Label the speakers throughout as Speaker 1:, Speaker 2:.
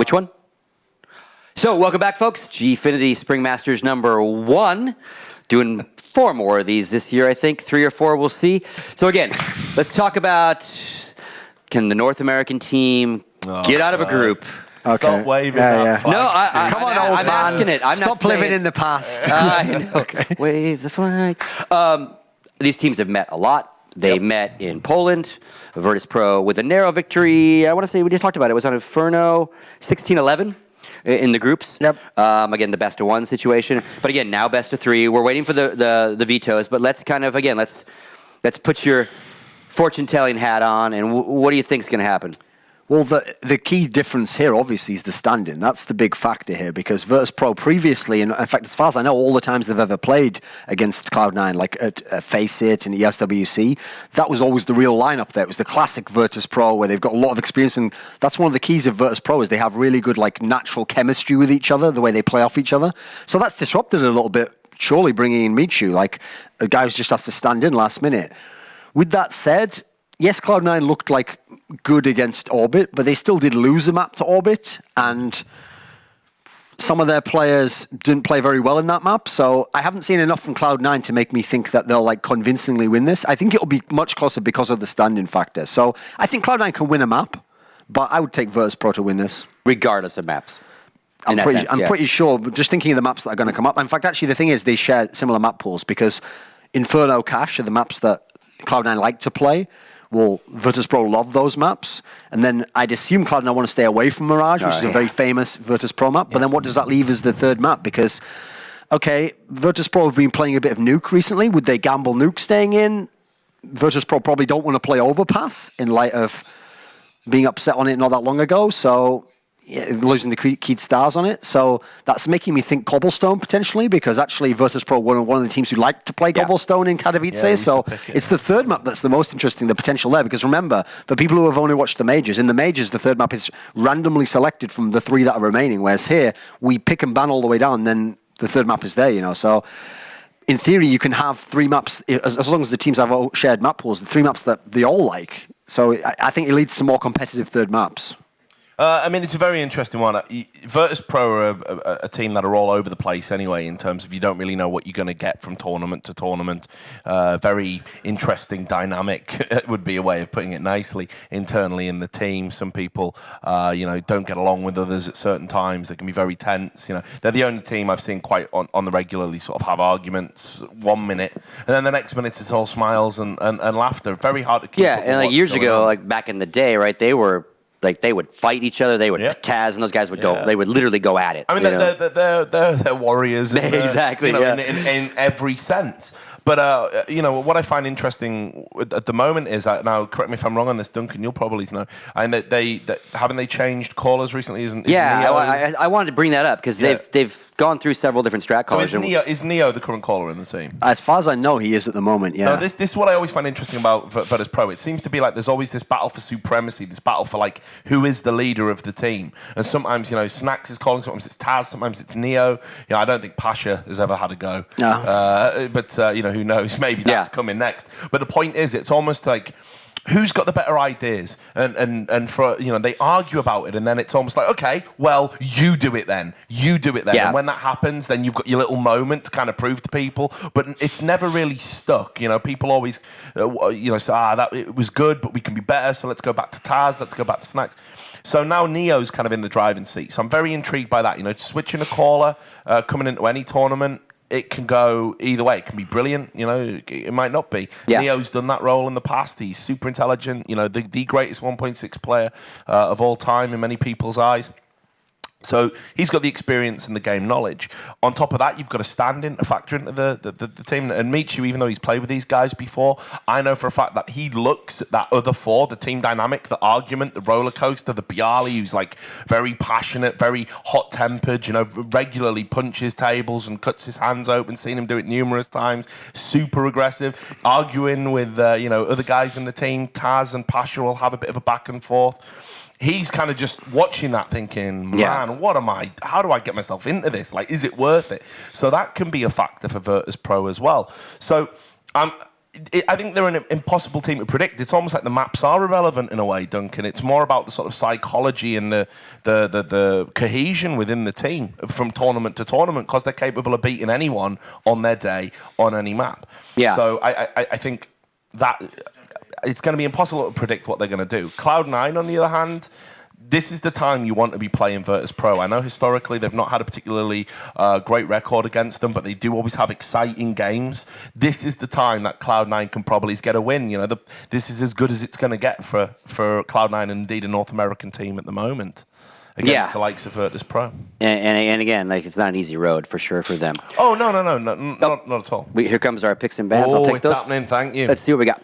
Speaker 1: Which one? So, welcome back, folks. Gfinity Spring Masters #1. Doing 4 more of these this year, I think. 3 or 4, we'll see. So, again, let's talk about, can the North American team get out of a group?
Speaker 2: Okay.
Speaker 3: Stop waving that flag.
Speaker 1: No,
Speaker 2: Come on, old
Speaker 1: I'm
Speaker 2: man.
Speaker 1: asking it. I'm
Speaker 2: Stop
Speaker 1: not
Speaker 2: living
Speaker 1: saying,
Speaker 2: in the past.
Speaker 1: I know. Okay. Wave the flag. These teams have met a lot. They met in Poland, Virtus.Pro with a narrow victory. I want to say we just talked about it. It was on Inferno, 16-11 in the groups.
Speaker 2: Yep.
Speaker 1: Again, the best of 1 situation. But again, now best of 3. We're waiting for the vetoes. But let's kind of, again, let's put your fortune-telling hat on. And what do you think is going to happen?
Speaker 2: Well, the key difference here, obviously, is the standing. That's the big factor here, because Virtus.Pro previously, and in fact, as far as I know, all the times they've ever played against Cloud9, like at Face It and ESWC, that was always the real lineup there. It was the classic Virtus.Pro, where they've got a lot of experience, and that's one of the keys of Virtus.Pro is they have really good, like, natural chemistry with each other, the way they play off each other. So that's disrupted a little bit, surely bringing in Michu, like a guy who's just has to stand in last minute. With that said, yes, Cloud9 looked like good against Orbit, but they still did lose a map to Orbit, and some of their players didn't play very well in that map, so I haven't seen enough from Cloud9 to make me think that they'll like convincingly win this. I think it'll be much closer because of the standing factor. So I think Cloud9 can win a map, but I would take Virtus.Pro to win this.
Speaker 1: Regardless of maps.
Speaker 2: I'm pretty sure, but just thinking of the maps that are going to come up. In fact, actually, the thing is they share similar map pools, because Inferno, Cache are the maps that Cloud9 like to play. Well, Virtus.Pro love those maps. And then I'd assume Cloud9 want to stay away from Mirage, which is a very famous Virtus.Pro map. But then what does that leave as the third map? Because, okay, Virtus.Pro have been playing a bit of Nuke recently. Would they gamble Nuke staying in? Virtus.Pro probably don't want to play Overpass in light of being upset on it not that long ago. So, yeah, losing the keyed stars on it. So that's making me think Cobblestone potentially, because actually Virtus.Pro were one of the teams who like to play Cobblestone in Katowice. So it's the third map that's the most interesting, the potential there. Because remember, for people who have only watched the majors, in the majors the third map is randomly selected from the 3 that are remaining. Whereas here, we pick and ban all the way down, and then the third map is there, you know. So in theory, you can have 3 maps, as long as the teams have shared map pools, the 3 maps that they all like. So I think it leads to more competitive third maps.
Speaker 3: I mean, it's a very interesting one. Virtus.Pro are a team that are all over the place anyway, in terms of you don't really know what you're going to get from tournament to tournament. Very interesting dynamic would be a way of putting it nicely internally in the team. Some people, don't get along with others at certain times. They can be very tense. You know, they're the only team I've seen quite on the regularly sort of have arguments 1 minute, and then the next minute it's all smiles and laughter. Very hard to keep.
Speaker 1: Yeah, and like years ago, like back in the day, right? They were. Like they would fight each other. They would Taz and those guys would go. They would literally go at it.
Speaker 3: I mean, they're warriors.
Speaker 1: Exactly.
Speaker 3: In every sense. But what I find interesting at the moment is now. Correct me if I'm wrong on this, Duncan. You'll probably know. And that haven't they changed callers recently? Isn't
Speaker 1: I wanted to bring that up because they've gone through several different strat callers.
Speaker 3: So is Neo the current caller in the team?
Speaker 2: As far as I know, he is at the moment. Yeah.
Speaker 3: No, this is what I always find interesting about Virtus.Pro. It seems to be like there's always this battle for supremacy, this battle for like who is the leader of the team. And sometimes Snacks is calling, sometimes it's Taz, sometimes it's Neo. I don't think Pasha has ever had a go.
Speaker 2: No.
Speaker 3: But who knows? Maybe that's coming next. But the point is, it's almost like, who's got the better ideas? And for they argue about it, and then it's almost like, okay, well, you do it then. Yeah. And when that happens, then you've got your little moment to kind of prove to people. But it's never really stuck. People always, say, that it was good, but we can be better. So let's go back to Taz. Let's go back to Snacks. So now Neo's kind of in the driving seat. So I'm very intrigued by that. Switching a caller, coming into any tournament. It can go either way. It can be brilliant, it might not be. Yeah. Neo's done that role in the past. He's super intelligent, the greatest 1.6 player of all time in many people's eyes. So he's got the experience and the game knowledge. On top of that, you've got to stand in, a factor into the team. And Michu, even though he's played with these guys before, I know for a fact that he looks at that other 4, the team dynamic, the argument, the roller coaster, the Bialy, who's like very passionate, very hot-tempered, regularly punches tables and cuts his hands open, seen him do it numerous times, super aggressive, arguing with, other guys in the team. Taz and Pasha will have a bit of a back and forth. He's kind of just watching that thinking, man, how do I get myself into this? Like, is it worth it? So that can be a factor for Virtus.Pro as well. So I think they're an impossible team to predict. It's almost like the maps are irrelevant in a way, Duncan. It's more about the sort of psychology and the cohesion within the team from tournament to tournament, because they're capable of beating anyone on their day on any map.
Speaker 1: Yeah.
Speaker 3: So I think that it's going to be impossible to predict what they're going to do. Cloud9, on the other hand, this is the time you want to be playing Virtus.Pro. I know historically they've not had a particularly great record against them, but they do always have exciting games. This is the time that Cloud9 can probably get a win. You know, this is as good as it's going to get for Cloud9 and indeed a North American team at the moment against the likes of Virtus.Pro.
Speaker 1: And again, like, it's not an easy road for sure for them.
Speaker 3: Oh, no, not at all.
Speaker 1: Here comes our picks and bans. I'll take those.
Speaker 3: It's happening, thank you.
Speaker 1: Let's see what we got.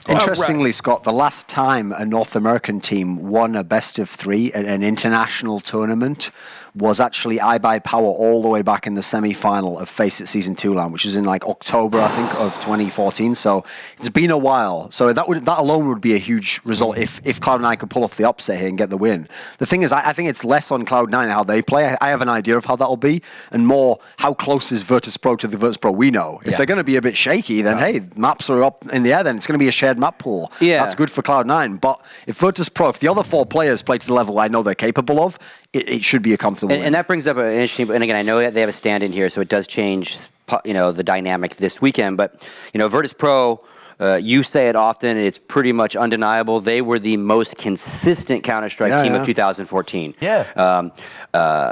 Speaker 2: Interestingly, Scott, the last time a North American team won a best of three at an international tournament was actually iBuyPower all the way back in the semi-final of Face It Season 2 land, which is in like October, I think, of 2014. So it's been a while. So that alone would be a huge result if Cloud9 could pull off the upset here and get the win. The thing is, I think it's less on Cloud9 how they play. I have an idea of how that'll be, and more how close is Virtus.Pro to the Virtus.Pro we know. If they're going to be a bit shaky, then hey, maps are up in the air, then it's going to be a shared map pool.
Speaker 1: Yeah.
Speaker 2: That's good for Cloud9. But if Virtus.Pro, if the other four players play to the level I know they're capable of, it should be a comfortable win.
Speaker 1: And that brings up an interesting, and again, I know that they have a stand in here, so it does change, the dynamic this weekend. But, Virtus.Pro, you say it often, it's pretty much undeniable. They were the most consistent Counter-Strike team of 2014.
Speaker 3: Yeah.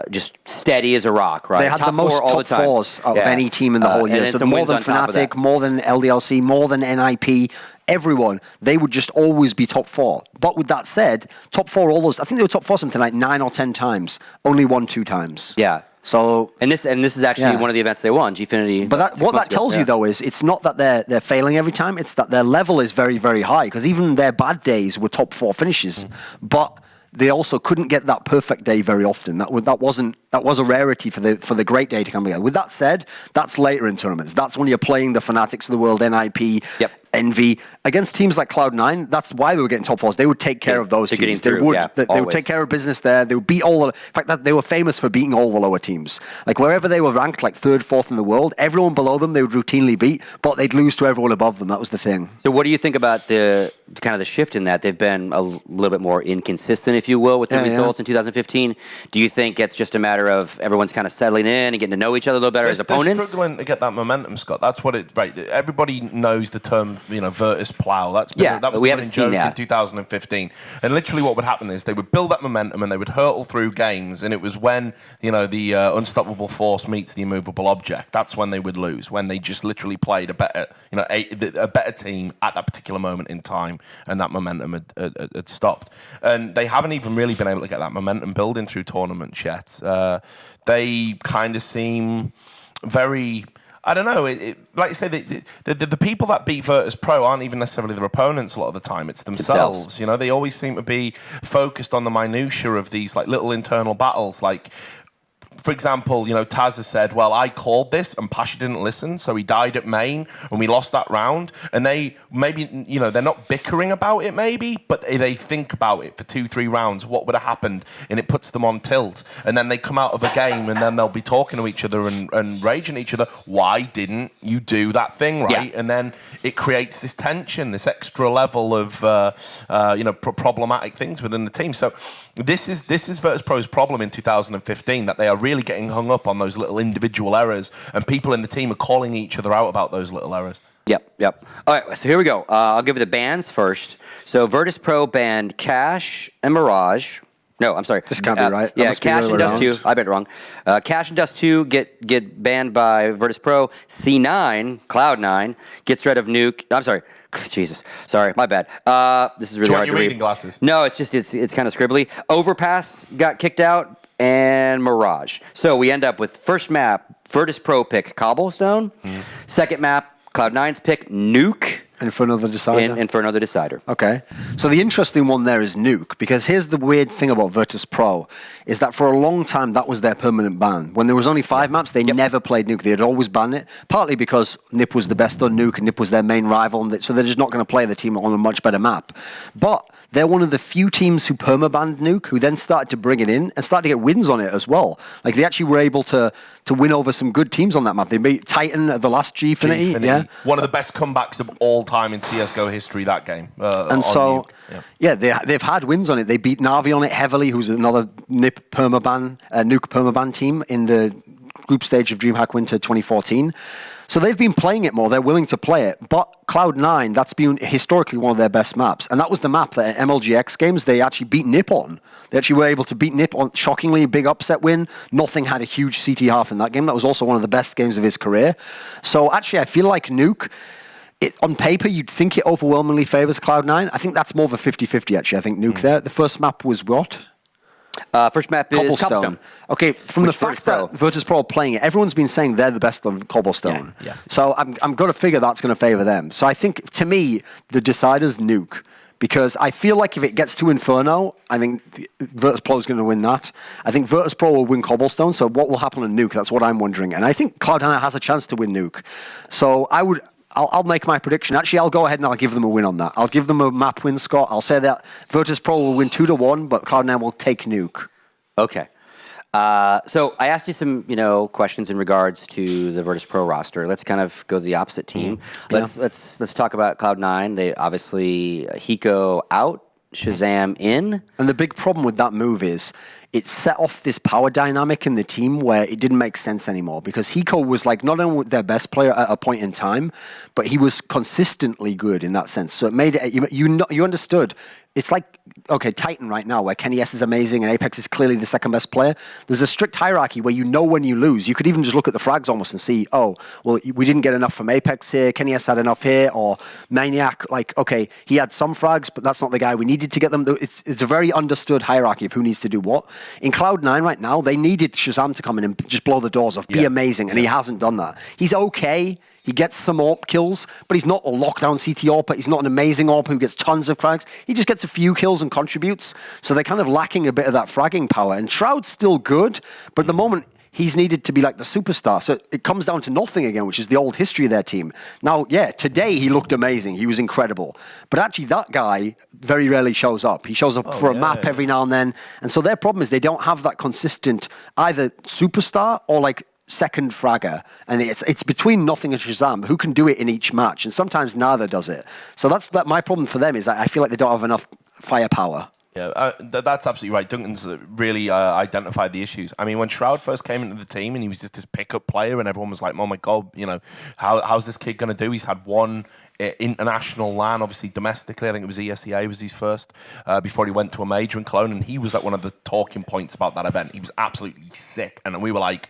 Speaker 1: Just steady as a rock, right?
Speaker 2: They had
Speaker 1: top
Speaker 2: the most
Speaker 1: four all the
Speaker 2: top
Speaker 1: time.
Speaker 2: fours of any team in the whole year. So more than Fnatic, more than LDLC, more than NIP. Everyone, they would just always be top four. But with that said, top four, all those, I think they were top four something like 9 or 10 times. Only won 2 times.
Speaker 1: Yeah.
Speaker 2: So
Speaker 1: and this is actually one of the events they won, Gfinity.
Speaker 2: But what that tells you though is it's not that they're failing every time. It's that their level is very, very high, because even their bad days were top 4 finishes. But they also couldn't get that perfect day very often. That was a rarity for the great day to come together. With that said, that's later in tournaments. That's when you're playing the Fnatics of the world, NIP, Envy, against teams like Cloud9. That's why they were getting top fours. They would take care of those teams. They would take care of business there. They would beat in fact, they were famous for beating all the lower teams. Like wherever they were ranked, like 3rd, 4th in the world, everyone below them they would routinely beat, but they'd lose to everyone above them. That was the thing.
Speaker 1: So what do you think about the kind of the shift in that? They've been a little bit more inconsistent, if you will, with the results in 2015. Do you think it's just a matter of everyone's kind of settling in and getting to know each other a little better as opponents?
Speaker 3: They're struggling to get that momentum, Scott. That's what it. Right. Everybody knows the term, Virtus Plow. That was the running joke in 2015. And literally, what would happen is they would build that momentum and they would hurtle through games. And it was when the unstoppable force meets the immovable object. That's when they would lose. When they just literally played a better, a better team at that particular moment in time, and that momentum had stopped. And they haven't even really been able to get that momentum building through tournaments yet. They kind of seem very. I don't know. Like you say, the people that beat Virtus.Pro aren't even necessarily their opponents a lot of the time. It's themselves. They always seem to be focused on the minutiae of these like little internal battles. Like, for example, Taz has said, well, I called this and Pasha didn't listen, so he died at main and we lost that round. And they maybe, they're not bickering about it maybe, but they think about it for 2-3 rounds, what would have happened, and it puts them on tilt. And then they come out of a game and then they'll be talking to each other and raging at each other. Why didn't you do that thing, right? Yeah. And then it creates this tension, this extra level of, problematic things within the team. So this is Virtus.Pro's problem in 2015, that they are really getting hung up on those little individual errors, and people in the team are calling each other out about those little errors.
Speaker 1: Yep. All right, so here we go. I'll give you the bans first. So Virtus.Pro banned Cash and Mirage. No, I'm sorry.
Speaker 2: This can't be right.
Speaker 1: Yeah, Cash and Dust 2. I bet it wrong. Cash and Dust 2 get banned by Virtus.Pro. C9, Cloud9, gets rid of Nuke. I'm sorry. Jesus. Sorry, my bad. This is really hard to read.
Speaker 3: Your reading glasses?
Speaker 1: No, it's kind of scribbly. Overpass got kicked out, and Mirage. So we end up with first map, Virtus.Pro pick Cobblestone. Second map, Cloud9's pick Nuke.
Speaker 2: And for another decider?
Speaker 1: And for another decider.
Speaker 2: Okay. So the interesting one there is Nuke, because here's the weird thing about Virtus.Pro, is that for a long time that was their permanent ban. When there was only 5 maps, they never played Nuke. They had always banned it, partly because Nip was the best on Nuke and Nip was their main rival, so they're just not going to play the team on a much better map. But they're one of the few teams who permabanned Nuke, who then started to bring it in and started to get wins on it as well. Like they actually were able to win over some good teams on that map. They beat Titan at the last Gfinity. Yeah,
Speaker 3: one of the best comebacks of all time in CS:GO history. That game,
Speaker 2: and so they've had wins on it. They beat Navi on it heavily, who's another Nuke permaban team in the group stage of DreamHack Winter 2014. So they've been playing it more. They're willing to play it. But Cloud9, that's been historically one of their best maps. And that was the map that at MLGX games, they actually beat NiP on. They actually were able to beat NiP on, shockingly, big upset win. Nothing had a huge CT half in that game. That was also one of the best games of his career. So actually, I feel like Nuke, on paper, you'd think it overwhelmingly favors Cloud9. I think that's more of a 50-50, actually. I think Nuke there. The first map was what?
Speaker 1: First map is Cobblestone.
Speaker 2: Okay, from the fact that Virtus.Pro are playing it, everyone's been saying they're the best on Cobblestone.
Speaker 1: Yeah.
Speaker 2: So I'm going to figure that's going to favor them. So I think, to me, the decider's Nuke. Because I feel like if it gets to Inferno, I think Virtus.Pro is going to win that. I think Virtus.Pro will win Cobblestone. So what will happen on Nuke? That's what I'm wondering. And I think Cloud9 has a chance to win Nuke. So I'll make my prediction. Actually, I'll go ahead and I'll give them a win on that. I'll give them a map win score. I'll say that Virtus.Pro will win 2-1, but Cloud9 will take Nuke.
Speaker 1: Okay. So I asked you some, questions in regards to the Virtus.Pro roster. Let's kind of go to the opposite team. Let's talk about Cloud9. They obviously Hiko out, Shazam in.
Speaker 2: And the big problem with that move is it set off this power dynamic in the team where it didn't make sense anymore because Hiko was like not only their best player at a point in time, but he was consistently good in that sense. So it made it, you understood. It's like, okay, Titan right now, where Kenny S is amazing and Apex is clearly the second best player. There's a strict hierarchy where you know when you lose. You could even just look at the frags almost and see, oh, well, we didn't get enough from Apex here. Kenny S had enough here. Or Maniac, like, okay, he had some frags, but that's not the guy we needed to get them. It's a very understood hierarchy of who needs to do what. In Cloud9 right now, they needed Shazam to come in and just blow the doors off, be amazing, and he hasn't done that. He's okay. He gets some AWP kills, but he's not a lockdown CT AWP. He's not an amazing AWP who gets tons of frags. He just gets a few kills and contributes. So they're kind of lacking a bit of that fragging power. And Shroud's still good, but at the moment, he's needed to be like the superstar. So it comes down to nothing again, which is the old history of their team. Now, today he looked amazing. He was incredible. But actually, that guy very rarely shows up. He shows up for a map every now and then. And so their problem is they don't have that consistent either superstar or like second fragger, and it's between nothing and Shazam who can do it in each match, and sometimes neither does it. So that's my problem for them is I feel like they don't have enough firepower.
Speaker 3: Yeah, that's absolutely right. Duncan's really identified the issues. I mean, when Shroud first came into the team and he was just this pickup player and everyone was like, oh my God, how's this kid going to do? He's had one international LAN, obviously domestically. I think it was ESEA was his first before he went to a major in Cologne, and he was like one of the talking points about that event. He was absolutely sick, and we were like,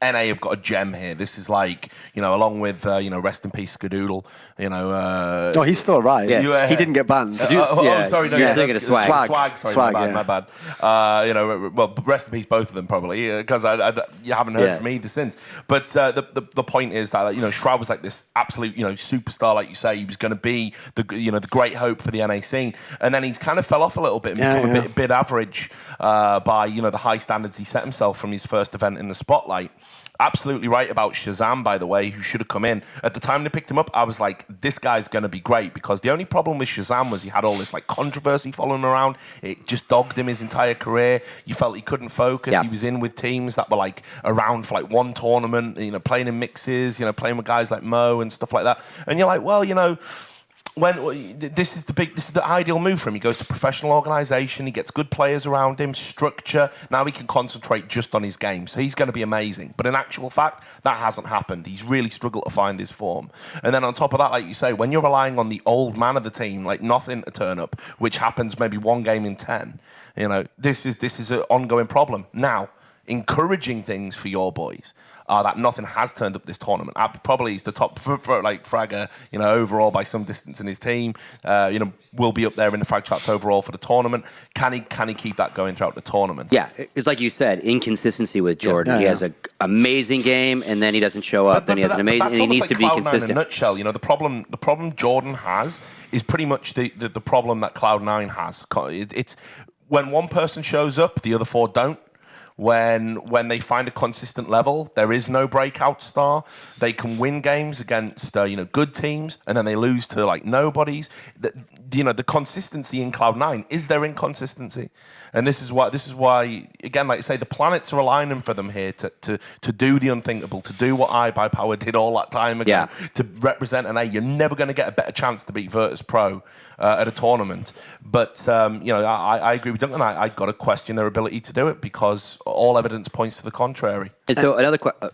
Speaker 3: NA have got a gem here. This is like, along with, rest in peace, Skadoodle,
Speaker 2: No, he's still right. Yeah. He didn't get banned.
Speaker 3: Sorry, no,
Speaker 1: you're thinking of
Speaker 3: Swag. Sorry, my bad. Well, rest in peace, both of them probably, because you haven't heard from either since. But the point is that, Shroud was like this absolute, superstar, like you say. He was going to be the great hope for the NA scene. And then he's kind of fell off a little bit and become a bit average by, the high standards he set himself from his first event in the spotlight. Absolutely right about Shazam, by the way, who should have come in. At the time they picked him up, I was like, this guy's going to be great, because the only problem with Shazam was he had all this like controversy following him around. It just dogged him his entire career. You felt he couldn't focus. He was in with teams that were like around for like one tournament, playing in mixes, playing with guys like Mo and stuff like that. And you're like, well, this is the ideal move for him. He goes to professional organisation. He gets good players around him, structure. Now he can concentrate just on his game. So he's going to be amazing. But in actual fact, that hasn't happened. He's really struggled to find his form. And then on top of that, like you say, when you're relying on the old man of the team, like nothing to turn up, which happens maybe one game in 10, this is an ongoing problem. Now, encouraging things for your boys are that nothing has turned up this tournament. Probably he's the top for like fragger, overall by some distance in his team. Will be up there in the frag charts overall for the tournament. Can he keep that going throughout the tournament?
Speaker 1: Yeah, it's like you said, inconsistency with Jordan. He has an amazing game, and then he doesn't show up. Then he has an amazing, and he needs to be consistent.
Speaker 3: In a nutshell, the problem Jordan has is pretty much the problem that Cloud9 has. It's when one person shows up, the other four don't. when they find a consistent level. There is no breakout star. They can win games against good teams, and then they lose to like nobodies. The consistency in Cloud9 is their inconsistency, and this is why again, like I say, the planets are aligning for them here to do the unthinkable, to do what iBuyPower did all that time ago, to represent an A. You're never going to get a better chance to beat Virtus.Pro at a tournament. But I agree with Duncan. I got to question their ability to do it because all evidence points to the contrary.
Speaker 1: And so another question.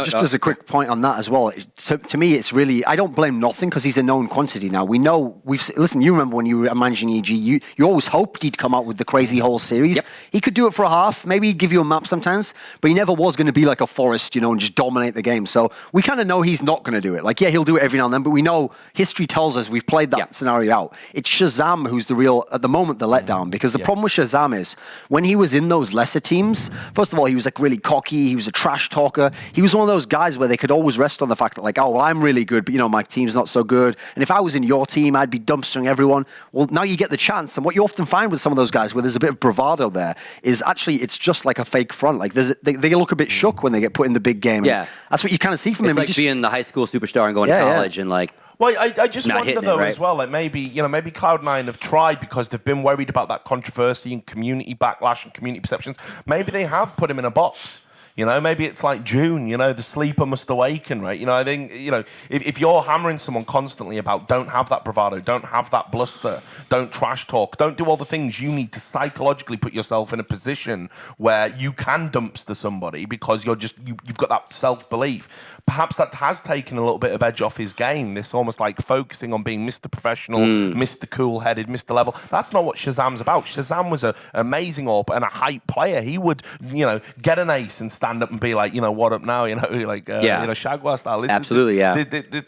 Speaker 2: Just as a quick point on that as well, to me, it's really, I don't blame nothing because he's a known quantity now. We know, listen, you remember when you were managing EG, you always hoped he'd come out with the crazy whole series.
Speaker 1: Yep.
Speaker 2: He could do it for a half, maybe he'd give you a map sometimes, but he never was going to be like a Forest, and just dominate the game. So we kind of know he's not going to do it. Like, yeah, he'll do it every now and then, but we know history tells us we've played that scenario out. It's Shazam who's the real, at the moment, the letdown, because the problem with Shazam is when he was in those lesser teams, first of all, he was like really cocky, he was a trash talker. He was one of those guys where they could always rest on the fact that like, oh, well, I'm really good, but my team's not so good. And if I was in your team, I'd be dumpstering everyone. Well, now you get the chance. And what you often find with some of those guys where there's a bit of bravado there is actually it's just like a fake front. Like they look a bit shook when they get put in the big game.
Speaker 1: Yeah.
Speaker 2: And that's what you kind of see from him.
Speaker 1: It's like being the high school superstar and going to college and like.
Speaker 3: Well, I just wonder though
Speaker 1: right?
Speaker 3: as well, like maybe Cloud9 have tried because they've been worried about that controversy and community backlash and community perceptions. Maybe they have put him in a box. Maybe it's like June, the sleeper must awaken, right? I think, if you're hammering someone constantly about don't have that bravado, don't have that bluster, don't trash talk, don't do all the things you need to psychologically put yourself in a position where you can dumpster somebody because you've got that self-belief. Perhaps that has taken a little bit of edge off his game, this almost like focusing on being Mr. Professional, Mr. Cool-headed, Mr. Level. That's not what Shazam's about. Shazam was an amazing AWP and a hype player. He would, get an ace and stand up and be like, what up now? Shagwa style.
Speaker 1: Absolutely,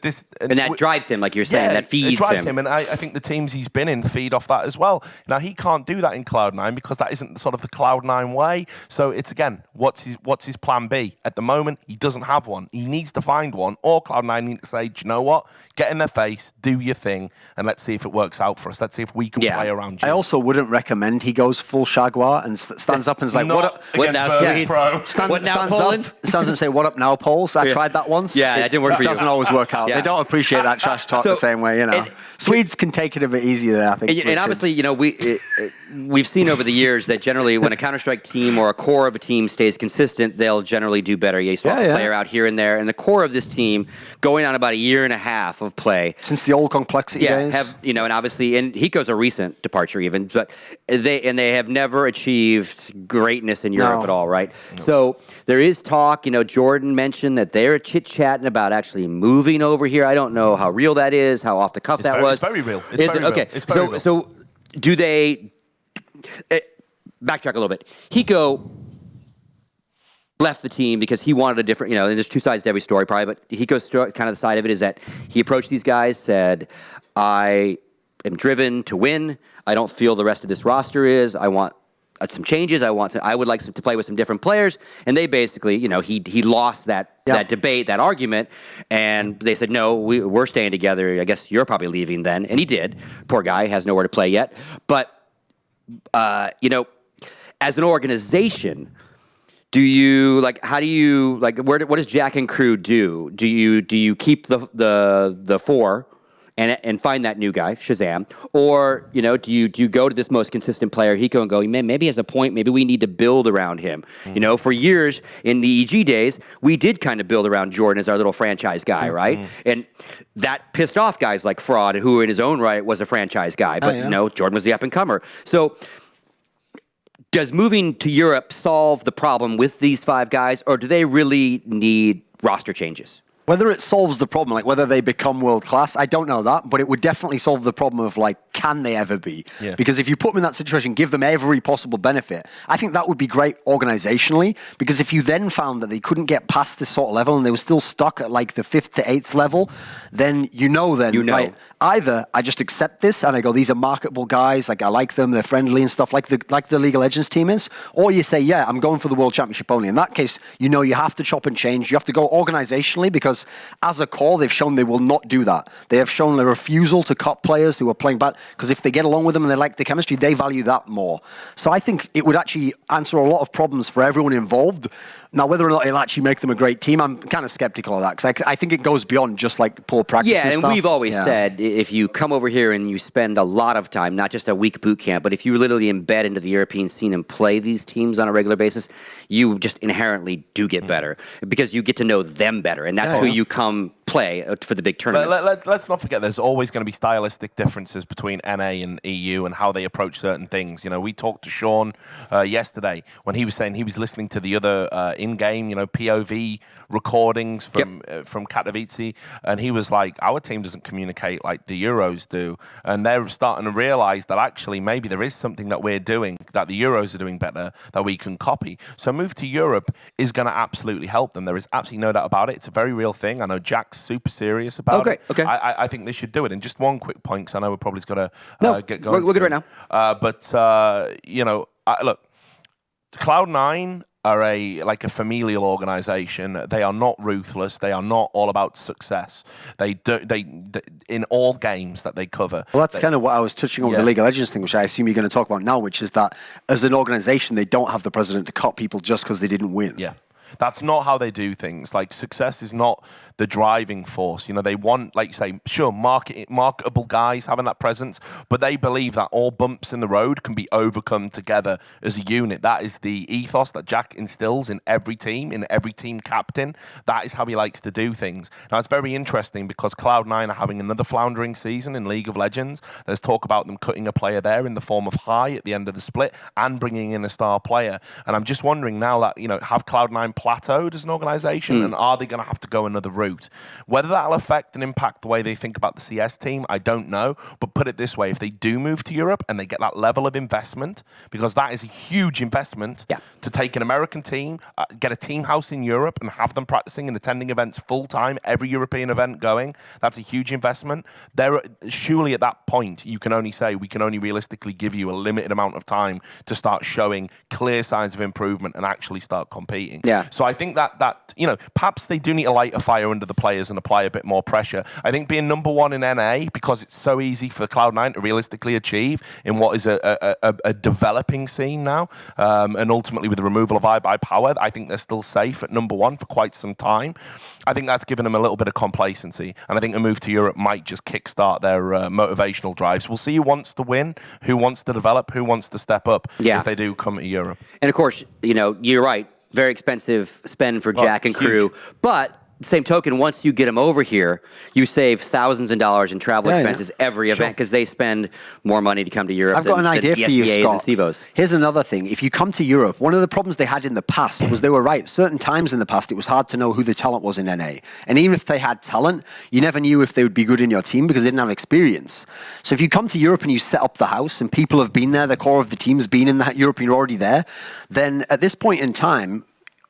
Speaker 3: This,
Speaker 1: and that drives him, like you're saying. That feeds
Speaker 3: it drives him. And I think the teams he's been in feed off that as well. Now, he can't do that in Cloud9 because that isn't sort of the Cloud9 way. So it's, again, what's his plan B? At the moment, he doesn't have one. He needs to find one, or Cloud9 need to say, do you know what? Get in their face, do your thing, and let's see if it works out for us. Let's see if we can play around you.
Speaker 2: I also wouldn't recommend he goes full Shagwa and stands up and is like,
Speaker 3: what up? What now,
Speaker 1: Pro?
Speaker 2: Stands up and say, what up now, Poles? I tried that once.
Speaker 1: Yeah, that didn't work for you.
Speaker 2: It doesn't always work out. They don't appreciate that trash talk the same way, Swedes can take it a bit easier there, I think.
Speaker 1: And obviously, we've seen over the years that generally when a Counter-Strike team or a core of a team stays consistent, they'll generally do better. You swap a player out here and there. And the core of this team, going on about a year and a half of play.
Speaker 2: Since the old complexity days.
Speaker 1: And obviously, and Hiko's a recent departure even, but they have never achieved greatness in Europe at all, right? No. So there is talk, Jordan mentioned that they're chit-chatting about actually moving over here. I don't know how real that is, how off the cuff that was.
Speaker 3: It's very real. It's very real.
Speaker 1: Okay,
Speaker 3: it's very real.
Speaker 1: So do they... backtrack a little bit. Hiko left the team because he wanted a different, there's two sides to every story probably, but Hiko's kind of the side of it is that he approached these guys, said, I am driven to win. I don't feel the rest of this roster is. I want some changes. I would like to play with some different players. And they basically, he lost that debate, that argument. And they said, no, we're staying together. I guess you're probably leaving then. And he did. Poor guy, has nowhere to play yet. But, as an organization, what does Jack and crew do? Do you keep the four and find that new guy, Shazam? Or, do you go to this most consistent player, Hiko, and go, man, maybe as a point, maybe we need to build around him. Mm-hmm. For years in the EG days, we did kind of build around Jordan as our little franchise guy, right? And that pissed off guys like Fraud, who in his own right was a franchise guy. But, Jordan was the up-and-comer. So does moving to Europe solve the problem with these five guys, or do they really need roster changes?
Speaker 2: Whether it solves the problem, like whether they become world-class, I don't know that, but it would definitely solve the problem of like, can they ever be? Yeah. Because if you put them in that situation, give them every possible benefit, I think that would be great organizationally, because if you then found that they couldn't get past this sort of level and they were still stuck at like the 5th to 8th level, then right, either I just accept this and I go, these are marketable guys, like I like them, they're friendly and stuff, like the League of Legends team is, or you say, yeah, I'm going for the World Championship only. In that case, you have to chop and change, you have to go organizationally, because because as a core, they've shown they will not do that. They have shown a refusal to cop players who are playing bad, because if they get along with them and they like the chemistry, they value that more. So I think it would actually answer a lot of problems for everyone involved. Now, whether or not it'll actually make them a great team, I'm kind of skeptical of that, because I think it goes beyond just like poor practice.
Speaker 1: Yeah, and
Speaker 2: stuff.
Speaker 1: we've always said if you come over here and you spend a lot of time, not just a week boot camp, but if you literally embed into the European scene and play these teams on a regular basis, you just inherently do get better because you get to know them better, and that's who you come play for the big tournaments.
Speaker 3: Let's not forget there's always going to be stylistic differences between NA and EU and how they approach certain things. You know, we talked to Sean yesterday when he was saying he was listening to the other in-game, POV recordings from Katowice, and he was like, our team doesn't communicate like the Euros do, and they're starting to realize that actually maybe there is something that we're doing that the Euros are doing better that we can copy. So move to Europe is going to absolutely help them. There is absolutely no doubt about it. It's a very real thing. I know Jack's super serious about it.
Speaker 1: Okay.
Speaker 3: I think they should do it. And just one quick point, because I know we're probably going to get going.
Speaker 1: We're good right
Speaker 3: now. Look, Cloud9 are a familial organization. They are not ruthless. They are not all about success. They in all games that they cover.
Speaker 2: Well, that's kind of what I was touching on with the League of Legends thing, which I assume you're going to talk about now, which is that as an organization, they don't have the president to cut people just because they didn't win.
Speaker 3: Yeah. That's not how they do things. Like, success is not the driving force. They want, like you say, sure, marketable guys having that presence, but they believe that all bumps in the road can be overcome together as a unit. That is the ethos that Jack instills in every team captain. That is how he likes to do things. Now, it's very interesting because Cloud9 are having another floundering season in League of Legends. There's talk about them cutting a player there in the form of High at the end of the split and bringing in a star player. And I'm just wondering now that, have Cloud9 plateaued as an organization, and are they going to have to go another route? Whether that'll affect and impact the way they think about the CS team, I don't know. But put it this way, if they do move to Europe and they get that level of investment, because that is a huge investment to take an American team, get a team house in Europe and have them practicing and attending events full time, every European event going, that's a huge investment. Surely at that point, you can only say we can only realistically give you a limited amount of time to start showing clear signs of improvement and actually start competing.
Speaker 1: Yeah.
Speaker 3: So I think that perhaps they do need to light a fire under the players and apply a bit more pressure. I think being number one in NA, because it's so easy for Cloud9 to realistically achieve in what is a developing scene now, and ultimately with the removal of iBuyPower, I think they're still safe at number one for quite some time. I think that's given them a little bit of complacency, and I think a move to Europe might just kickstart their motivational drives. We'll see who wants to win, who wants to develop, who wants to step up if they do come to Europe.
Speaker 1: And of course, you're right. Very expensive spend for Jack and crew. But same token, once you get them over here, you save thousands of dollars in travel expenses every event because they spend more money to come to Europe.
Speaker 2: I've got an idea for you, Scott.
Speaker 1: And CVOs.
Speaker 2: Here's another thing. If you come to Europe, one of the problems they had in the past was they were right. Certain times in the past, it was hard to know who the talent was in NA. And even if they had talent, you never knew if they would be good in your team because they didn't have experience. So if you come to Europe and you set up the house and people have been there, the core of the team's been in that Europe and you're already there, then at this point in time,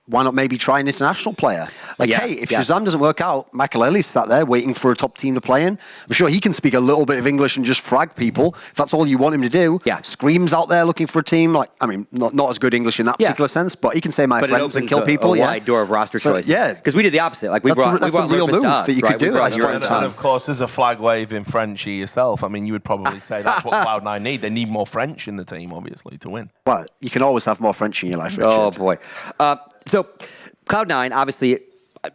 Speaker 2: why not maybe try an international player? Hey, if Shazam doesn't work out, Makaleli's sat there waiting for a top team to play in. I'm sure he can speak a little bit of English and just frag people, if that's all you want him to do. Scream's out there looking for a team. Not as good English in that particular sense, but he can say my friends and kill people.
Speaker 1: A wide door of roster choice.
Speaker 2: Yeah.
Speaker 1: Because we did the opposite. We brought
Speaker 2: a real move that you could do.
Speaker 3: And of course, as a flag waving Frenchie yourself, you would probably say that's what Cloud9 need. They need more French in the team, obviously, to win.
Speaker 2: Well, you can always have more French in your life, Richard.
Speaker 1: Oh, boy. So Cloud9, obviously,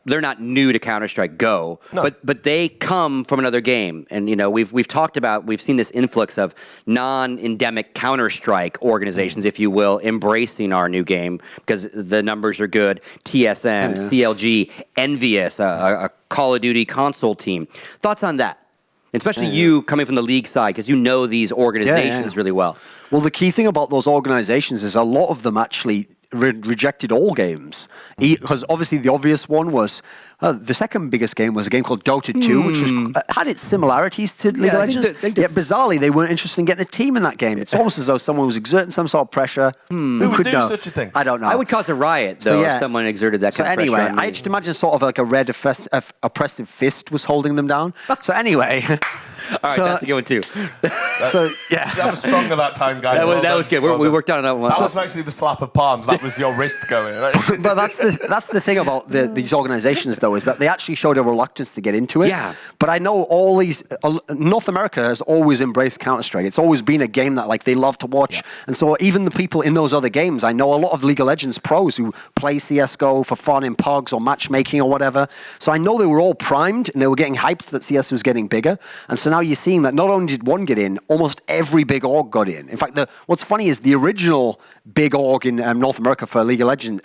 Speaker 1: they're not new to Counter-Strike Go, but they come from another game. And, we've talked about, we've seen this influx of non-endemic Counter-Strike organizations, if you will, embracing our new game because the numbers are good. TSM, CLG, Envious, a Call of Duty console team. Thoughts on that? Especially you coming from the league side because you know these organizations really well.
Speaker 2: Well, the key thing about those organizations is a lot of them actually rejected all games because obviously the obvious one was the second biggest game was a game called Dota 2, which was, had its similarities to League of Legends. Yet bizarrely, they weren't interested in getting a team in that game. It's almost as though someone was exerting some sort of pressure.
Speaker 3: Who would do such a thing?
Speaker 2: I don't know.
Speaker 1: I would cause a riot though if someone exerted that kind of pressure.
Speaker 2: Anyway, I just imagine sort of like a red oppressive fist was holding them down. So anyway.
Speaker 1: All right, that's a good one too.
Speaker 2: So yeah,
Speaker 3: That was stronger that time, guys.
Speaker 1: That was good. We worked on that one.
Speaker 3: That wasn't actually the slap of palms. That was your wrist going. Right?
Speaker 2: but that's the thing about these organizations, though, is that they actually showed a reluctance to get into it.
Speaker 1: Yeah.
Speaker 2: But I know all these North America has always embraced Counter-Strike. It's always been a game that like they love to watch, and so even the people in those other games, I know a lot of League of Legends pros who play CS:GO for fun in pogs or matchmaking or whatever. So I know they were all primed and they were getting hyped that CS was getting bigger, and so now you're seeing that not only did one get in, almost every big org got in. In fact, what's funny is the original big org in North America for League of Legends,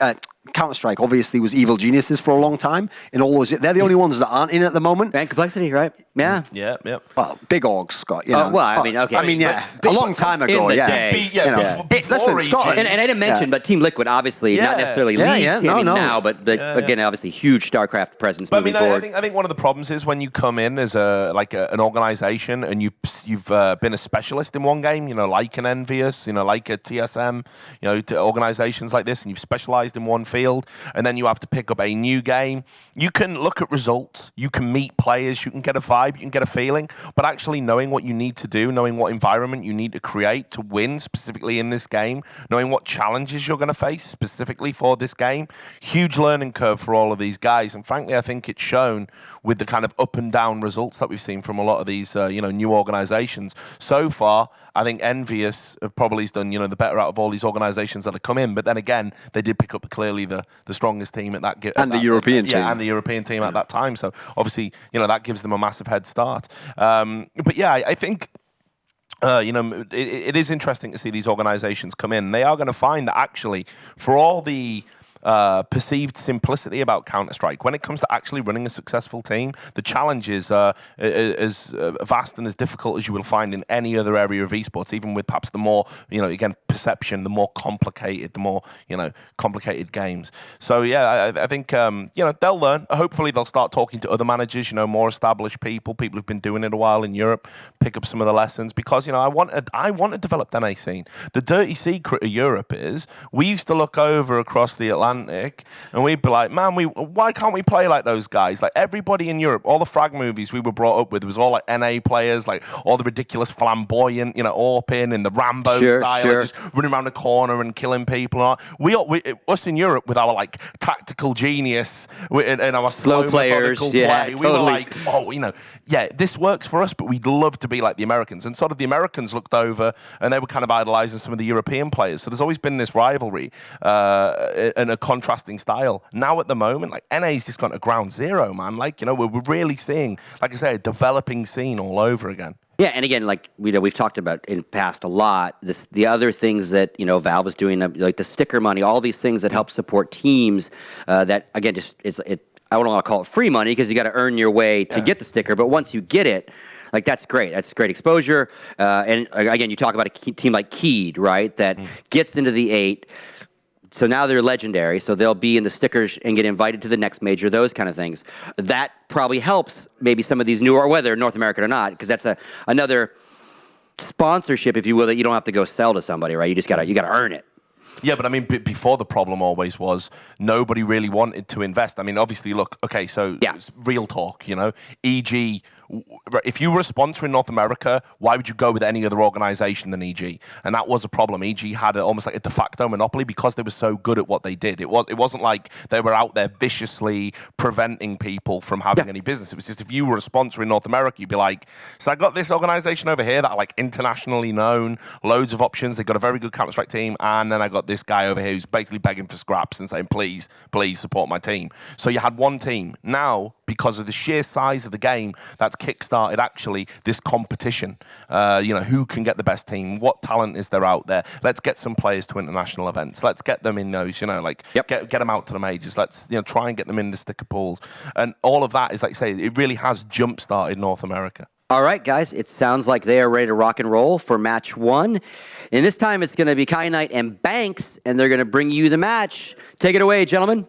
Speaker 2: Counter-Strike, obviously, was Evil Geniuses for a long time. In all those, they're the only ones that aren't in at the moment.
Speaker 1: And Complexity, right? Yeah.
Speaker 3: Yeah.
Speaker 2: Well, big orgs, Scott. You know.
Speaker 1: Well, I mean, okay.
Speaker 2: I mean, yeah, a long time ago,
Speaker 1: in the
Speaker 2: yeah.
Speaker 1: day.
Speaker 3: Before
Speaker 2: Scott,
Speaker 1: And I didn't mention, but Team Liquid, obviously, not necessarily lead teaming now, but again, obviously, huge StarCraft presence moving forward.
Speaker 3: I think one of the problems is when you come in as an organization and you've been a specialist in one game, like an Envious, like a TSM, to organizations like this, and you've specialized in one field, and then you have to pick up a new game. You can look at results, you can meet players, you can get a vibe, you can get a feeling, but actually knowing what you need to do, knowing what environment you need to create to win specifically in this game, knowing what challenges you're going to face specifically for this game, huge learning curve for all of these guys. And frankly, I think it's shown with the kind of up and down results that we've seen from a lot of these new organizations. So far, I think Envious have probably done the better out of all these organizations that have come in. But then again, they did pick up clearly the strongest team at that
Speaker 2: and the European team.
Speaker 3: Yeah, and the European team at that time. So obviously, that gives them a massive head start. But yeah, I think it is interesting to see these organizations come in. They are going to find that actually, for all the perceived simplicity about Counter-Strike, when it comes to actually running a successful team, the challenge is as vast and as difficult as you will find in any other area of esports, even with perhaps the more, again, perception, the more complicated, complicated games. So yeah, I think, they'll learn. Hopefully they'll start talking to other managers, more established people who've been doing it a while in Europe, pick up some of the lessons, because, I want a developed NA scene. The dirty secret of Europe is we used to look over across the Atlantic and we'd be like, man, why can't we play like those guys? Like everybody in Europe, all the frag movies we were brought up with was all like NA players, like all the ridiculous flamboyant, Orpin and the Rambo style, just running around the corner and killing people. Us in Europe with our like tactical genius and our slow
Speaker 1: players,
Speaker 3: play, we were like, this works for us, but we'd love to be like the Americans. And sort of the Americans looked over and they were kind of idolizing some of the European players. So there's always been this rivalry and a contrasting style. Now at the moment, like NA's just gone to ground zero, man. Like, we're really seeing, like I say, a developing scene all over again.
Speaker 1: Yeah, and again, like we've talked about in the past a lot, the other things that Valve is doing, like the sticker money, all these things that help support teams. That again, I don't want to call it free money because you got to earn your way to get the sticker, but once you get it, like that's great. That's great exposure. And again, you talk about a team like Keyed, right? That gets into the 8. So now they're legendary, so they'll be in the stickers and get invited to the next major, those kind of things. That probably helps maybe some of these newer, whether North American or not, because that's another sponsorship, if you will, that you don't have to go sell to somebody, right? You just gotta earn it.
Speaker 3: Yeah, but I mean, before the problem always was nobody really wanted to invest. I mean, obviously, look, okay, so real talk, EG. If you were a sponsor in North America, why would you go with any other organization than EG? And that was a problem. EG had almost like a de facto monopoly because they were so good at what they did. It wasn't like they were out there viciously preventing people from having any business. It was just if you were a sponsor in North America, you'd be like, so I got this organization over here that are like internationally known, loads of options. They've got a very good Counter-Strike team. And then I got this guy over here who's basically begging for scraps and saying, please support my team. So you had one team. Now, because of the sheer size of the game, that's kickstarted actually this competition. Who can get the best team? What talent is there out there? Let's get some players to international events. Let's get them in those, get them out to the majors. Let's, try and get them in the sticker pools. And all of that is, like I say, it really has jump-started North America.
Speaker 1: All right, guys, it sounds like they are ready to rock and roll for match 1. And this time it's going to be Kai Knight and Banks, and they're going to bring you the match. Take it away, gentlemen.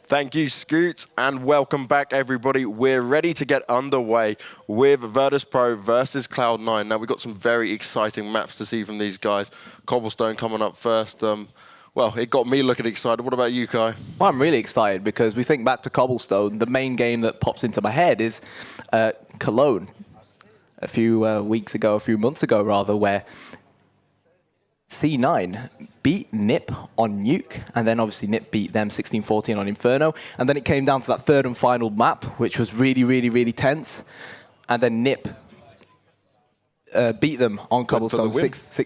Speaker 4: Thank you, Scoot, and welcome back, everybody. We're ready to get underway with Virtus.Pro versus Cloud9. Now, we've got some very exciting maps to see from these guys. Cobblestone coming up first. Well, it got me looking excited. What about you, Kai?
Speaker 5: Well, I'm really excited because we think back to Cobblestone. The main game that pops into my head is Cologne. a few months ago rather, where C9 beat NiP on Nuke, and then obviously NiP beat them 16-14 on Inferno, and then it came down to that third and final map, which was really, really, really tense, and then NiP beat them on Cobblestone.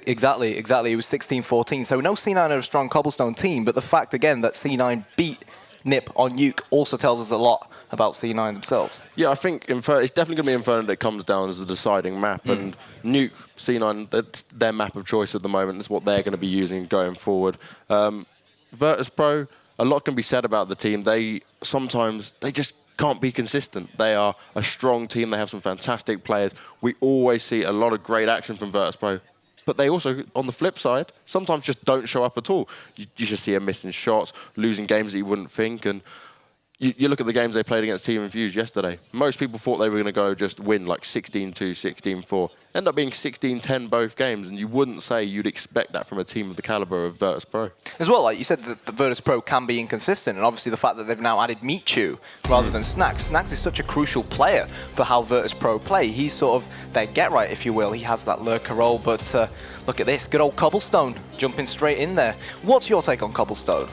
Speaker 5: Exactly. It was 16-14. So we know C9 are a strong Cobblestone team, but the fact, again, that C9 beat NiP on Nuke also tells us a lot about C9 themselves.
Speaker 4: Yeah, I think it's definitely going to be Inferno that comes down as the deciding map. And Nuke, C9, that's their map of choice at the moment. That's what they're going to be using going forward. Virtus.Pro, a lot can be said about the team. Sometimes they just can't be consistent. They are a strong team. They have some fantastic players. We always see a lot of great action from Virtus.Pro. But they also, on the flip side, sometimes just don't show up at all. You just see them missing shots, losing games that you wouldn't think. And you look at the games they played against Team Infused yesterday. Most people thought they were going to go just win like 16-2, 16-4. End up being 16-10 both games, and you wouldn't say you'd expect that from a team of the caliber of Virtus.Pro.
Speaker 5: As well, like you said, the Virtus.Pro can be inconsistent, and obviously the fact that they've now added Michu rather than Snax. Snax is such a crucial player for how Virtus.Pro play. He's sort of their get-right, if you will. He has that lurker role, but look at this, good old Cobblestone jumping straight in there. What's your take on Cobblestone?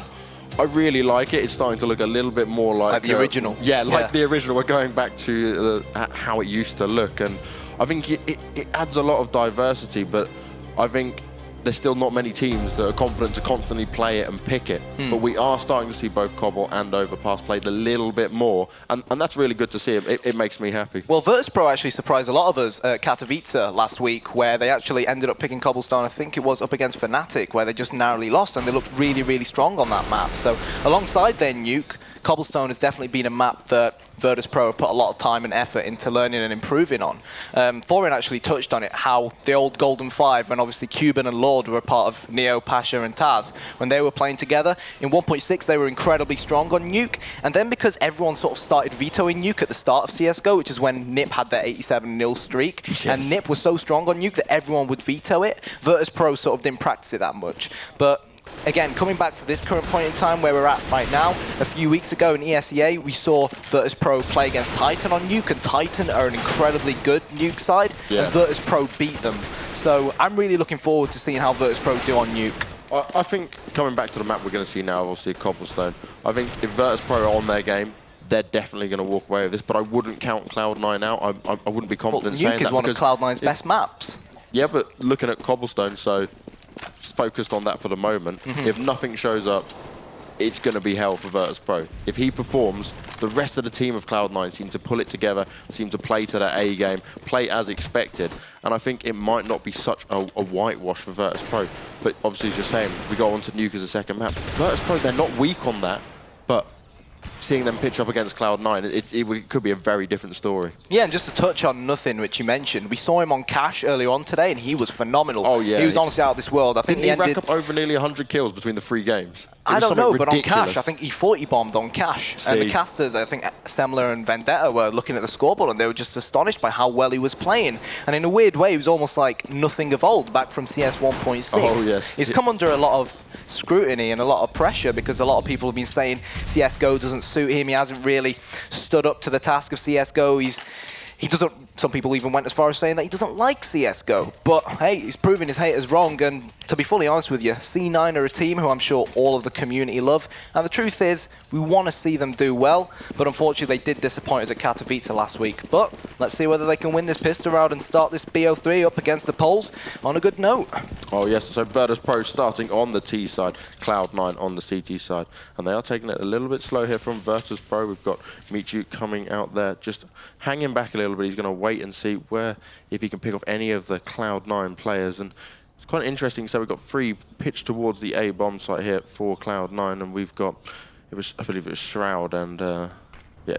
Speaker 4: I really like it. It's starting to look a little bit more like
Speaker 5: the original.
Speaker 4: Yeah, like the original. We're going back to how it used to look, and I think it adds a lot of diversity, but I think there's still not many teams that are confident to constantly play it and pick it. But we are starting to see both Cobble and Overpass played a little bit more, and that's really good to see. It makes me happy.
Speaker 5: Well, Virtus.Pro actually surprised a lot of us at Katowice last week, where they actually ended up picking Cobblestone. I think it was up against Fnatic, where they just narrowly lost, and they looked really, really strong on that map. So alongside their Nuke, Cobblestone has definitely been a map that Virtus.Pro have put a lot of time and effort into learning and improving on. Thorin actually touched on it, how the old Golden Five, when obviously Cuban and Lord were a part of Neo, Pasha and Taz, when they were playing together, in 1.6 they were incredibly strong on Nuke, and then because everyone sort of started vetoing Nuke at the start of CSGO, which is when NiP had their 87-0 streak, and NiP was so strong on Nuke that everyone would veto it, Virtus.Pro sort of didn't practice it that much. But again, coming back to this current point in time where we're at right now, a few weeks ago in ESEA, we saw Virtus.Pro play against Titan on Nuke, and Titan are an incredibly good Nuke side, and Virtus.Pro beat them. So I'm really looking forward to seeing how Virtus.Pro do on Nuke.
Speaker 4: I think, coming back to the map we're going to see now, obviously Cobblestone, I think if Virtus.Pro are on their game, they're definitely going to walk away with this, but I wouldn't count Cloud9 out. I wouldn't be confident saying that.
Speaker 5: Nuke is one of Cloud9's best maps.
Speaker 4: Yeah, but looking at Cobblestone, so focused on that for the moment. If nothing shows up, it's going to be hell for Virtus.Pro. If he performs, the rest of the team of Cloud9 seem to pull it together, seem to play to their A game, play as expected. And I think it might not be such a whitewash for Virtus.Pro. But obviously, as you're saying, we go on to Nuke as a second map. Virtus.Pro, they're not weak on that, but seeing them pitch up against Cloud9, it could be a very different story.
Speaker 5: Yeah, and just to touch on Nothing, which you mentioned, we saw him on Cash earlier on today, and he was phenomenal.
Speaker 4: Oh, yeah.
Speaker 5: He was honestly out of this world. I think
Speaker 4: Didn't he rack up over nearly 100 kills between the 3 games?
Speaker 5: I don't know, but
Speaker 4: ridiculous.
Speaker 5: on Cash, I think he 40-bombed on Cash. And the casters, I think Semler and Vendetta were looking at the scoreboard, and they were just astonished by how well he was playing. And in a weird way, he was almost like Nothing of old, back from CS 1.6.
Speaker 4: Oh, yes.
Speaker 5: He's come under a lot of scrutiny and a lot of pressure, because a lot of people have been saying CSGO doesn't suit him. He hasn't really stood up to the task of CSGO. He doesn't. Some people even went as far as saying that he doesn't like CSGO. But hey, he's proving his haters wrong. And to be fully honest with you, C9 are a team who I'm sure all of the community love. And the truth is, we want to see them do well. But unfortunately, they did disappoint us at Katowice last week. But let's see whether they can win this pistol round and start this BO3 up against the Poles on a good note.
Speaker 4: Oh yes, so Virtus.Pro starting on the T side, Cloud9 on the CT side. And they are taking it a little bit slow here from Virtus.Pro. We've got Michu coming out there, just hanging back a little bit. He's going to wait and see if he can pick off any of the Cloud9 players. And it's quite interesting. So we've got 3 pitched towards the A bomb site here for Cloud9, and we've got, I believe it was Shroud and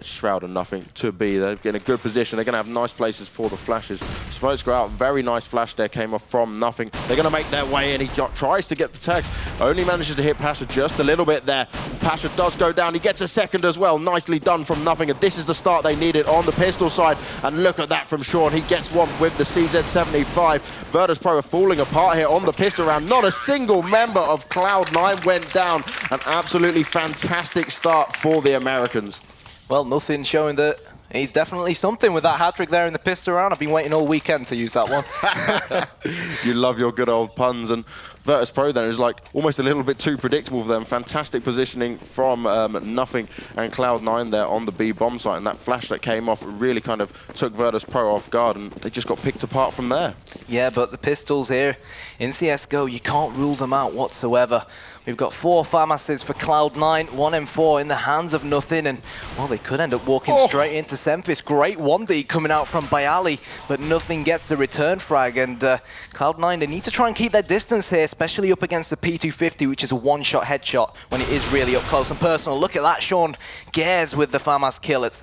Speaker 4: Shroud and Nothing to B. They're in a good position. They're going to have nice places for the flashes. Smokes go out. Very nice flash there came off from Nothing. They're going to make their way in. He tries to get the tag. Only manages to hit Pasha just a little bit there. Pasha does go down. He gets a second as well. Nicely done from Nothing. And this is the start they needed on the pistol side. And look at that from Sean. He gets one with the CZ75. Virtus.Pro are falling apart here on the pistol round. Not a single member of Cloud9 went down. An absolutely fantastic start for the Americans.
Speaker 5: Well, Nothing showing that He's definitely something with that hat-trick there in the pistol round. I've been waiting all weekend to use that one.
Speaker 4: You love your good old puns. And Virtus.Pro then is like almost a little bit too predictable for them. Fantastic positioning from Nothing and Cloud9 there on the B bomb site. And that flash that came off really kind of took Virtus.Pro off guard, and they just got picked apart from there.
Speaker 5: Yeah, but the pistols here in CSGO, you can't rule them out whatsoever. We've got 4 FAMASs for Cloud9, 1 M4 in the hands of Nothing, and, well, they could end up walking straight into Semphis. Great 1D coming out from Bayali, but Nothing gets the return frag, and Cloud9, they need to try and keep their distance here, especially up against the P250, which is a one-shot headshot when it is really up close and personal. Look at that, Sean Gares with the FAMAS kill at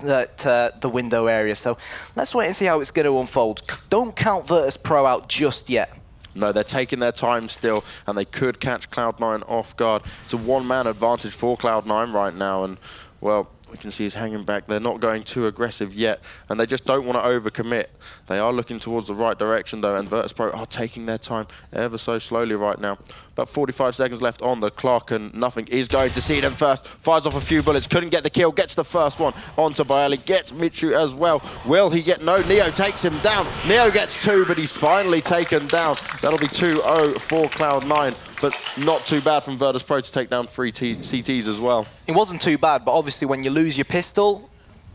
Speaker 5: the window area. So let's wait and see how it's going to unfold. Don't count Virtus.Pro out just yet.
Speaker 4: No, they're taking their time still, and they could catch Cloud9 off guard. It's a one-man advantage for Cloud9 right now, and, well, we can see he's hanging back. They're not going too aggressive yet, and they just don't want to overcommit. They are looking towards the right direction, though, and Virtus.Pro are taking their time ever so slowly right now. About 45 seconds left on the clock, and Nothing is going to see them first. Fires off a few bullets, couldn't get the kill, gets the first one onto Bayali, gets Michu as well. Will he get no? Neo takes him down. Neo gets 2, but he's finally taken down. That'll be 2-0 for Cloud9, but not too bad from Virtus.Pro to take down 3 CTs as well.
Speaker 5: It wasn't too bad, but obviously when you lose your pistol,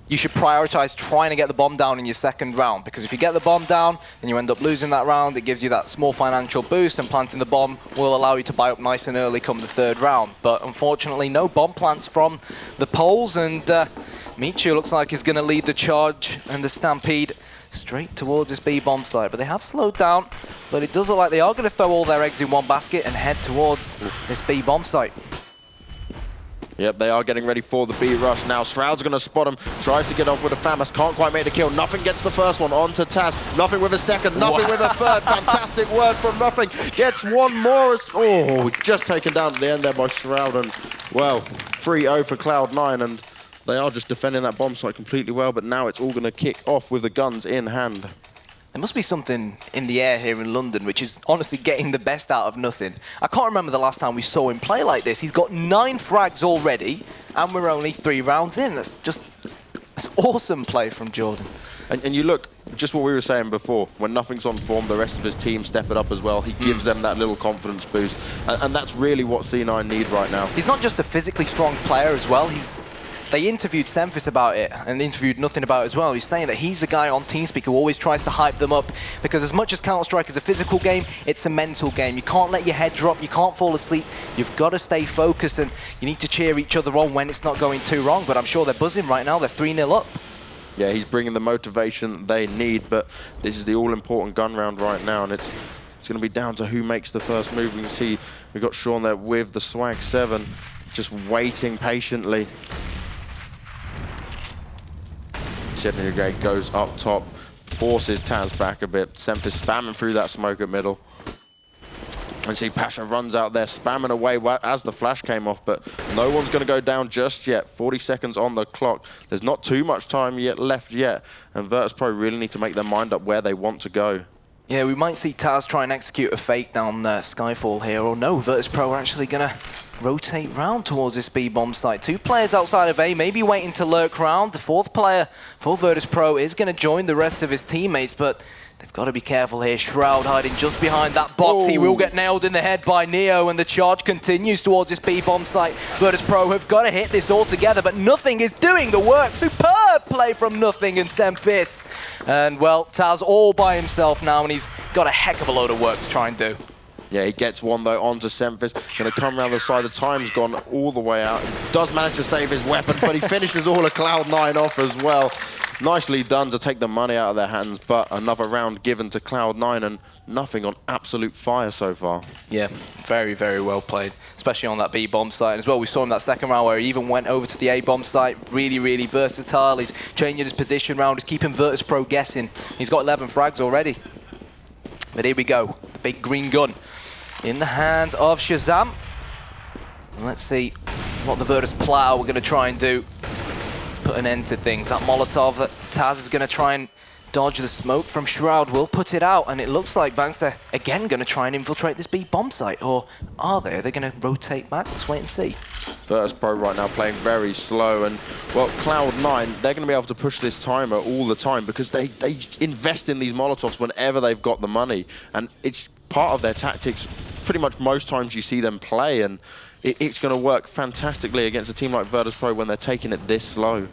Speaker 5: you should prioritize trying to get the bomb down in your second round, because if you get the bomb down and you end up losing that round, it gives you that small financial boost, and planting the bomb will allow you to buy up nice and early come the third round. But unfortunately, no bomb plants from the Poles, and Michu looks like he's going to lead the charge and the Stampede straight towards this B bomb site. But they have slowed down, but it does look like they are going to throw all their eggs in one basket and head towards this B bomb site.
Speaker 4: Yep, they are getting ready for the B rush now. Shroud's going to spot him, tries to get off with a FAMAS, can't quite make the kill. Nothing gets the first one onto Taz. Nothing with a second, Nothing with a third. Fantastic word from Nothing. Gets one more. Oh, just taken down at the end there by Shroud. And, well, 3-0 for Cloud9. And they are just defending that bomb site completely well. But now it's all going to kick off with the guns in hand.
Speaker 5: There must be something in the air here in London, which is honestly getting the best out of Nothing. I can't remember the last time we saw him play like this. He's got 9 frags already, and we're only 3 rounds in. That's awesome play from Jordan.
Speaker 4: And you look, just what we were saying before, when Nothing's on form, the rest of his team step it up as well. He gives them that little confidence boost, and that's really what C9 need right now.
Speaker 5: He's not just a physically strong player as well. They interviewed Semphis about it, and interviewed Nothing about it as well. He's saying that he's the guy on TeamSpeak who always tries to hype them up, because as much as Counter-Strike is a physical game, it's a mental game. You can't let your head drop, you can't fall asleep, you've got to stay focused, and you need to cheer each other on when it's not going too wrong. But I'm sure they're buzzing right now, they're 3-0 up.
Speaker 4: Yeah, he's bringing the motivation they need, but this is the all-important gun round right now, and it's going to be down to who makes the first move. We can see we've got Sean there with the Swag 7, just waiting patiently. Great goes up top, forces Taz back a bit. Semphis spamming through that smoke at middle. And see Pasha runs out there, spamming away as the flash came off, but no one's going to go down just yet. 40 seconds on the clock. There's not too much time left yet, and Virtus.Pro really need to make their mind up where they want to go.
Speaker 5: Yeah, we might see Taz try and execute a fake down Skyfall here, or no, Virtus.Pro are actually going to rotate round towards this B bomb site. 2 players outside of A, maybe waiting to lurk round. The 4th player for Virtus.Pro is going to join the rest of his teammates, but they've got to be careful here. Shroud hiding just behind that box. He will get nailed in the head by Neo, and the charge continues towards this B bomb site. Virtus.Pro have got to hit this all together, but Nothing is doing the work. Superb play from Nothing and Semphis. And, well, Taz all by himself now, and he's got a heck of a load of work to try and do.
Speaker 4: Yeah, he gets one, though, onto Semphis. Going to come around the side. The time's gone all the way out. He does manage to save his weapon, but he finishes all of Cloud9 off as well. Nicely done to take the money out of their hands, but another round given to Cloud9, and Nothing on absolute fire so far.
Speaker 5: Yeah, very, very well played, especially on that B bomb site. And as well, we saw him that second round where he even went over to the A bomb site. Really, really versatile. He's changing his position round. He's keeping Virtus.Pro guessing. He's got 11 frags already. But here we go, the big green gun in the hands of Shazam. And let's see what the Virtus Plow we're going to try and do. Let's put an end to things. That Molotov that Taz is going to try and dodge the smoke from Shroud, will put it out, and it looks like Banks, they're again going to try and infiltrate this B bomb site, or are they? Are they going to rotate back? Let's wait and see.
Speaker 4: Virtus.Pro right now playing very slow, and well, Cloud9, they're going to be able to push this timer all the time because they invest in these Molotovs whenever they've got the money, and it's part of their tactics. Pretty much most times you see them play, and it's going to work fantastically against a team like Virtus.Pro when they're taking it this slow.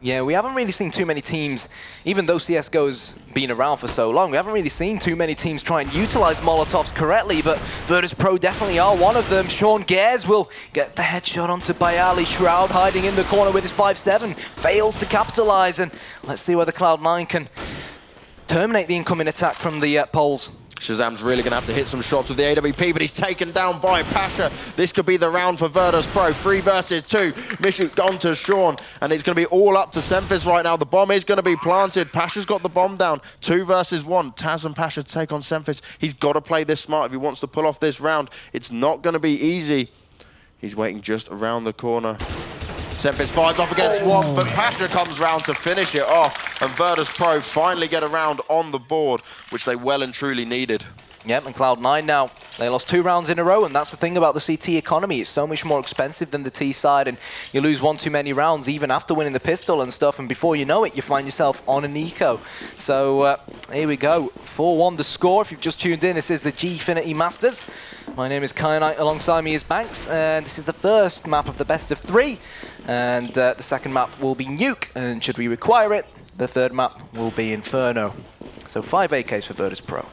Speaker 5: Yeah, we haven't really seen too many teams, even though CSGO's been around for so long, we haven't really seen too many teams try and utilize Molotovs correctly, but Virtus.Pro definitely are one of them. Sean Gares will get the headshot onto Bayali. Shroud hiding in the corner with his 5-7, fails to capitalize, and let's see whether Cloud9 can terminate the incoming attack from the Poles.
Speaker 4: Shazam's really going to have to hit some shots with the AWP, but he's taken down by Pasha. This could be the round for Virtus.Pro. 3 versus 2. Mishu gone to Sean, and it's going to be all up to Semphis right now. The bomb is going to be planted. Pasha's got the bomb down. 2 versus 1. Taz and Pasha take on Semphis. He's got to play this smart if he wants to pull off this round. It's not going to be easy. He's waiting just around the corner. Semphis fires off against one, but Pasha comes round to finish it off, and Virtus.Pro finally get a round on the board, which they well and truly needed.
Speaker 5: Yep, and Cloud9 now, they lost 2 rounds in a row, and that's the thing about the CT economy. It's so much more expensive than the T side, and you lose 1 too many rounds, even after winning the pistol and stuff, and before you know it, you find yourself on an eco. So here we go, 4-1 the score. If you've just tuned in, this is the Gfinity Masters. My name is Kyanite, alongside me is Banks, and this is the first map of the best of 3, and the second map will be Nuke, and should we require it, the third map will be Inferno. So 5 AKs for Virtus.Pro.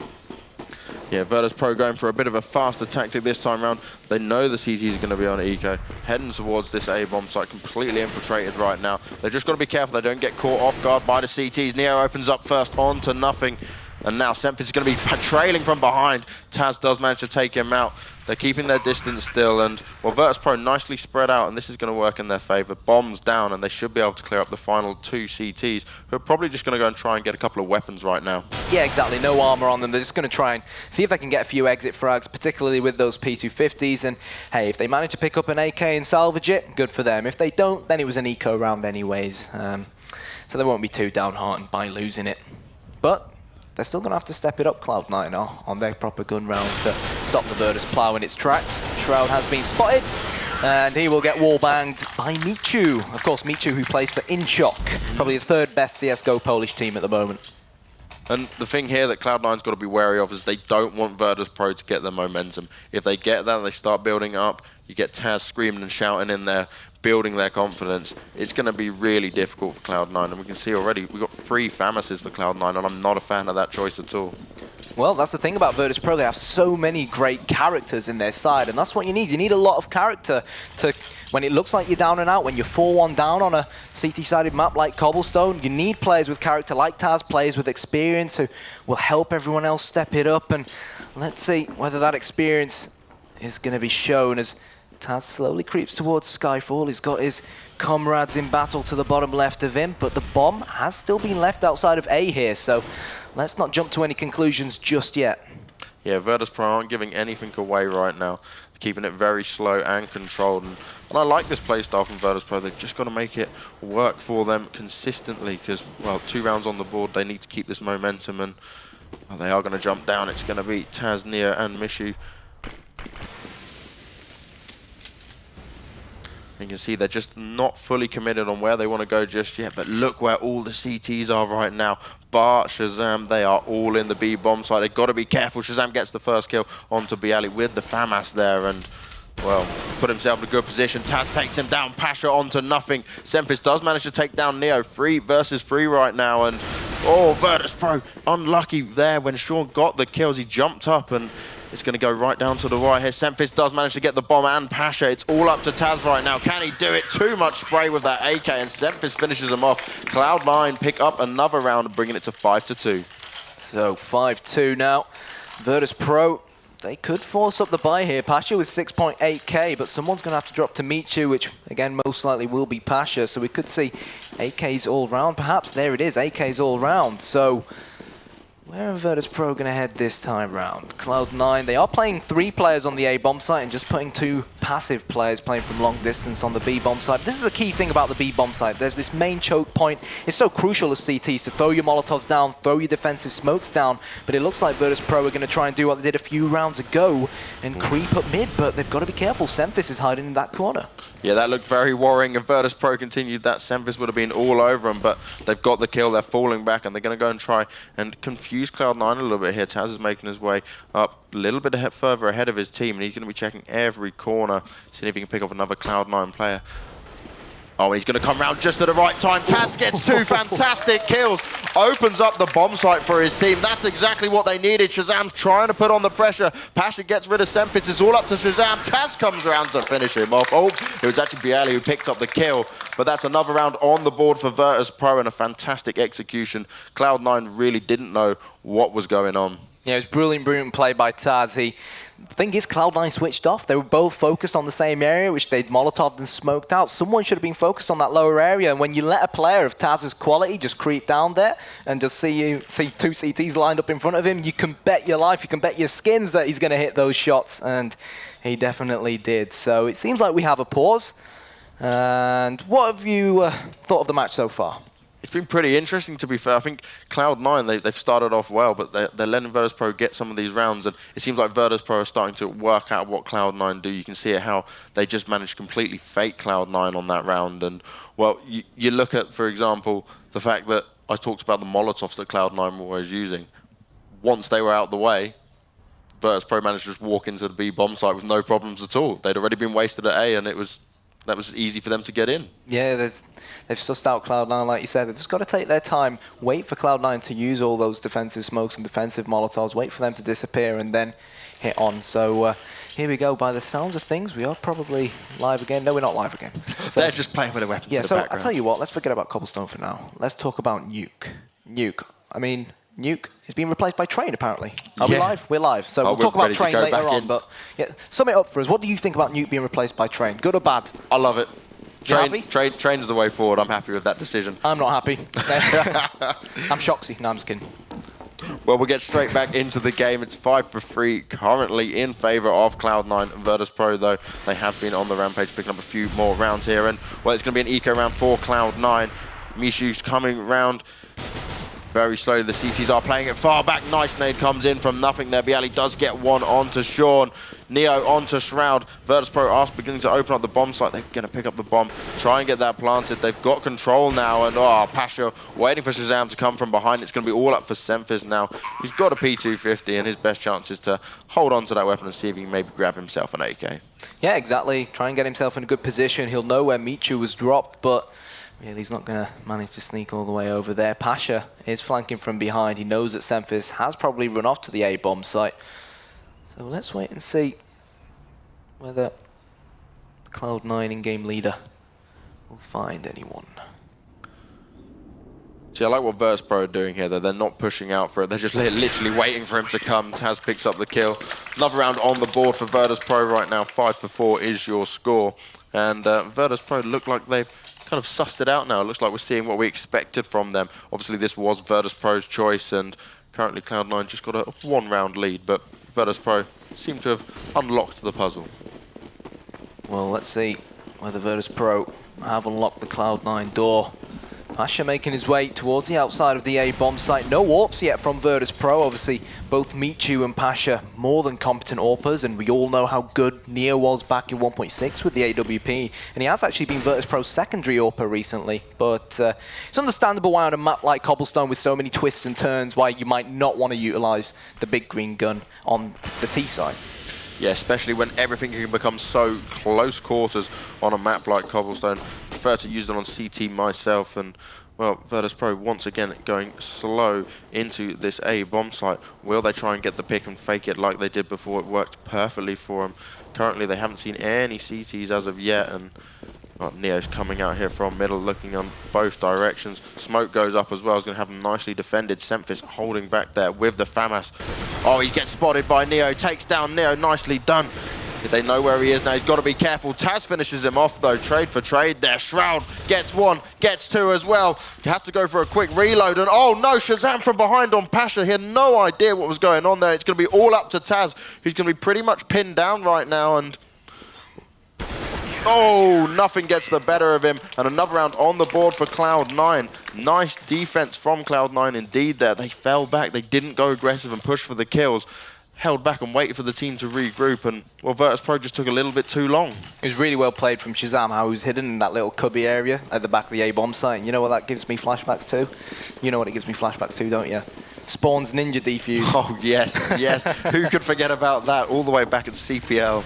Speaker 4: Yeah, Virtus.Pro going for a bit of a faster tactic this time around. They know the CTs are going to be on eco, heading towards this A-bomb site, completely infiltrated right now. They've just got to be careful they don't get caught off guard by the CTs. Neo opens up first on to nothing. And now Semphis is going to be trailing from behind. Taz does manage to take him out. They're keeping their distance still, and well, Virtus.Pro nicely spread out, and this is going to work in their favor. Bombs down, and they should be able to clear up the final 2 CTs, who are probably just going to go and try and get a couple of weapons right now.
Speaker 5: Yeah, exactly. No armor on them. They're just going to try and see if they can get a few exit frags, particularly with those P250s. And hey, if they manage to pick up an AK and salvage it, good for them. If they don't, then it was an eco round anyways. So they won't be too downhearted by losing it. But they're still going to have to step it up, Cloud9 are, on their proper gun rounds to stop the Virtus ploughing its tracks. Shroud has been spotted, and he will get wall-banged by Michu. Of course, Michu, who plays for InShock, probably the 3rd best CSGO Polish team at the moment.
Speaker 4: And the thing here that Cloud9's got to be wary of is they don't want Virtus.Pro to get the momentum. If they get that, they start building up. You get Taz screaming and shouting in there, building their confidence. It's going to be really difficult for Cloud9, and we can see already we've got 3 Famises for Cloud9, and I'm not a fan of that choice at all.
Speaker 5: Well, that's the thing about Virtus.Pro. They have so many great characters in their side, and that's what you need. You need a lot of character to, when it looks like you're down and out, when you're 4-1 down on a CT-sided map like Cobblestone, you need players with character like Taz, players with experience who will help everyone else step it up, and let's see whether that experience is going to be shown as Taz slowly creeps towards Skyfall. He's got his comrades in battle to the bottom left of him, but the bomb has still been left outside of A here, so let's not jump to any conclusions just yet.
Speaker 4: Yeah, Virtus.Pro aren't giving anything away right now. They're keeping it very slow and controlled, and I like this playstyle from Virtus.Pro. They've just got to make it work for them consistently because, well, 2 rounds on the board, they need to keep this momentum, and well, they are going to jump down. It's going to be Taz, Neo, and Mishu. You can see they're just not fully committed on where they want to go just yet, but look where all the CTs are right now. Bart, Shazam, they are all in the B bomb site. They've got to be careful. Shazam gets the first kill onto Bialy with the FAMAS there, and well, put himself in a good position. Taz takes him down, Pasha onto nothing. Semphis does manage to take down Neo. 3 versus 3 right now, and oh, Virtus.Pro unlucky there when Sean got the kills. He jumped up, and it's going to go right down to the right here. Semphis does manage to get the bomb and Pasha. It's all up to Taz right now. Can he do it? Too much spray with that AK, and Semphis finishes him off. Cloud9 pick up another round and bringing it to 5-2.
Speaker 5: So 5-2 now. Virtus.Pro, they could force up the buy here. Pasha with 6.8k, but someone's going to have to drop to Michu, which again most likely will be Pasha. So we could see AKs all round. Perhaps there it is, AKs all round. So where are Virtus.Pro going to head this time round? Cloud9, they are playing 3 players on the A-bomb site and just putting 2 passive players playing from long distance on the B-bomb side. This is the key thing about the B-bomb side. There's this main choke point. It's so crucial as CTs to throw your Molotovs down, throw your defensive smokes down, but it looks like Virtus.Pro are going to try and do what they did a few rounds ago and creep up mid, but they've got to be careful. Semphis is hiding in that corner.
Speaker 4: Yeah, that looked very worrying. If Virtus.Pro continued that, Semphis would have been all over them, but they've got the kill. They're falling back, and they're going to go and try and confuse Cloud9 a little bit here. Taz is making his way up a little bit further ahead of his team, and he's going to be checking every corner, seeing if he can pick off another Cloud9 player. Oh, and he's going to come around just at the right time. Taz gets 2 fantastic kills, opens up the bomb site for his team. That's exactly what they needed. Shazam's trying to put on the pressure. Pasha gets rid of Semphis. It's all up to Shazam. Taz comes around to finish him off. Oh, it was actually Bialy who picked up the kill. But that's another round on the board for Virtus.Pro and a fantastic execution. Cloud9 really didn't know what was going on.
Speaker 5: Yeah, it was brilliant play by Taz. The thing is, Cloud9 switched off. They were both focused on the same area, which they'd Molotoved and smoked out. Someone should have been focused on that lower area, and when you let a player of Taz's quality just creep down there and just see 2 CTs lined up in front of him, you can bet your life, you can bet your skins that he's going to hit those shots, and he definitely did. So it seems like we have a pause. And what have you thought of the match so far?
Speaker 4: It's been pretty interesting, to be fair. I think Cloud9, they've started off well, but they're letting Virtus.Pro get some of these rounds, and it seems like Virtus.Pro are starting to work out what Cloud9 do. You can see it how they just managed to completely fake Cloud9 on that round. And, well, you look at, for example, the fact that I talked about the Molotovs that Cloud9 were always using. Once they were out the way, Virtus.Pro managed to just walk into the B bomb site with no problems at all. They'd already been wasted at A, and that was easy for them to get in.
Speaker 5: Yeah, they've sussed out Cloud9, like you said. They've just got to take their time, wait for Cloud9 to use all those defensive smokes and defensive Molotovs, wait for them to disappear, and then hit on. So here we go. By the sounds of things, we are probably live again. No, we're not live again. So,
Speaker 4: they're just playing with their weapons in the
Speaker 5: so
Speaker 4: background.
Speaker 5: I'll tell you what, let's forget about Cobblestone for now. Let's talk about Nuke. Nuke is being replaced by Train, apparently. Are we live? We're live. So we'll talk about Train later on. But yeah, sum it up for us. What do you think about Nuke being replaced by Train? Good or bad?
Speaker 4: I love it. Train's the way forward. I'm happy with that decision.
Speaker 5: I'm not happy. I'm Shoxy. No, I'm just kidding.
Speaker 4: Well, we'll get straight back into the game. It's 5-for-3 currently in favor of Cloud9. Virtus.Pro, though, they have been on the rampage, picking up a few more rounds here. And, well, it's going to be an eco round for Cloud9. Mishu's coming round very slowly. The CTs are playing it far back. Nice nade comes in from nothing there. Bialy does get one onto Sean. Neo onto Shroud. Virtus.Pro are beginning to open up the bomb site. They're going to pick up the bomb, try and get that planted. They've got control now, and Pasha waiting for Shazam to come from behind. It's going to be all up for Semphis now. He's got a P250, and his best chance is to hold on to that weapon and see if he can maybe grab himself an AK.
Speaker 5: Yeah, exactly. Try and get himself in a good position. He'll know where Michu was dropped, but really, he's not going to manage to sneak all the way over there. Pasha is flanking from behind. He knows that Semphis has probably run off to the A-bomb site. So let's wait and see whether the Cloud9 in-game leader will find anyone.
Speaker 4: See, I like what Virtus.Pro are doing here, though. They're not pushing out for it. They're just literally waiting for him to come. Taz picks up the kill. Another round on the board for Virtus.Pro right now. 5-for-4 is your score. And Virtus.Pro look like they've kind of sussed it out now. It looks like we're seeing what we expected from them. Obviously, this was Virtus.Pro's choice, and currently Cloud9 just got a 1-round lead, but Virtus.Pro seem to have unlocked the puzzle.
Speaker 5: Well, let's see whether Virtus.Pro have unlocked the Cloud9 door. Pasha making his way towards the outside of the A-bomb site. No AWPs yet from Virtus.Pro. Obviously, both Michu and Pasha more than competent AWPers, and we all know how good Neo was back in 1.6 with the AWP. And he has actually been Virtus.Pro's secondary AWPer recently. But it's understandable why on a map like Cobblestone with so many twists and turns, why you might not want to utilize the big green gun on the T side.
Speaker 4: Yeah, especially when everything can become so close quarters on a map like Cobblestone. I prefer to use it on CT myself, and well, Virtus.Pro once again going slow into this A bomb site. Will they try and get the pick and fake it like they did before? It worked perfectly for them. Currently, they haven't seen any CTs as of yet, and well, Neo's coming out here from middle, looking on both directions. Smoke goes up as well. He's going to have him nicely defended. Semphis holding back there with the FAMAS. Oh, he gets spotted by Neo. Takes down Neo. Nicely done. They know where he is now. He's got to be careful. Taz finishes him off, though. Trade for trade there. Shroud gets one, gets two as well. He has to go for a quick reload. And oh, no, Shazam from behind on Pasha. He had no idea what was going on there. It's going to be all up to Taz, who's going to be pretty much pinned down right now. And Oh, nothing gets the better of him. And another round on the board for Cloud9. Nice defense from Cloud9 indeed there. They fell back. They didn't go aggressive and push for the kills. Held back and waited for the team to regroup. And, well, Virtus.Pro just took a little bit too long.
Speaker 5: It was really well played from Shazam, how he was hidden in that little cubby area at the back of the A-bomb site. And you know what that gives me flashbacks to? You know what it gives me flashbacks to, don't you? Spawn's ninja defuse.
Speaker 4: Oh, yes, yes. Who could forget about that all the way back at CPL?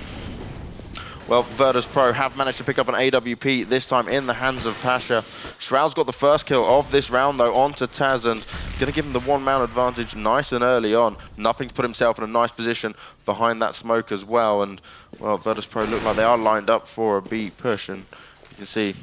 Speaker 4: Well, Virtus.Pro have managed to pick up an AWP, this time in the hands of Pasha. Shroud's got the first kill of this round, though, onto Taz, and going to give him the one-man advantage nice and early on. Nothing's put himself in a nice position behind that smoke as well, and, well, Virtus.Pro look like they are lined up for a B push, and you can see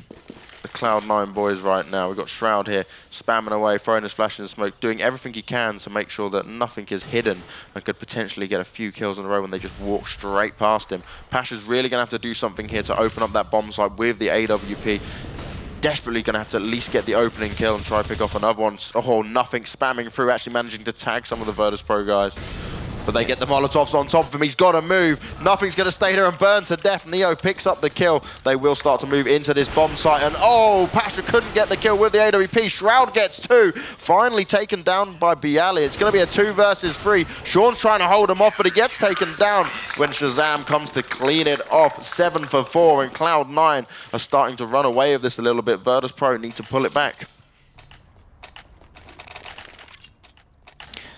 Speaker 4: the Cloud9 boys right now. We've got Shroud here spamming away, throwing his flash in the smoke, doing everything he can to make sure that nothing is hidden and could potentially get a few kills in a row when they just walk straight past him. Pasha's really going to have to do something here to open up that bomb site with the AWP. Desperately going to have to at least get the opening kill and try to pick off another one. Oh, nothing spamming through, actually managing to tag some of the Virtus.Pro guys. But they get the Molotovs on top of him. He's got to move. Nothing's going to stay there and burn to death. Neo picks up the kill. They will start to move into this bomb site. And oh, Pasha couldn't get the kill with the AWP. Shroud gets 2. Finally taken down by Bialy. It's going to be a 2 versus 3. Sean's trying to hold him off, but he gets taken down when Shazam comes to clean it off. 7 for 4, and Cloud9 are starting to run away with this a little bit. Virtus.Pro need to pull it back.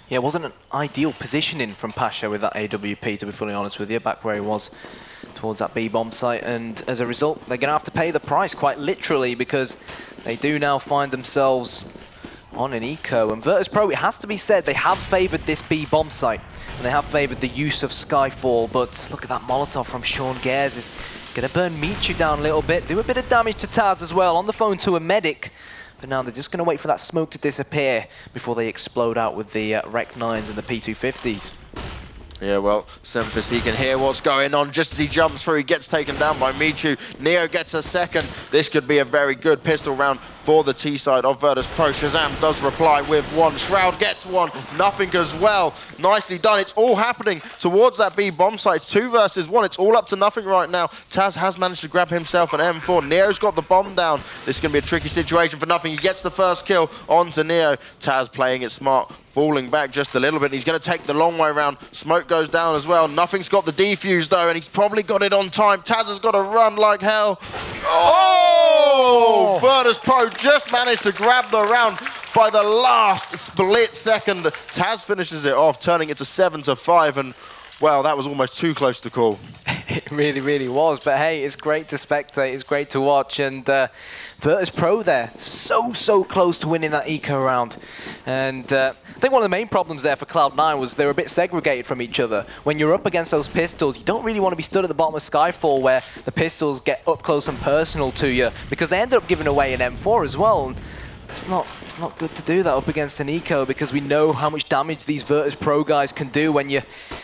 Speaker 5: Yeah, it wasn't an ideal positioning from Pasha with that AWP, to be fully honest with you, back where he was towards that B-bomb site. And as a result, they're going to have to pay the price, quite literally, because they do now find themselves on an eco. And Virtus.Pro, it has to be said, they have favoured this B-bomb site, and they have favoured the use of Skyfall. But look at that Molotov from Sean Gares. Is going to burn Michu down a little bit, do a bit of damage to Taz as well, on the phone to a medic. But now they're just going to wait for that smoke to disappear before they explode out with the Rec 9s and the P250s.
Speaker 4: Yeah, well, Semphis, he can hear what's going on. Just as he jumps through, he gets taken down by Michu. Neo gets a second. This could be a very good pistol round for the T side of Virtus.Pro. Shazam does reply with 1. Shroud gets 1. Nothing as well. Nicely done. It's all happening towards that B bomb site. It's 2 versus 1. It's all up to nothing right now. Taz has managed to grab himself an M4. Neo's got the bomb down. This is going to be a tricky situation for nothing. He gets the first kill onto Neo. Taz playing it smart, falling back just a little bit. He's going to take the long way around. Smoke goes down as well. Nothing's got the defuse though, and he's probably got it on time. Taz has got to run like hell. Oh! Virtus.Pro just managed to grab the round by the last split second. Taz finishes it off, turning it to 7 to 5, and well, that was almost too close to call.
Speaker 5: It really, really was. But hey, it's great to spectate. It's great to watch. And Virtus.Pro there, so close to winning that eco round. And I think one of the main problems there for Cloud9 was they were a bit segregated from each other. When you're up against those pistols, you don't really want to be stood at the bottom of Skyfall where the pistols get up close and personal to you, because they ended up giving away an M4 as well. And it's not good to do that up against an eco, because we know how much damage these Virtus.Pro guys can do when you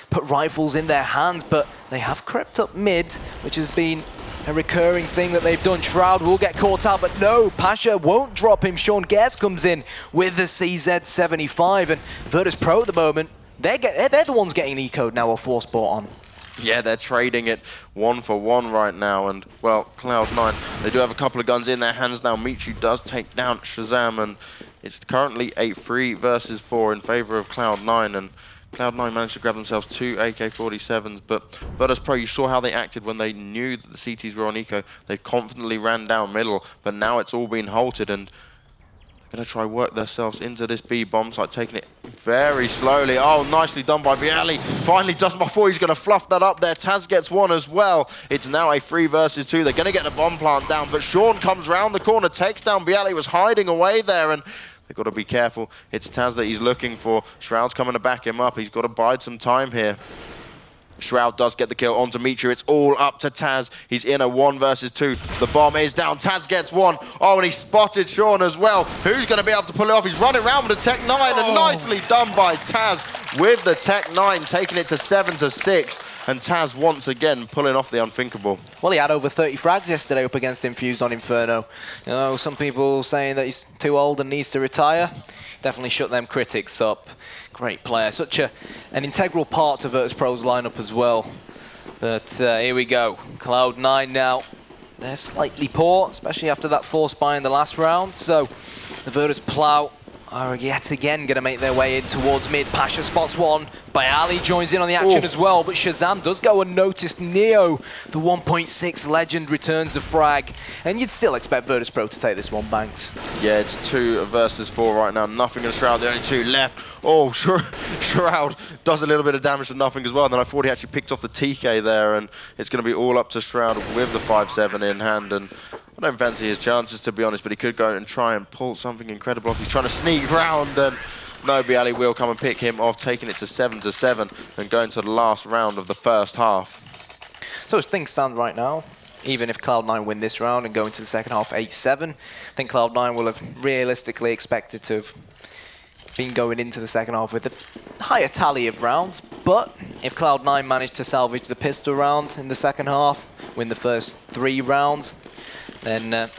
Speaker 5: put rifles in their hands. But they have crept up mid, which has been a recurring thing that they've done. Shroud will get caught out, but no, Pasha won't drop him. Sean Gares comes in with the CZ75, and Virtus.Pro at the moment, they're the ones getting eco'd now or force bought on.
Speaker 4: Yeah, they're trading it 1 for 1 right now, and, well, Cloud9, they do have a couple of guns in their hands now. Michu does take down Shazam, and it's currently a 3 versus 4 in favor of Cloud9, and Cloud9 managed to grab themselves 2 AK-47s, but Virtus.Pro, you saw how they acted when they knew that the CTs were on eco. They confidently ran down middle, but now it's all been halted, and going to try work themselves into this B bomb site, taking it very slowly. Oh, nicely done by Bialy. Finally, just before he's going to fluff that up there, Taz gets 1 as well. It's now a 3 versus 2. They're going to get the bomb plant down, but Sean comes round the corner, takes down Bialy, was hiding away there, and they've got to be careful. It's Taz that he's looking for. Shroud's coming to back him up. He's got to bide some time here. Shroud does get the kill onto Michu. It's all up to Taz. He's in a 1 versus 2. The bomb is down. Taz gets 1. Oh, and he spotted Sean as well. Who's going to be able to pull it off? He's running around with the Tech 9, and nicely done by Taz with the Tech 9, taking it to 7 to 6. And Taz once again pulling off the unthinkable.
Speaker 5: Well, he had over 30 frags yesterday up against Infused on Inferno. You know, some people saying that he's too old and needs to retire. Definitely shut them critics up. Great player, such an integral part to Virtus.Pro's lineup as well. But here we go, Cloud9 now they're slightly poor, especially after that force buy in the last round. So the Virtus.Pro are yet again going to make their way in towards mid. Pasha spots one. Bayali joins in on the action as well, but Shazam does go unnoticed. Neo, the 1.6 legend, returns the frag. And you'd still expect Virtus.Pro to take this one, Banks.
Speaker 4: Yeah, it's 2 versus 4 right now. Nothing and Shroud, the only 2 left. Oh, Shroud does a little bit of damage to Nothing as well. And then I thought he actually picked off the TK there, and it's going to be all up to Shroud with the 5-7 in hand. And I don't fancy his chances, to be honest, but he could go and try and pull something incredible off. He's trying to sneak round, and no, Bialy will come and pick him off, taking it to 7-7 and going to the last round of the first half.
Speaker 5: So as things stand right now, even if Cloud9 win this round and go into the second half 8-7, I think Cloud9 will have realistically expected to have been going into the second half with a higher tally of rounds. But if Cloud9 managed to salvage the pistol round in the second half, win the first 3 rounds, then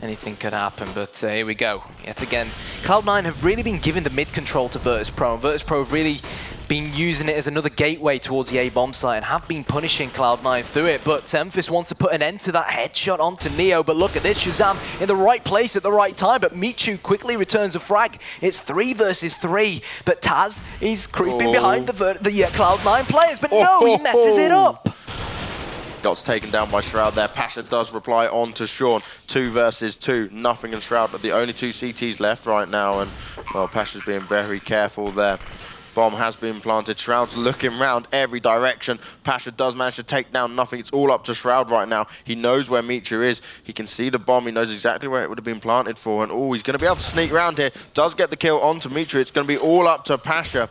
Speaker 5: anything could happen. But here we go. Yet again, Cloud9 have really been giving the mid control to Virtus.Pro, and Virtus.Pro have really been using it as another gateway towards the A-bomb site and have been punishing Cloud9 through it. But Memphis wants to put an end to that headshot onto Neo. But look at this, Shazam in the right place at the right time. But Michu quickly returns a frag. It's 3 versus 3. But Taz, he's creeping behind the Cloud9 players. But no, he messes it up.
Speaker 4: Got taken down by Shroud there. Pasha does reply on to Sean. 2 versus 2. Nothing and Shroud, but the only 2 CTs left right now. And, well, Pasha's being very careful there. Bomb has been planted. Shroud's looking round every direction. Pasha does manage to take down Nothing. It's all up to Shroud right now. He knows where Michu is. He can see the bomb. He knows exactly where it would have been planted for. And, oh, he's going to be able to sneak around here. Does get the kill onto Michu. It's going to be all up to Pasha.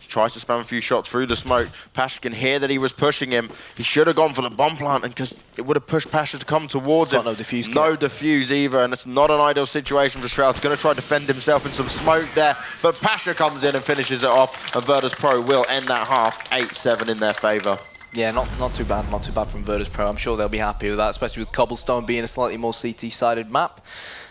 Speaker 4: Tries to spam a few shots through the smoke. Pasha can hear that he was pushing him. He should have gone for the bomb plant, and because it would have pushed Pasha to come towards him.
Speaker 5: No defuse.
Speaker 4: No defuse either, and it's not an ideal situation for Shroud. He's going to try to defend himself in some smoke there, but Pasha comes in and finishes it off, and Virtus.Pro will end that half 8-7 in their favour.
Speaker 5: Yeah, not too bad. Not too bad from Virtus.Pro. I'm sure they'll be happy with that, especially with Cobblestone being a slightly more CT-sided map.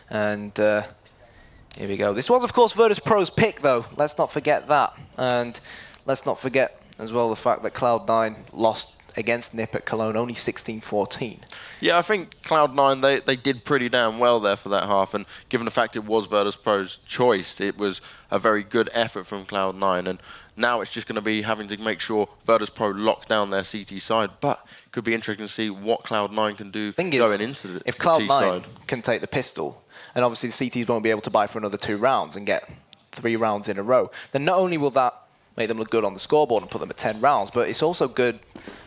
Speaker 5: And here we go. This was, of course, Virtus.Pro's pick, though. Let's not forget that. And let's not forget, as well, the fact that Cloud9 lost against NiP at Cologne, only 16-14.
Speaker 4: Yeah, I think Cloud9, they did pretty damn well there for that half. And given the fact it was Virtus.Pro's choice, it was a very good effort from Cloud9. And now it's just going to be having to make sure Virtus.Pro lock down their CT side. But it could be interesting to see what Cloud9 can do going into the
Speaker 5: if
Speaker 4: T side.
Speaker 5: Cloud9 can take the pistol, and obviously the CTs won't be able to buy for another 2 rounds and get 3 rounds in a row, then not only will that make them look good on the scoreboard and put them at 10 rounds, but it's also good.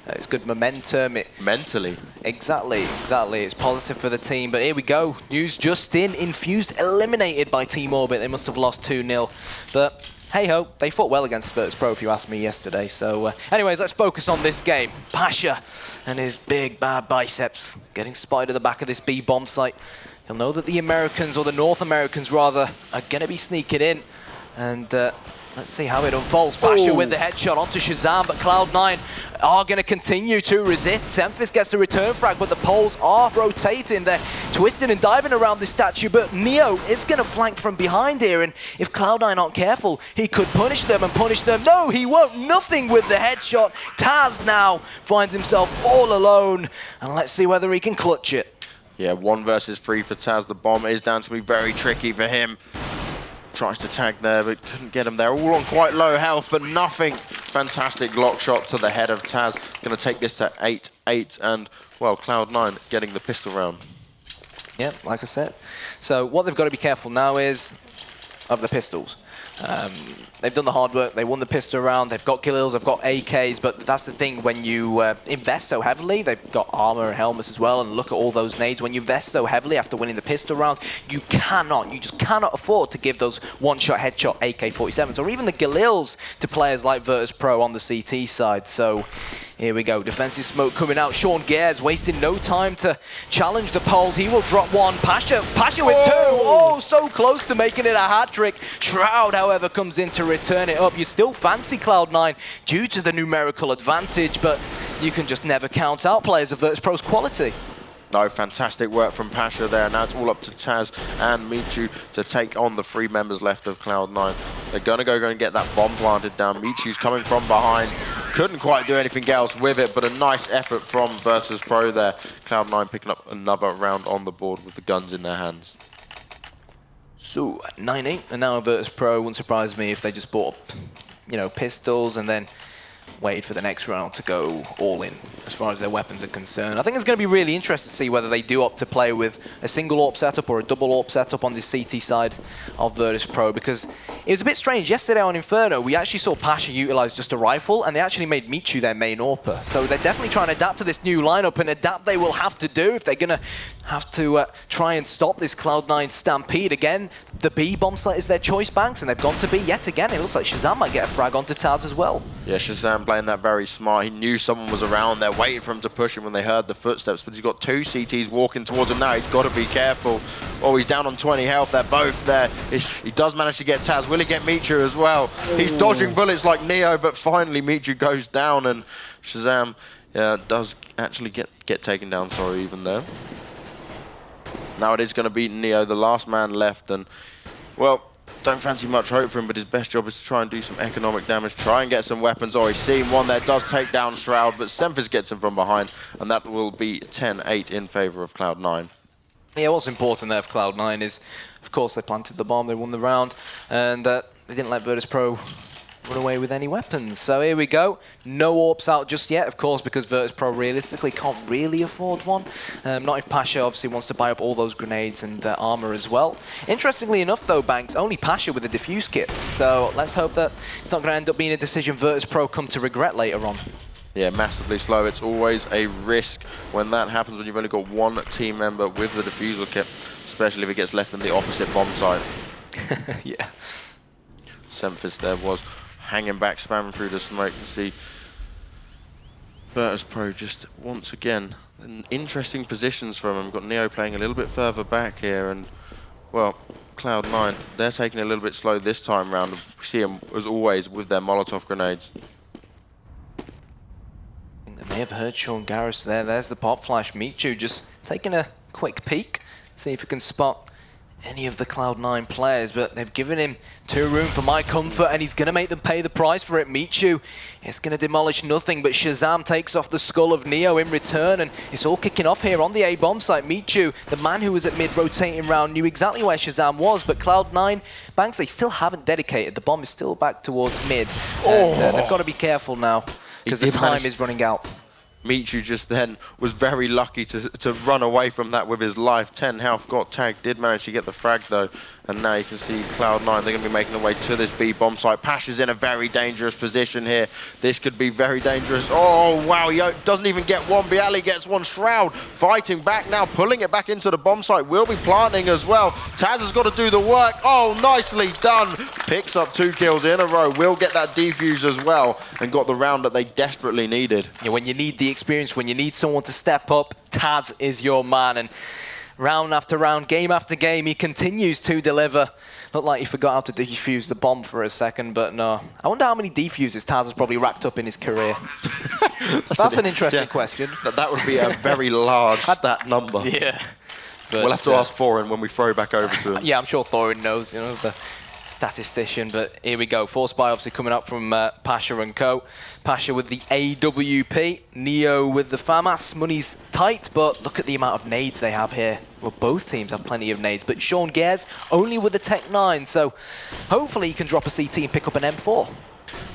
Speaker 5: It's good momentum.
Speaker 4: Mentally.
Speaker 5: Exactly. It's positive for the team. But here we go. News just in. Infused eliminated by Team Orbit. They must have lost 2-0. But hey-ho, they fought well against Virtus.Pro, if you asked me yesterday. So anyways, let's focus on this game. Pasha and his big, bad biceps getting spotted at the back of this B-bomb site. He'll know that the Americans, or the North Americans rather, are going to be sneaking in. And let's see how it unfolds. Pasha with the headshot onto Shazam, but Cloud9 are going to continue to resist. Memphis gets the return frag, but the Poles are rotating. They're twisting and diving around this statue, but Neo is going to flank from behind here, and if Cloud9 aren't careful, he could punish them and punish them. No, he won't. Nothing with the headshot. Taz now finds himself all alone, and let's see whether he can clutch it.
Speaker 4: Yeah, 1 versus 3 for Taz. The bomb is down to be very tricky for him. Tries to tag there, but couldn't get him there. All on quite low health, but Nothing. Fantastic lock shot to the head of Taz. Going to take this to 8-8, and, well, Cloud9 getting the pistol round.
Speaker 5: Yeah, like I said. So what they've got to be careful now is of the pistols. They've done the hard work. They won the pistol round. They've got Galils, they've got AKs, but that's the thing. When you invest so heavily, they've got armor and helmets as well, and look at all those nades. When you invest so heavily after winning the pistol round, you just cannot afford to give those one-shot headshot AK-47s, or even the Galils to players like Virtus.Pro on the CT side. So here we go, defensive smoke coming out. Sean Gares wasting no time to challenge the Poles. He will drop one. Pasha with 2. Oh, so close to making it a hat-trick. Shroud, however, comes in to return it up. You still fancy Cloud9 due to the numerical advantage, but you can just never count out players of Virtus.Pro's quality.
Speaker 4: No, fantastic work from Pasha there. Now it's all up to Taz and Michu to take on the 3 members left of Cloud9. They're going to go and get that bomb planted down. Michu's coming from behind. couldn't quite do anything else with it, but a nice effort from Virtus.Pro there. Cloud9 picking up another round on the board with the guns in their hands.
Speaker 5: So 9-8, and now Virtus.Pro wouldn't surprise me if they just bought, pistols and then waited for the next round to go all in as far as their weapons are concerned. I think it's going to be really interesting to see whether they do opt to play with a single AWP setup or a double AWP setup on the CT side of Virtus.Pro, because it was a bit strange. Yesterday on Inferno, we actually saw Pasha utilize just a rifle, and they actually made Michu their main AWPer. So they're definitely trying to adapt to this new lineup, and adapt they will have to do if they're going to have to try and stop this Cloud9 stampede. Again, the B bomb site is their choice, Banks, and they've gone to B yet again. It looks like Shazam might get a frag onto Taz as well.
Speaker 4: Yeah, Shazam playing that very smart. He knew someone was around there, waiting for him to push him when they heard the footsteps, but he's got two CTs walking towards him now. He's got to be careful. Oh, he's down on 20 health. They're both there. He does manage to get Taz. Will he get Michu as well? He's dodging bullets like Neo, but finally Michu goes down, and Shazam does actually get taken down, even there. Now it is going to be Neo, the last man left, and, well, don't fancy much hope for him, but his best job is to try and do some economic damage, try and get some weapons. Oh, he's seen one there, does take down Shroud, but Semphis gets him from behind, and that will be 10-8 in favor of Cloud9.
Speaker 5: Yeah, what's important there for Cloud9 is, of course, they planted the bomb, they won the round, and they didn't let Virtus.Pro run away with any weapons. So here we go. No AWPs out just yet, of course, because Virtus.Pro realistically can't really afford one. Not if Pasha obviously wants to buy up all those grenades and armor as well. Interestingly enough, though, Banks, only Pasha with a defuse kit. So let's hope that it's not going to end up being a decision Virtus.Pro come to regret later on.
Speaker 4: Yeah, massively slow. It's always a risk when that happens, when you've only got one team member with the defusal kit, especially if it gets left in the opposite bomb site.
Speaker 5: Yeah.
Speaker 4: Semphis there was hanging back, spamming through the smoke. You see Virtus.Pro just once again in interesting positions from him. We've got Neo playing a little bit further back here, and, well, Cloud9, they're taking it a little bit slow this time round. We see them, as always, with their Molotov grenades.
Speaker 5: I think they may have heard Sean Garris there. There's the pop flash. Michu just taking a quick peek, see if he can spot any of the Cloud9 players, but they've given him 2 room for my comfort, and he's going to make them pay the price for it. Michu is going to demolish nothing, but Shazam takes off the skull of Neo in return, and it's all kicking off here on the A-bomb site. Michu, the man who was at mid rotating round, knew exactly where Shazam was, but Cloud9, Banks, they still haven't dedicated. The bomb is still back towards mid. And, they've got to be careful now, because the time is running out.
Speaker 4: Michu just then was very lucky to run away from that with his life. 10 health, got tagged, did manage to get the frag though. And now you can see Cloud9, they're going to be making their way to this B bomb site. Pasha's in a very dangerous position here. This could be very dangerous. Oh, wow, he doesn't even get one. Bialy gets one. Shroud fighting back now, pulling it back into the bomb site. Will be planting as well. Taz has got to do the work. Oh, nicely done. Picks up 2 kills in a row. Will get that defuse as well, and got the round that they desperately needed.
Speaker 5: Yeah, when you need the experience, when you need someone to step up, Taz is your man. And round after round, game after game, he continues to deliver. Looked like he forgot how to defuse the bomb for a second, but no. I wonder how many defuses Taz has probably racked up in his career. That's an interesting question.
Speaker 4: That would be a very large stat number.
Speaker 5: Yeah. But,
Speaker 4: we'll have to ask Thorin when we throw back over to him.
Speaker 5: Yeah, I'm sure Thorin knows, the statistician, but here we go. Force buy obviously coming up from Pasha and co. Pasha with the AWP, Neo with the FAMAS. Money's tight, but look at the amount of nades they have here. Well, both teams have plenty of nades, but Sean Gares only with the Tech 9, so hopefully he can drop a CT and pick up an M4.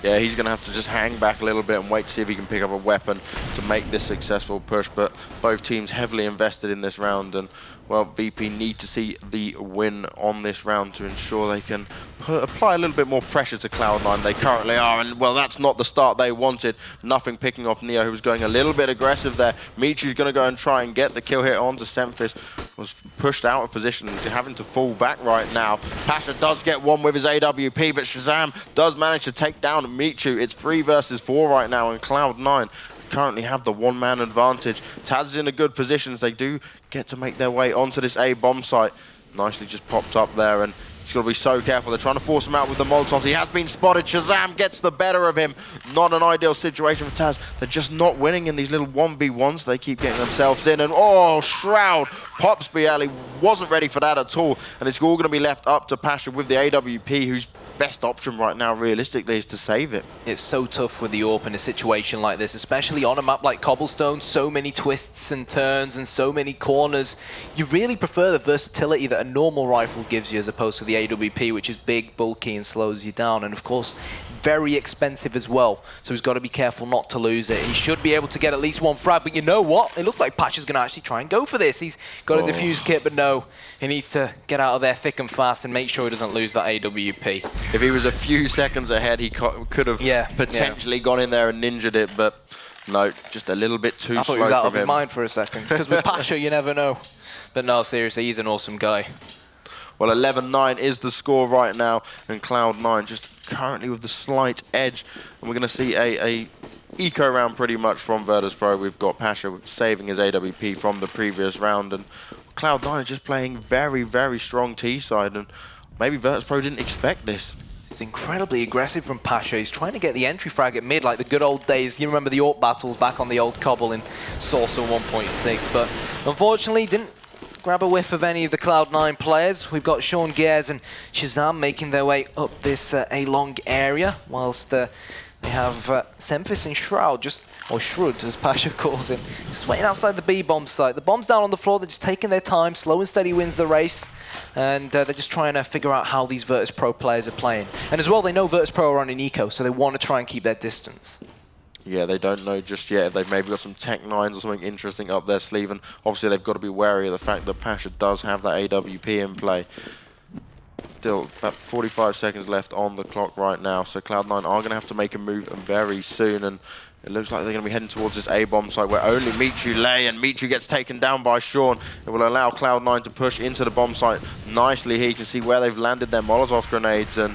Speaker 4: Yeah, he's going to have to just hang back a little bit and wait to see if he can pick up a weapon to make this successful push. But both teams heavily invested in this round, and, well, VP need to see the win on this round to ensure they can apply a little bit more pressure to Cloud9. They currently are, and, well, that's not the start they wanted. Nothing picking off Neo, who was going a little bit aggressive there. Michu's going to go and try and get the kill hit onto Semphis. Was pushed out of position, having to fall back right now. Pasha does get one with his AWP, but Shazam does manage to take down Michu. It's 3 versus 4 right now, and Cloud9 currently have the 1-man advantage. Taz is in a good position as they do get to make their way onto this A bomb site. Nicely just popped up there, and He's got to be so careful. They're trying to force him out with the Molotovs. He has been spotted. Shazam gets the better of him. Not an ideal situation for Taz. They're just not winning in these little 1v1s. They keep getting themselves in. And oh, Shroud pops Bialy. Wasn't ready for that at all. And it's all going to be left up to Pasha with the AWP, whose best option right now, realistically, is to save it.
Speaker 5: It's so tough with the AWP in a situation like this, especially on a map like Cobblestone. So many twists and turns and so many corners. You really prefer the versatility that a normal rifle gives you as opposed to the AWP, which is big, bulky, and slows you down. And of course, very expensive as well. So he's got to be careful not to lose it. He should be able to get at least one frag, but you know what? It looks like Pasha's going to actually try and go for this. He's got a defuse kit, but no. He needs to get out of there thick and fast and make sure he doesn't lose that AWP.
Speaker 4: If he was a few seconds ahead, he could have potentially gone in there and ninja'd it, but no, just a little bit too slow.
Speaker 5: I thought he was out of his mind for a second, because with Pasha, you never know. But no, seriously, he's an awesome guy.
Speaker 4: Well, 11-9 is the score right now, and Cloud9 just currently with the slight edge. And we're going to see a eco round pretty much from Virtus.Pro. We've got Pasha saving his AWP from the previous round, and Cloud9 are just playing very, very strong T-side, and maybe Virtus.Pro didn't expect this.
Speaker 5: It's incredibly aggressive from Pasha. He's trying to get the entry frag at mid like the good old days. You remember the AWP battles back on the old Cobble in Saucer 1.6, but unfortunately didn't grab a whiff of any of the Cloud9 players. We've got Sean Gares and Shazam making their way up this A-long area, whilst they have Semphis and Shroud, or Shrud as Pasha calls him, just waiting outside the B-bomb site. The bomb's down on the floor, they're just taking their time, slow and steady wins the race, and they're just trying to figure out how these Virtus.Pro players are playing. And as well, they know Virtus.Pro are on an eco, so they want to try and keep their distance.
Speaker 4: Yeah, they don't know just yet if they've maybe got some Tech 9s or something interesting up their sleeve, and obviously they've got to be wary of the fact that Pasha does have that AWP in play. Still about 45 seconds left on the clock right now, so Cloud9 are going to have to make a move very soon, and it looks like they're going to be heading towards this A-bomb site where only Michu lay, and Michu gets taken down by Sean. It will allow Cloud9 to push into the bomb site nicely here. You can see where they've landed their Molotov grenades, and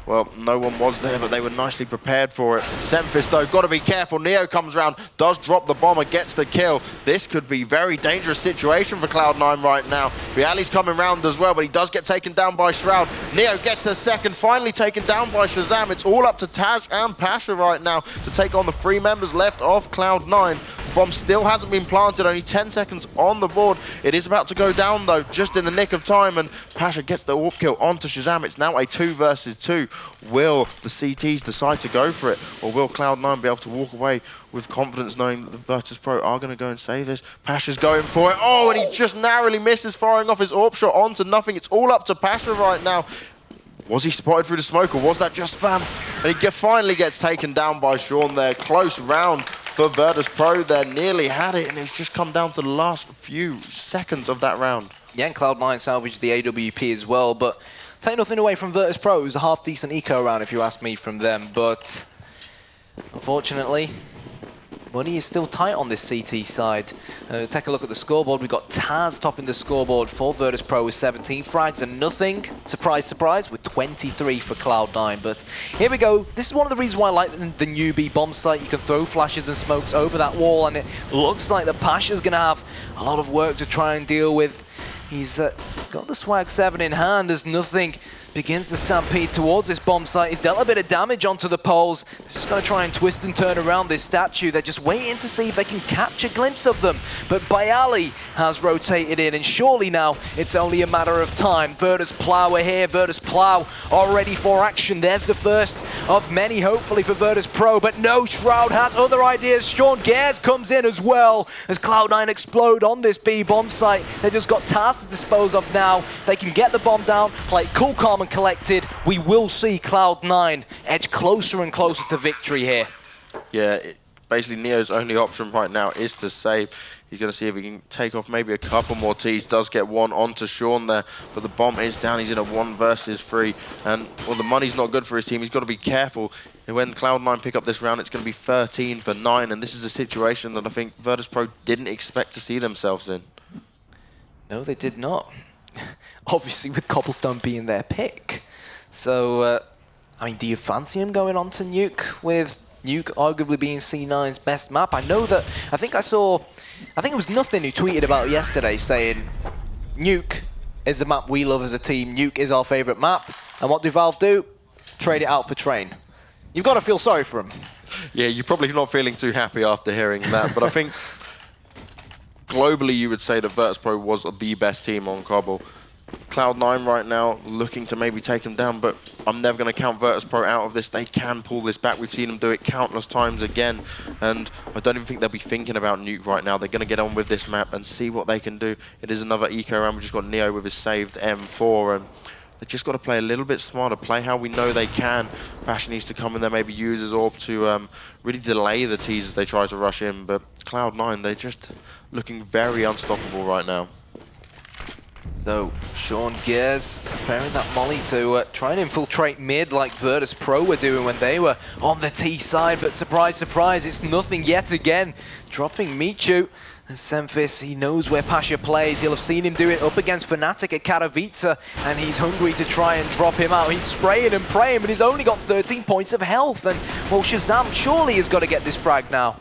Speaker 4: well, no one was there, but they were nicely prepared for it. Semphis, though, got to be careful. Neo comes around, does drop the bomber, gets the kill. This could be a very dangerous situation for Cloud9 right now. Bialy's coming round as well, but he does get taken down by Shroud. Neo gets a second, finally taken down by Shazam. It's all up to Taj and Pasha right now to take on the 3 members left of Cloud9. Bomb still hasn't been planted, only 10 seconds on the board. It is about to go down, though, just in the nick of time, and Pasha gets the AWP kill onto Shazam. It's now a 2 versus 2. Will the CTs decide to go for it, or will Cloud9 be able to walk away with confidence knowing that the Virtus.Pro are going to go and save this? Pasha's going for it. Oh, and he just narrowly misses, firing off his AWP shot onto nothing. It's all up to Pasha right now. Was he spotted through the smoke, or was that just spam? And he finally gets taken down by Sean there. Close round for Virtus.Pro there. Nearly had it, and it's just come down to the last few seconds of that round.
Speaker 5: Yeah, and Cloud9 salvaged the AWP as well, but take nothing away from Virtus.Pro. It was a half-decent eco round, if you ask me, from them, but unfortunately, money is still tight on this CT side. Take a look at the scoreboard. We've got Taz topping the scoreboard for Virtus.Pro with 17 frags and nothing. Surprise, surprise, with 23 for Cloud9. But here we go. This is one of the reasons why I like the newbie bomb site. You can throw flashes and smokes over that wall, and it looks like the Pasha's going to have a lot of work to try and deal with. He's got the Swag 7 in hand as nothing begins to stampede towards this bomb site. He's dealt a bit of damage onto the poles. They're just going to try and twist and turn around this statue. They're just waiting to see if they can catch a glimpse of them. But Bialy has rotated in, and surely now it's only a matter of time. Virtus.Plow are here. Virtus.Plow are ready for action. There's the first of many, hopefully, for Virtus.Pro. But no, Shroud has other ideas. Sean Gares comes in as well as Cloud9 explode on this B bomb site. They just got tasks to dispose of now. They can get the bomb down, play it cool, calm, and collected. We will see Cloud9 edge closer and closer to victory here.
Speaker 4: Yeah, basically Neo's only option right now is to save. He's going to see if he can take off maybe a couple more Ts. Does get one onto Sean there, but the bomb is down. He's in a 1 versus 3, and well, the money's not good for his team. He's got to be careful. And when Cloud9 pick up this round, it's going to be 13 for 9, and this is a situation that I think Virtus.Pro didn't expect to see themselves in.
Speaker 5: No, they did not. Obviously, with Cobblestone being their pick. So, I mean, do you fancy him going on to Nuke, with Nuke arguably being C9's best map? I know that, I think it was Nothing who tweeted about it yesterday saying, Nuke is the map we love as a team. Nuke is our favorite map. And what do Valve do? Trade it out for Train. You've got to feel sorry for him.
Speaker 4: Yeah, you're probably not feeling too happy after hearing that, but I think globally you would say that Virtus.Pro was the best team on Cobble. Cloud9 right now looking to maybe take them down, but I'm never going to count Virtus.Pro out of this. They can pull this back. We've seen them do it countless times again, and I don't even think they'll be thinking about Nuke right now. They're going to get on with this map and see what they can do. It is another eco round. We've just got Neo with his saved M4, and they've just got to play a little bit smarter, play how we know they can. Passion needs to come in there, maybe use his AWP to really delay the teas as they try to rush in, but Cloud9, they're just looking very unstoppable right now.
Speaker 5: So, Sean Gears preparing that molly to try and infiltrate mid like Virtus.Pro were doing when they were on the T side, but surprise, surprise, it's nothing yet again. Dropping Michu. And Semphis, he knows where Pasha plays. He'll have seen him do it up against Fnatic at Katowice, and he's hungry to try and drop him out. He's spraying and praying, but he's only got 13 points of health. And, well, Shazam surely has got to get this frag now.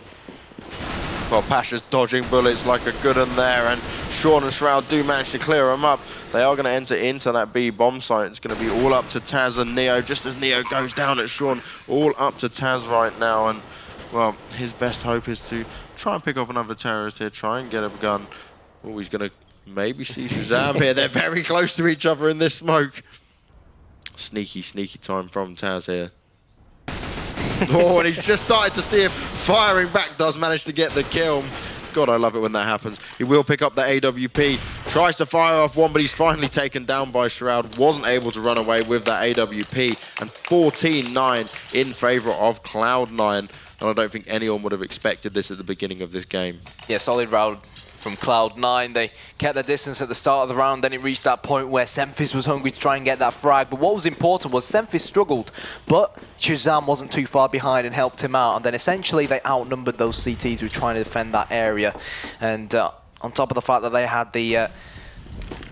Speaker 4: Well, Pasha's dodging bullets like a good one there, and Sean and Shroud do manage to clear him up. They are going to enter into that B bomb site. It's going to be all up to Taz and Neo, just as Neo goes down at Sean. All up to Taz right now, and, well, his best hope is to try and pick off another terrorist here, try and get a gun. Oh, he's going to maybe see Shazam here. They're very close to each other in this smoke. Sneaky, sneaky time from Taz here. Oh, and he's just started to see him firing back, does manage to get the kill. God, I love it when that happens. He will pick up the AWP, tries to fire off one, but he's finally taken down by Shroud. Wasn't able to run away with that AWP, and 14-9 in favor of Cloud9. And I don't think anyone would have expected this at the beginning of this game.
Speaker 5: Yeah, solid round from Cloud9. They kept their distance at the start of the round, then it reached that point where Semphis was hungry to try and get that frag. But what was important was Semphis struggled, but Shazam wasn't too far behind and helped him out. And then essentially they outnumbered those CTs who were trying to defend that area. And on top of the fact that they had the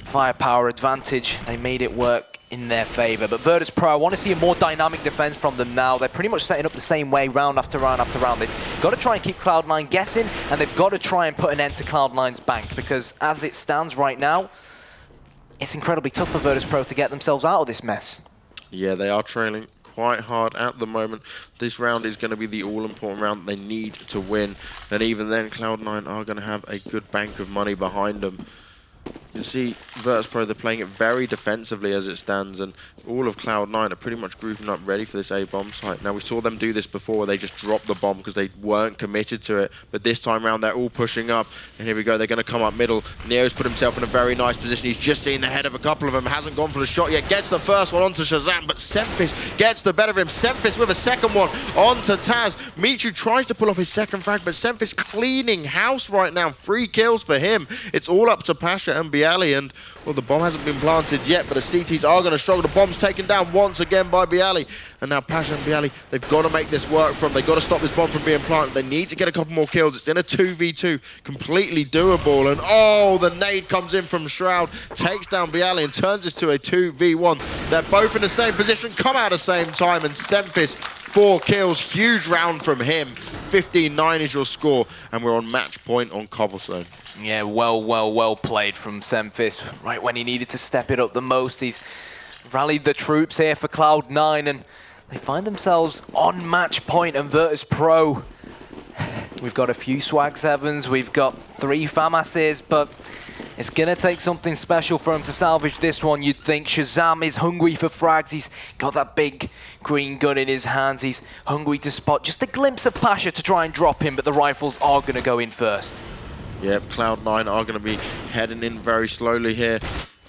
Speaker 5: firepower advantage, they made it work in their favor. But Virtus.Pro, I want to see a more dynamic defense from them now. They're pretty much setting up the same way round after round after round. They've got to try and keep Cloud9 guessing, and they've got to try and put an end to Cloud9's bank, because as it stands right now, it's incredibly tough for Virtus.Pro to get themselves out of this mess.
Speaker 4: Yeah, they are trailing quite hard at the moment. This round is going to be the all-important round they need to win. And even then, Cloud9 are going to have a good bank of money behind them. You see, Virtus.Pro, they're playing it very defensively as it stands, and all of Cloud9 are pretty much grouping up ready for this A-bomb site. Now, we saw them do this before, where they just dropped the bomb because they weren't committed to it, but this time around, they're all pushing up, and here we go, they're going to come up middle. Neo's put himself in a very nice position. He's just seen the head of a couple of them, hasn't gone for the shot yet, gets the first one onto Shazam, but Semphis gets the better of him. Semphis with a second one onto Taz. Michu tries to pull off his second frag, but Semphis cleaning house right now. 3 kills for him. It's all up to Pasha and Bialy, and, well, the bomb hasn't been planted yet, but the CTs are going to struggle. The bomb's taken down once again by Bialy, and now Pasha and Bialy, they've got to make this work from. They've got to stop this bomb from being planted. They need to get a couple more kills. It's in a 2v2, completely doable, and oh, the nade comes in from Shroud, takes down Bialy and turns this to a 2v1. They're both in the same position, come out at the same time, and Semphis, 4 kills, huge round from him. 15-9 is your score, and we're on match point on Cobblestone.
Speaker 5: Yeah, well played from Semphis. Right when he needed to step it up the most, he's rallied the troops here for Cloud9, and they find themselves on match point. And Virtus.Pro, we've got a few swag 7s, we've got 3 FAMASs, but it's going to take something special for him to salvage this one, you'd think. Shazam is hungry for frags. He's got that big green gun in his hands. He's hungry to spot just a glimpse of Pasha to try and drop him, but the rifles are going to go in first.
Speaker 4: Yep, Cloud9 are going to be heading in very slowly here.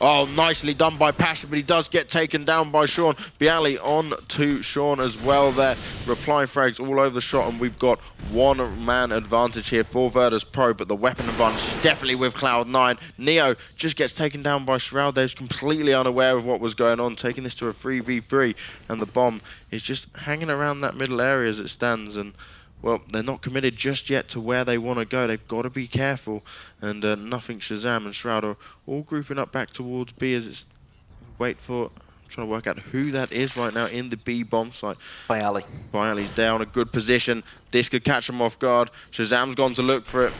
Speaker 4: Oh, nicely done by Pasha, but he does get taken down by Sean. Bialy on to Sean as well there. Reply frags all over the shot, and we've got 1-man advantage here for Virtus.Pro, but the weapon advantage is definitely with Cloud9. Neo just gets taken down by Shroud. They're completely unaware of what was going on, taking this to a 3v3, and the bomb is just hanging around that middle area as it stands, and, well, they're not committed just yet to where they want to go. They've got to be careful. And nothing Shazam and Shroud are all grouping up back towards B as it's... Wait for... I'm trying to work out who that is right now in the B bomb site.
Speaker 5: Bialy.
Speaker 4: Bialy's down, a good position. This could catch him off guard. Shazam's gone to look for it.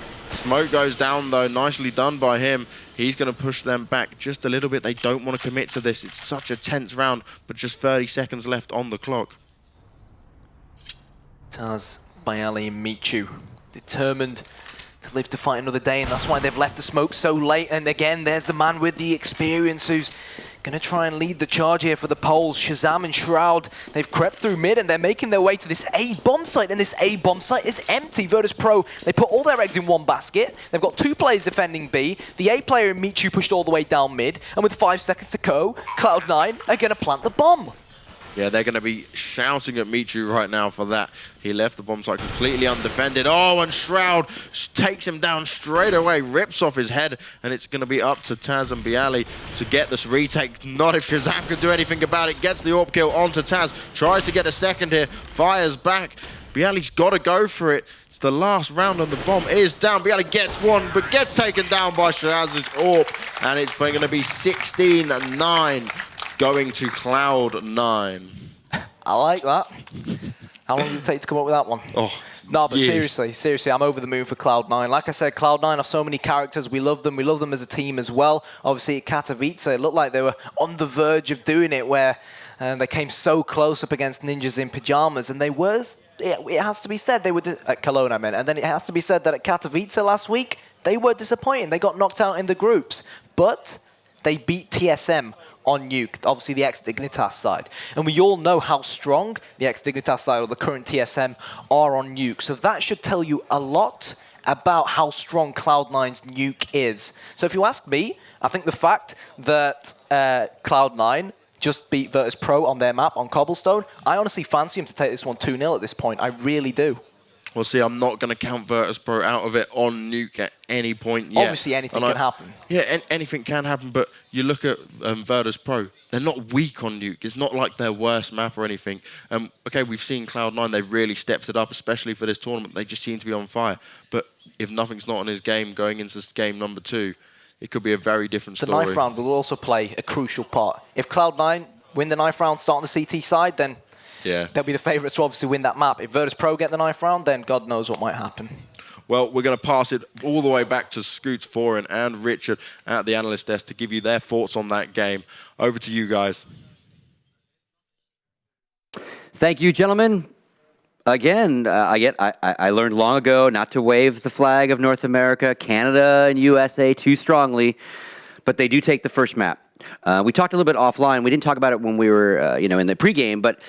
Speaker 4: Smoke goes down, though. Nicely done by him. He's going to push them back just a little bit. They don't want to commit to this. It's such a tense round, but just 30 seconds left on the clock.
Speaker 5: Taz, Bialy, and Michu determined to live to fight another day, and that's why they've left the smoke so late. And again, there's the man with the experience who's going to try and lead the charge here for the Poles. Shazam and Shroud, they've crept through mid and they're making their way to this A bomb site, and this A bomb site is empty. Virtus.Pro, they put all their eggs in one basket. They've got 2 players defending B. The A player in Michu pushed all the way down mid, and with 5 seconds to go, Cloud9 are going to plant the bomb.
Speaker 4: Yeah, they're going to be shouting at Michu right now for that. He left the bomb site completely undefended. Oh, and Shroud takes him down straight away, rips off his head, and it's going to be up to Taz and Bialy to get this retake. Not if Shazam can do anything about it. Gets the AWP kill onto Taz, tries to get a second here, fires back. Bialy's got to go for it. It's the last round, and the bomb is down. Bialy gets one, but gets taken down by Shaz's AWP, and it's going to be 16-9. Going to Cloud9.
Speaker 5: I like that. How long did it take to come up with that one?
Speaker 4: Oh,
Speaker 5: no, but
Speaker 4: years.
Speaker 5: seriously, I'm over the moon for Cloud9. Like I said, Cloud9 have so many characters. We love them. We love them as a team as well. Obviously, at Katowice, it looked like they were on the verge of doing it, where they came so close up against Ninjas in Pajamas, and they were, it has to be said, they were, at Cologne I meant, and then it has to be said that at Katowice last week, they were disappointing. They got knocked out in the groups, but they beat TSM on Nuke, obviously the ex-Dignitas side. And we all know how strong the ex-Dignitas side or the current TSM are on Nuke. So that should tell you a lot about how strong Cloud9's Nuke is. So if you ask me, I think the fact that Cloud9 just beat Virtus.Pro on their map on Cobblestone, I honestly fancy him to take this one 2-0 at this point. I really do.
Speaker 4: Well, see, I'm not going to count Virtus.Pro out of it on Nuke at any point yet.
Speaker 5: Obviously, anything can happen.
Speaker 4: Yeah, anything can happen, but you look at Virtus.Pro, they're not weak on Nuke. It's not like their worst map or anything. Okay, we've seen Cloud9, they've really stepped it up, especially for this tournament. They just seem to be on fire. But if nothing's not on his game going into game number 2, it could be a very different story.
Speaker 5: The knife round will also play a crucial part. If Cloud9 win the knife round, start on the CT side, then
Speaker 4: yeah,
Speaker 5: they'll be the favourites to obviously win that map. If Virtus.Pro get the knife round, then God knows what might happen.
Speaker 4: Well, we're going to pass it all the way back to Scoots, Foreign, and Richard at the analyst desk to give you their thoughts on that game. Over to you guys.
Speaker 1: Thank you, gentlemen. Again, I learned long ago not to wave the flag of North America, Canada, and USA too strongly, but they do take the first map. We talked a little bit offline. We didn't talk about it when we were, in the pregame, but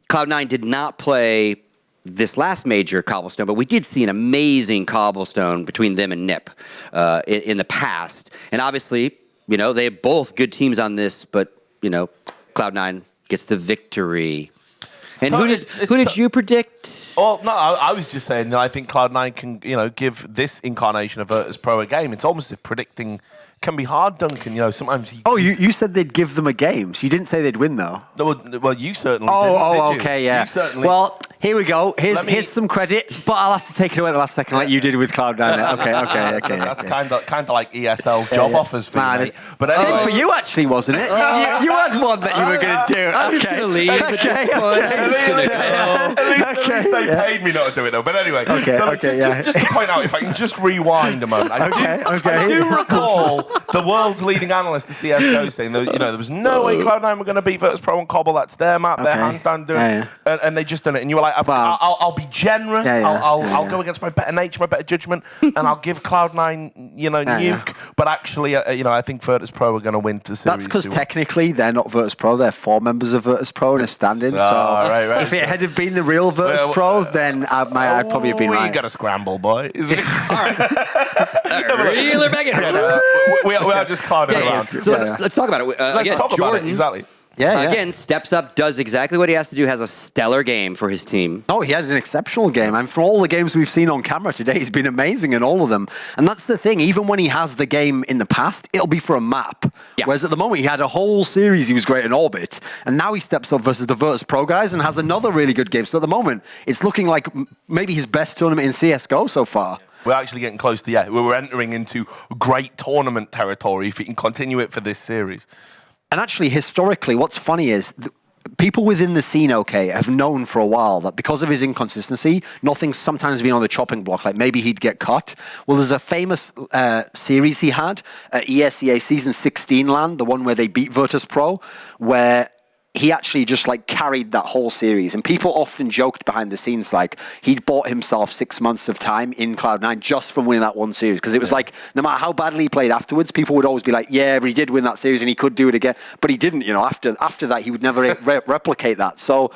Speaker 1: Cloud9 did not play this last major Cobblestone, but we did see an amazing Cobblestone between them and NIP in the past. And obviously, they have both good teams on this, but, Cloud9 gets the victory. And who did you predict?
Speaker 3: Oh, no, I was just saying, I think Cloud9 can, give this incarnation of Virtus.Pro a game. It's almost as if predicting can be hard, Duncan. Sometimes.
Speaker 2: You said they'd give them a game, so you didn't say they'd win, though.
Speaker 3: No, well, you certainly didn't, did you?
Speaker 2: Okay, yeah.
Speaker 3: You certainly.
Speaker 2: Well, here we go. Here's some credit, but I'll have to take it away at the last second, like you did with Cloud9. Okay.
Speaker 3: That's kind of like ESL job offers for you, mate. But
Speaker 2: Same
Speaker 3: anyway,
Speaker 2: for you, actually, wasn't it? You had one that you were going to do.
Speaker 1: I'm just going to leave at this point. I'm just going to go.
Speaker 3: At least they paid me not to do it, though. But anyway, just to point out, if I can just rewind a moment. I do recall the world's leading analyst, the CSGO, saying that, there was no way Cloud9 were going to beat Virtus.Pro on Cobble. That's their map. They're hands down doing it. And they just done it. And you were like, I'll be generous. I'll go against my better nature, my better judgment, and I'll give Cloud9, Nuke. But actually, I think Virtus.Pro are going to win the series.
Speaker 2: That's because technically they're not Virtus.Pro. They're 4 members of Virtus.Pro in a stand-in.
Speaker 3: Right.
Speaker 2: If it had been the real Virtus.Pro, then I'd probably have been right.
Speaker 3: We got to scramble, boy.
Speaker 1: All right. Reel her back in.
Speaker 3: We are just clouding around.
Speaker 1: So let's talk about it.
Speaker 3: Let's talk about it, exactly.
Speaker 1: Again, steps up, does exactly what he has to do, has a stellar game for his team.
Speaker 2: Oh, he had an exceptional game. And from all the games we've seen on camera today, he's been amazing in all of them. And that's the thing. Even when he has the game in the past, it'll be for a map. Yeah. Whereas at the moment, he had a whole series he was great in Orbit. And now he steps up versus the Virtus.Pro guys and has another really good game. So at the moment, it's looking like maybe his best tournament in CSGO so far.
Speaker 3: We're actually getting close to, we're entering into great tournament territory if he can continue it for this series.
Speaker 2: And actually, historically, what's funny is people within the scene, have known for a while that because of his inconsistency, nothing's sometimes been on the chopping block. Like maybe he'd get cut. Well, there's a famous series he had at ESEA Season 16 land, the one where they beat Virtus.Pro, where he actually just like carried that whole series. And people often joked behind the scenes like he'd bought himself 6 months of time in Cloud9 just from winning that one series. Because it was like, no matter how badly he played afterwards, people would always be like, yeah, but he did win that series and he could do it again. But he didn't, after that, he would never replicate that. So,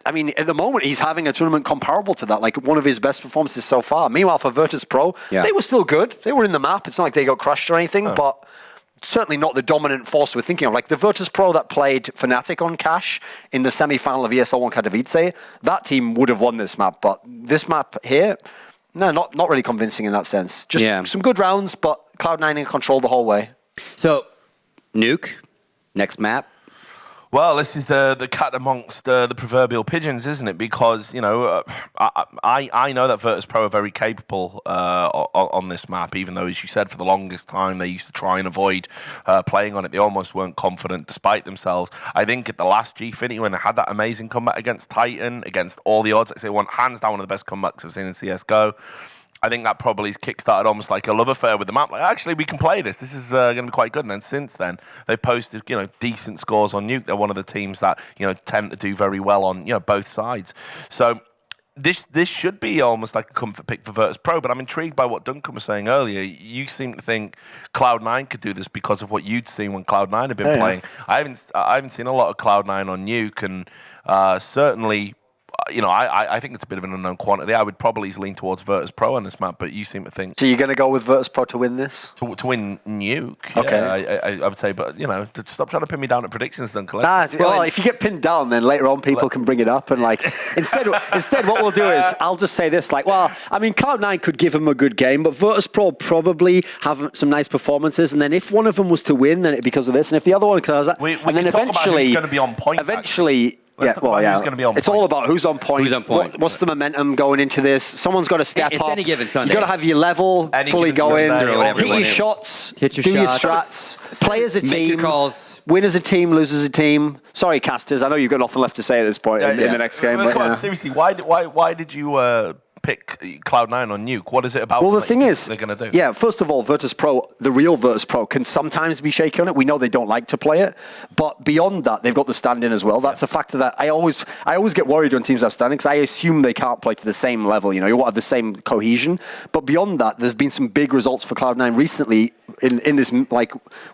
Speaker 2: I mean, at the moment, he's having a tournament comparable to that, like one of his best performances so far. Meanwhile, for Virtus.Pro, they were still good. They were in the map. It's not like they got crushed or anything, but certainly not the dominant force we're thinking of. Like the Virtus.Pro that played Fnatic on Cash in the semi-final of ESL 1 Katowice, that team would have won this map. But this map here, no, not really convincing in that sense. Just some good rounds, but Cloud9 in control the whole way.
Speaker 1: So, Nuke, next map.
Speaker 3: Well, this is the cat amongst the proverbial pigeons, isn't it? Because, I know that Virtus.Pro are very capable on this map, even though, as you said, for the longest time, they used to try and avoid playing on it. They almost weren't confident despite themselves. I think at the last Gfinity, when they had that amazing comeback against Titan, against all the odds, I'd say hands down one of the best comebacks I've seen in CSGO. I think that probably has kickstarted almost like a love affair with the map. Like, actually, we can play this. This is going to be quite good. And then since then, they've posted, decent scores on Nuke. They're one of the teams that, tend to do very well on, both sides. So this should be almost like a comfort pick for Virtus.Pro. But I'm intrigued by what Duncan was saying earlier. You seem to think Cloud9 could do this because of what you'd seen when Cloud9 had been playing. I haven't seen a lot of Cloud9 on Nuke, and certainly. I think it's a bit of an unknown quantity. I would probably lean towards Virtus.Pro on this map, but you seem to think...
Speaker 2: So you're going to go with Virtus.Pro to win this?
Speaker 3: To win Nuke,
Speaker 2: okay.
Speaker 3: I would say, but, stop trying to pin me down at predictions, Duncan.
Speaker 2: Well, if you get pinned down, then later on people can bring it up, and instead what we'll do is, I'll just say this, Cloud9 could give them a good game, but Virtus.Pro probably have some nice performances, and then if one of them was to win, then it'd be because of this, and if the other one...
Speaker 3: and then eventually... who's going to be on point,
Speaker 2: eventually... Who's going to be on
Speaker 3: it's
Speaker 2: point. All about who's on point.
Speaker 1: Who's on point?
Speaker 2: What's the momentum going into this? Someone's got to step up.
Speaker 1: It's any given Sunday.
Speaker 2: You've got to have your level fully going. Hit your
Speaker 1: shots.
Speaker 2: Do your strats. Play as a team.
Speaker 1: Make your calls.
Speaker 2: Win as a team, lose as a team. Sorry, casters. I know you've got nothing left to say at this point in the next game.
Speaker 3: Come on, seriously, why did you pick Cloud9 on Nuke? What is it about?
Speaker 2: Well, the thing is,
Speaker 3: they're going to do?
Speaker 2: Yeah, first of all, Virtus.Pro, the real Virtus.Pro, can sometimes be shaky on it. We know they don't like to play it, but beyond that, they've got the stand-in as well. That's a factor that I always get worried when teams have stand-in because I assume they can't play to the same level. You won't have the same cohesion. But beyond that, there's been some big results for Cloud9 recently in this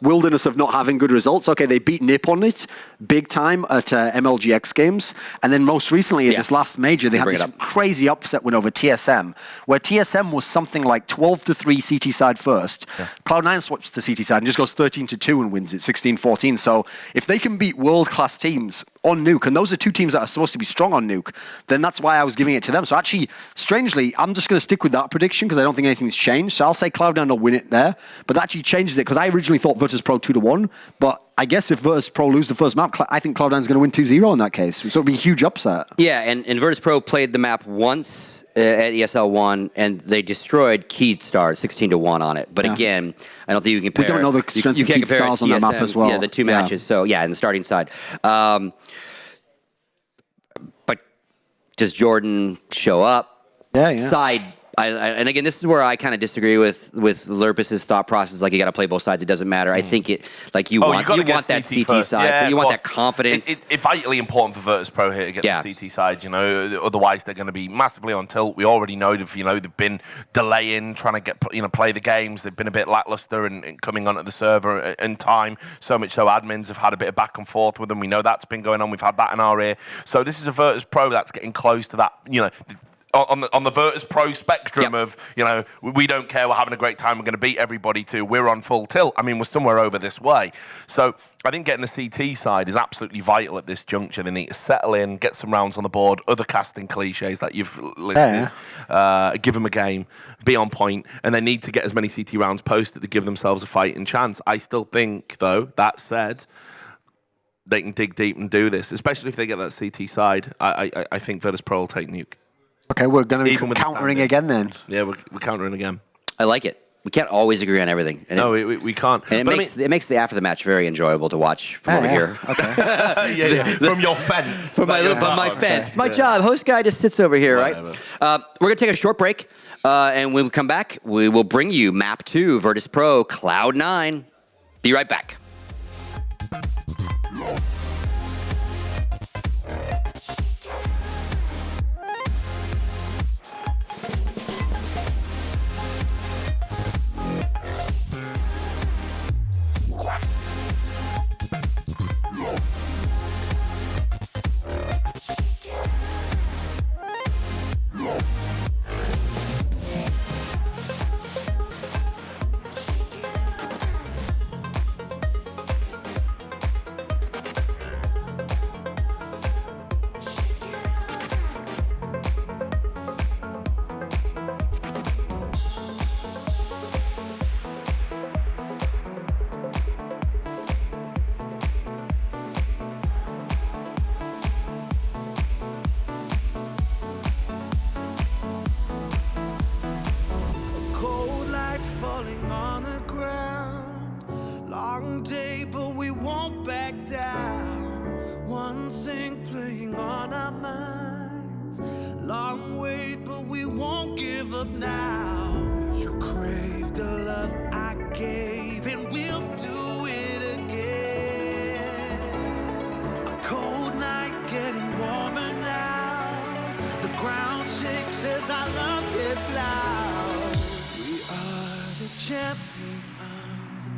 Speaker 2: wilderness of not having good results. Okay, they beat Nip on it big time at MLGX games, and then most recently at this last major, they had this crazy upset win over TSM, where TSM was something like 12-3 CT side first. Yeah. Cloud9 switches to CT side and just goes 13-2 and wins it 16-14. So if they can beat world-class teams on Nuke, and those are two teams that are supposed to be strong on Nuke, then that's why I was giving it to them. So actually, strangely, I'm just going to stick with that prediction because I don't think anything's changed. So I'll say Cloud9 will win it there, but that actually changes it because I originally thought Virtus.Pro 2-1, but I guess if Virtus.Pro lose the first map, I think Cloud9 is going to win 2-0 in that case. So it'll be a huge upset.
Speaker 1: Yeah, and Virtus.Pro played the map once at ESL 1, and they destroyed Keystar 16-1 on it. But again, I don't think you can compare.
Speaker 2: We don't know the strength of Keystars on that map as well.
Speaker 1: Yeah, the two matches. So in the starting side. But does Jordan show up?
Speaker 2: Yeah.
Speaker 1: Side. And again, this is where I kind of disagree with Lurpus's thought process. Like, you got to play both sides. It doesn't matter. I think you want that CT side.
Speaker 3: Yeah,
Speaker 1: so you want that confidence.
Speaker 3: It's vitally important for Virtus.Pro here to get the CT side. Otherwise they're going to be massively on tilt. We already know they've been delaying, trying to get play the games. They've been a bit lackluster and coming onto the server in time. So much so admins have had a bit of back and forth with them. We know that's been going on. We've had that in our ear. So this is a Virtus.Pro that's getting close to that. On the Virtus.Pro spectrum of, we don't care, we're having a great time, we're going to beat everybody too, we're on full tilt. I mean, we're somewhere over this way. So I think getting the CT side is absolutely vital at this juncture. They need to settle in, get some rounds on the board, other casting cliches that you've listed, give them a game, be on point, and they need to get as many CT rounds posted to give themselves a fighting chance. I still think, though, that said, they can dig deep and do this, especially if they get that CT side. I think Virtus.Pro will take Nuke.
Speaker 2: Okay, we're going to be countering again then.
Speaker 3: Yeah, we're countering again.
Speaker 1: I like it. we can't always agree on everything. And
Speaker 3: No, we can't.
Speaker 1: and it makes the after the match very enjoyable to watch from over here.
Speaker 2: Okay.
Speaker 3: From your fence.
Speaker 1: From my fence. It's my job. Host guy just sits over here, right? We're going to take a short break, and when we come back, we will bring you Map 2, Virtus.Pro, Cloud9. Be right back.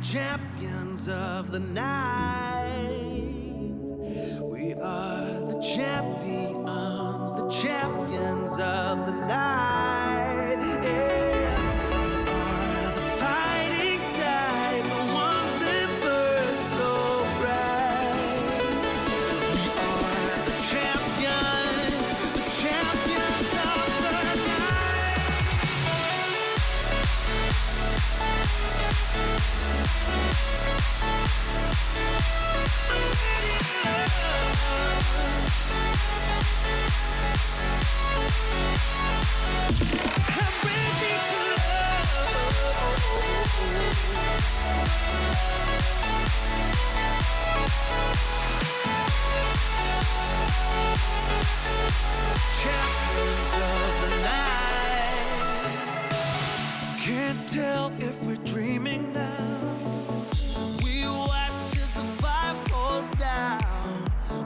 Speaker 6: Champions of the night. We are the champions of the night. Yeah. We are the fighting type, the ones that burn so bright. We are the champions of the night. Champions of the night. Can't tell if we're dreaming now. We watch as the fire falls down.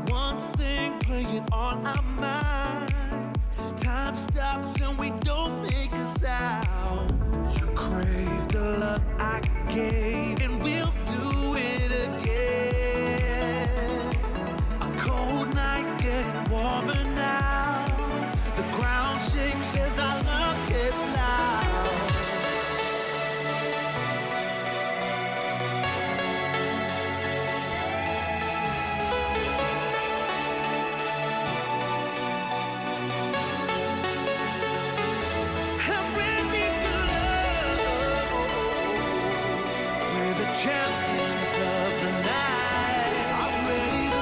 Speaker 6: One thing playing on our minds. Time stops and we don't make a sound. You crave the love I gave, and we'll do it again. A cold night getting warmer now. The ground shakes as our love gets loud. I'm ready to love. We're the champions of the night. I'm ready to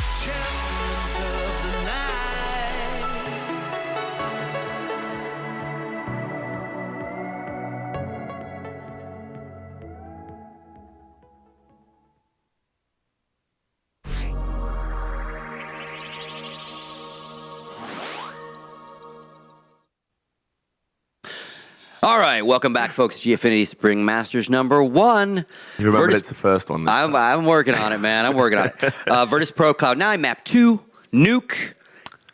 Speaker 6: champions of the night.
Speaker 1: All right, welcome back, folks. Gfinity Spring Masters number 1.
Speaker 3: You remember it's the first one.
Speaker 1: I'm working on it, man. I'm working on it. Virtus.Pro, Cloud9, Map 2, Nuke,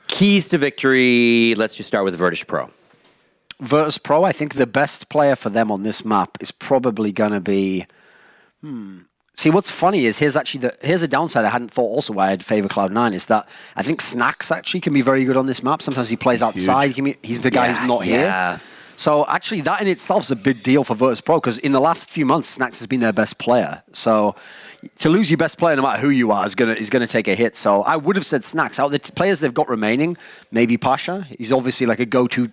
Speaker 1: keys to victory. Let's just start with Virtus.Pro.
Speaker 2: Virtus.Pro, I think the best player for them on this map is probably going to be See, what's funny is here's a downside I hadn't thought also why I'd favour Cloud9 is that I think Snacks actually can be very good on this map. Sometimes he plays outside. He's the guy who's not here. So actually that in itself is a big deal for Virtus.Pro because in the last few months, Snacks has been their best player. So to lose your best player, no matter who you are, is gonna take a hit. So I would have said Snacks. Out of the players they've got remaining, maybe Pasha. He's obviously like a go-to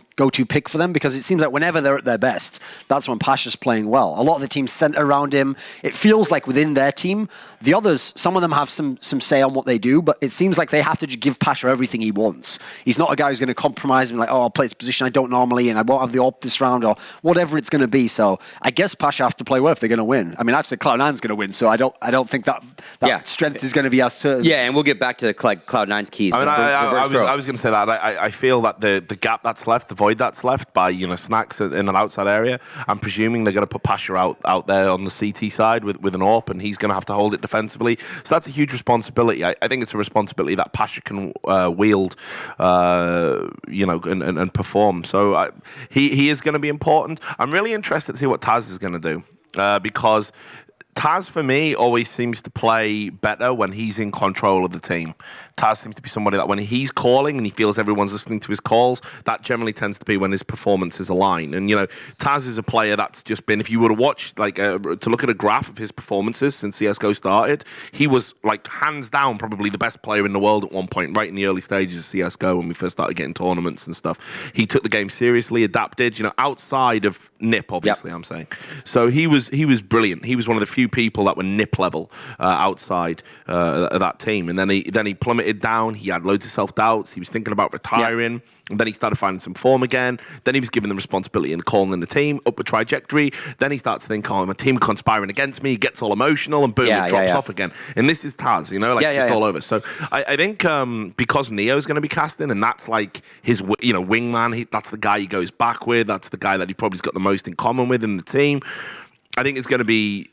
Speaker 2: pick for them because it seems like whenever they're at their best, that's when Pasha's playing well. A lot of the teams center around him. It feels like within their team, the others, some of them have some say on what they do, but it seems like they have to give Pasha everything he wants. He's not a guy who's going to compromise and like, oh, I'll play this position I don't normally and I won't have the AWP this round or whatever it's going to be. So I guess Pasha has to play well if they're going to win. I mean, I've said Cloud9's going to win, so I don't think that strength is going to be as certain.
Speaker 1: Yeah, and we'll get back to Cloud9's keys.
Speaker 3: I mean, I was going to say that. I feel that the gap that's left, the void that's left by Snacks in an outside area, I'm presuming they're going to put Pasha out there on the CT side with an AWP, and he's going to have to hold it defensively. So that's a huge responsibility. I think it's a responsibility that Pasha can wield, and perform. So he is going to be important. I'm really interested to see what Taz is going to do because Taz, for me, always seems to play better when he's in control of the team. Taz seems to be somebody that when he's calling and he feels everyone's listening to his calls, that generally tends to be when his performances align. And, Taz is a player that's just been, if you were to watch, to look at a graph of his performances since CSGO started, he was, hands down, probably the best player in the world at one point, right in the early stages of CSGO when we first started getting tournaments and stuff. He took the game seriously, adapted, outside of NIP, obviously, I'm saying. So he was brilliant. He was one of the few people that were NIP level outside that team. And then he plummeted down. He had loads of self-doubts. He was thinking about retiring. Yeah. And then he started finding some form again. Then he was given the responsibility and calling in the team, upward trajectory. Then he starts to think, my team are conspiring against me. He gets all emotional and boom, it drops off again. And this is Taz, all over. So I think because Neo's going to be casting and that's like his, wingman, that's the guy he goes back with. That's the guy that he probably's got the most in common with in the team. I think it's going to be,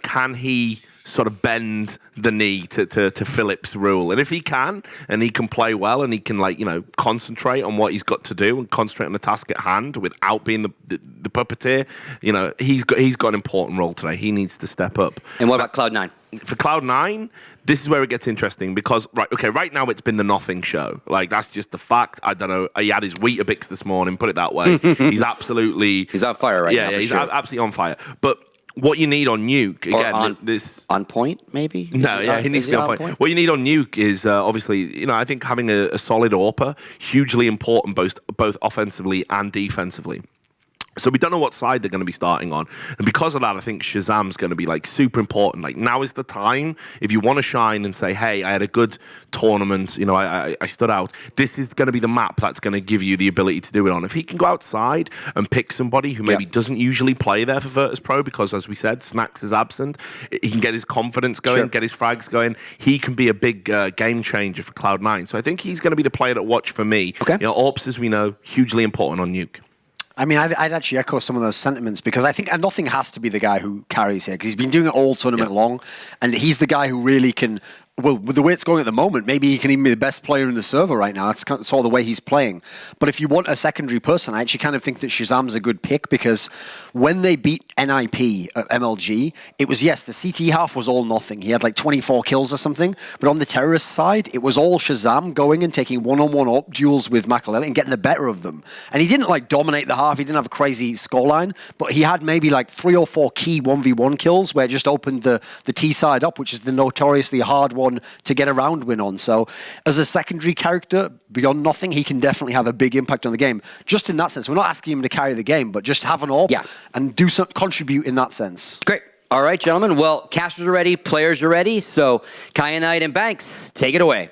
Speaker 3: can he sort of bend the knee to Philip's rule? And if he can, and he can play well, and he can concentrate on what he's got to do and concentrate on the task at hand without being the puppeteer, he's got an important role today. He needs to step up.
Speaker 1: And what about Cloud9?
Speaker 3: For Cloud9, this is where it gets interesting because, right now it's been the nothing show. That's just the fact. I don't know. He had his Weetabix this morning, put it that way. He's absolutely...
Speaker 1: He's on fire now,
Speaker 3: Yeah, he's absolutely on fire. But what you need on Nuke, again...
Speaker 1: on point, maybe?
Speaker 3: He needs to be on point. What you need on Nuke is, obviously, I think having a solid AWPer, hugely important both offensively and defensively. So we don't know what side they're going to be starting on. And because of that, I think Shazam's going to be super important. Now is the time, if you want to shine and say, hey, I had a good tournament, I stood out. This is going to be the map that's going to give you the ability to do it on. If he can go outside and pick somebody who maybe doesn't usually play there for Virtus.Pro because, as we said, Snacks is absent, he can get his confidence going, get his frags going. He can be a big game changer for Cloud9. So I think he's going to be the player to watch for me.
Speaker 1: Okay.
Speaker 3: AWPs, as we know, hugely important on Nuke.
Speaker 2: I mean, I'd actually echo some of those sentiments because I think Nothing has to be the guy who carries here because he's been doing it all tournament long, and he's the guy who really can. Well, with the way it's going at the moment, maybe he can even be the best player in the server right now. That's sort of the way he's playing. But if you want a secondary person, I actually kind of think that Shazam's a good pick because when they beat NIP at MLG, it was, yes, the CT half was all Nothing. He had 24 kills or something. But on the terrorist side, it was all Shazam going and taking one-on-one up duels with Makalele and getting the better of them. And he didn't dominate the half. He didn't have a crazy scoreline. But he had maybe 3 or 4 key 1v1 kills where it just opened the T side up, which is the notoriously hard one to get a round win on. So as a secondary character, beyond Nothing, he can definitely have a big impact on the game. Just in that sense. We're not asking him to carry the game, but just have an AWP and do some contribute in that sense.
Speaker 1: Great. All right, gentlemen. Well, casters are ready, players are ready. So Kyanite and Banks, take it away.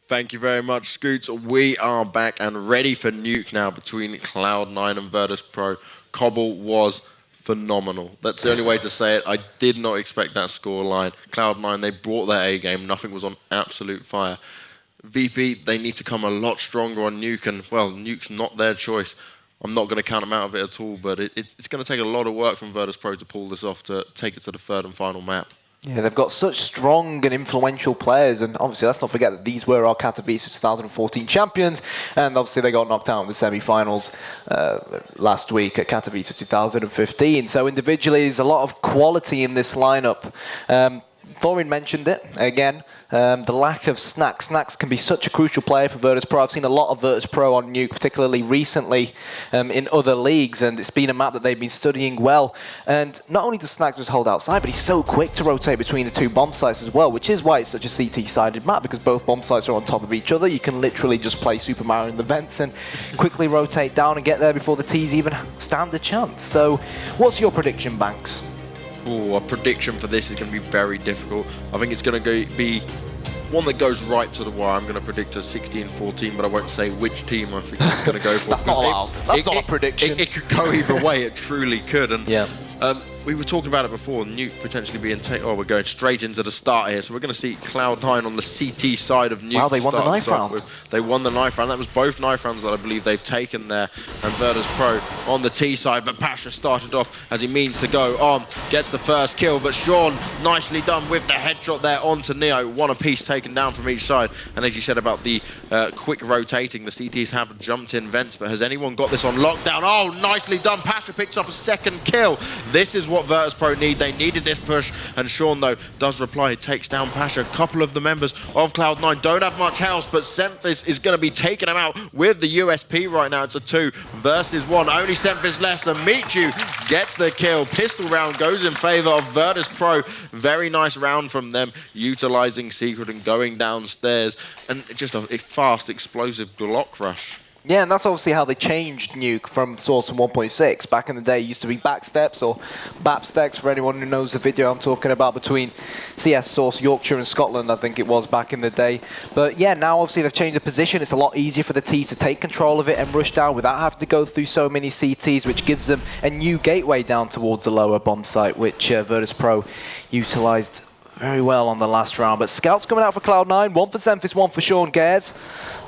Speaker 4: Thank you very much, Scoots. We are back and ready for Nuke now between Cloud9 and Virtus.Pro. Cobble was phenomenal. That's the only way to say it. I did not expect that scoreline. Cloud9, they brought their A game. Nothing was on absolute fire. VP, they need to come a lot stronger on Nuke, and, well, Nuke's not their choice. I'm not going to count them out of it at all, but it's going to take a lot of work from Virtus.Pro to pull this off, to take it to the third and final map.
Speaker 5: Yeah, they've got such strong and influential players, and obviously let's not forget that these were our Katowice 2014 champions, and obviously they got knocked out in the semi-finals last week at Katowice 2015. So individually, there's a lot of quality in this lineup. Thorin mentioned it again. The lack of Snax. Snax can be such a crucial player for Virtus.Pro. I've seen a lot of Virtus.Pro on Nuke, particularly recently in other leagues, and it's been a map that they've been studying well. And not only does Snax just hold outside, but he's so quick to rotate between the two bomb sites as well, which is why it's such a CT-sided map, because both bomb sites are on top of each other. You can literally just play Super Mario in the vents and quickly rotate down and get there before the T's even stand a chance. So what's your prediction, Banks?
Speaker 4: Ooh, a prediction for this is going to be very difficult. I think it's going to be one that goes right to the wire. I'm going to predict a 16-14, but I won't say which team I think it's going to go for.
Speaker 5: That's not allowed. That's not a prediction.
Speaker 4: It could go either way. It truly could. And
Speaker 5: yeah.
Speaker 4: We were talking about it before, Nuke potentially being we're going straight into the start here. So we're going to see Cloud9 on the CT side of Nuke.
Speaker 5: Wow, they won the knife round.
Speaker 4: They won the knife round. That was both knife rounds that I believe they've taken there. And Virtus.Pro on the T side, but Pasha started off as he means to go on, gets the first kill, but Sean nicely done with the headshot there onto Neo. One apiece taken down from each side. And as you said about the quick rotating, the CTs have jumped in vents, but has anyone got this on lockdown? Oh, nicely done. Pasha picks up a second kill. This is what Virtus.Pro need. They needed this push, and Sean, though, does reply. Takes down Pasha. A couple of the members of Cloud9 don't have much health, but Semphis is going to be taking him out with the USP right now. It's a 2 versus 1. Only Semphis left, and Michu gets the kill. Pistol round goes in favor of Virtus.Pro. Very nice round from them, utilizing Secret and going downstairs, and just a fast, explosive Glock rush.
Speaker 5: Yeah, and that's obviously how they changed Nuke from Source 1.6. Back in the day, it used to be backsteps or bapsteps, for anyone who knows the video I'm talking about, between CS Source Yorkshire and Scotland, I think it was back in the day. But yeah, now obviously they've changed the position. It's a lot easier for the T's to take control of it and rush down without having to go through so many CTs, which gives them a new gateway down towards the lower bomb site, which Virtus.Pro utilized very well on the last round. But scouts coming out for Cloud9, one for Semphis, one for Sean Gares.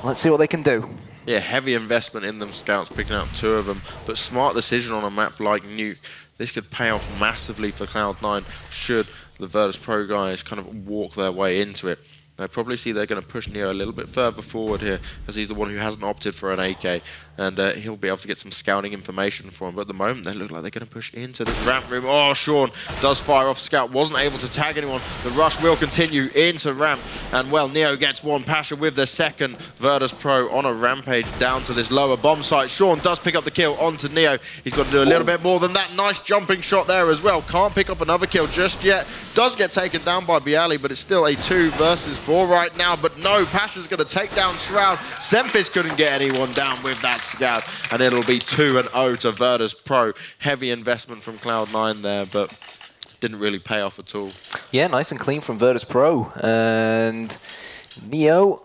Speaker 5: Let's see what they can do.
Speaker 4: Yeah, heavy investment in them scouts, picking out 2 of them, but smart decision on a map like Nuke. This could pay off massively for Cloud9 should the Virtus.Pro guys kind of walk their way into it. I probably see they're going to push Neo a little bit further forward here, as he's the one who hasn't opted for an AK, and he'll be able to get some scouting information for him. But at the moment, they look like they're going to push into the ramp room. Oh, Sean does fire off Scout, wasn't able to tag anyone. The rush will continue into ramp, and well, Neo gets one. Pasha with the second. Virtus.Pro on a rampage down to this lower bomb site. Sean does pick up the kill onto Neo. He's got to do a little bit more than that. Nice jumping shot there as well. Can't pick up another kill just yet. Does get taken down by Bialy, but it's still a 2 versus 4 right now. But no, Pasha's going to take down Shroud. Semphis couldn't get anyone down with that scout, and it'll be 2-0 to Virtus.Pro. Heavy investment from Cloud9 there, but didn't really pay off at all.
Speaker 5: Yeah, nice and clean from Virtus.Pro. And Neo,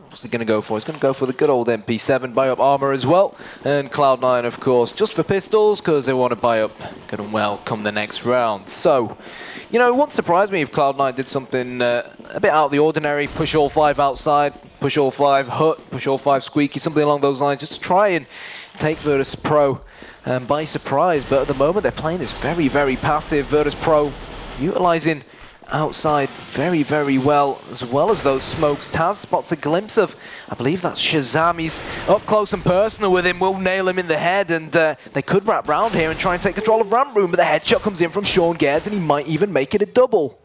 Speaker 5: what's he going to go for? He's going to go for the good old MP7, buy up armor as well. And Cloud9, of course, just for pistols, because they want to buy up good and well come the next round. So, you know, it wouldn't surprise me if Cloud9 did something a bit out of the ordinary, push all 5 outside, push all 5 Hut, push all 5 Squeaky, something along those lines, just to try and take Virtus.Pro by surprise. But at the moment, they're playing this very, very passive. Virtus.Pro utilizing outside very, very well as those smokes. Taz spots a glimpse of, I believe that's Shazam. He's up close and personal with him, will nail him in the head, and they could wrap round here and try and take control of ramp room, but the headshot comes in from Sean Gares, and he might even make it a double.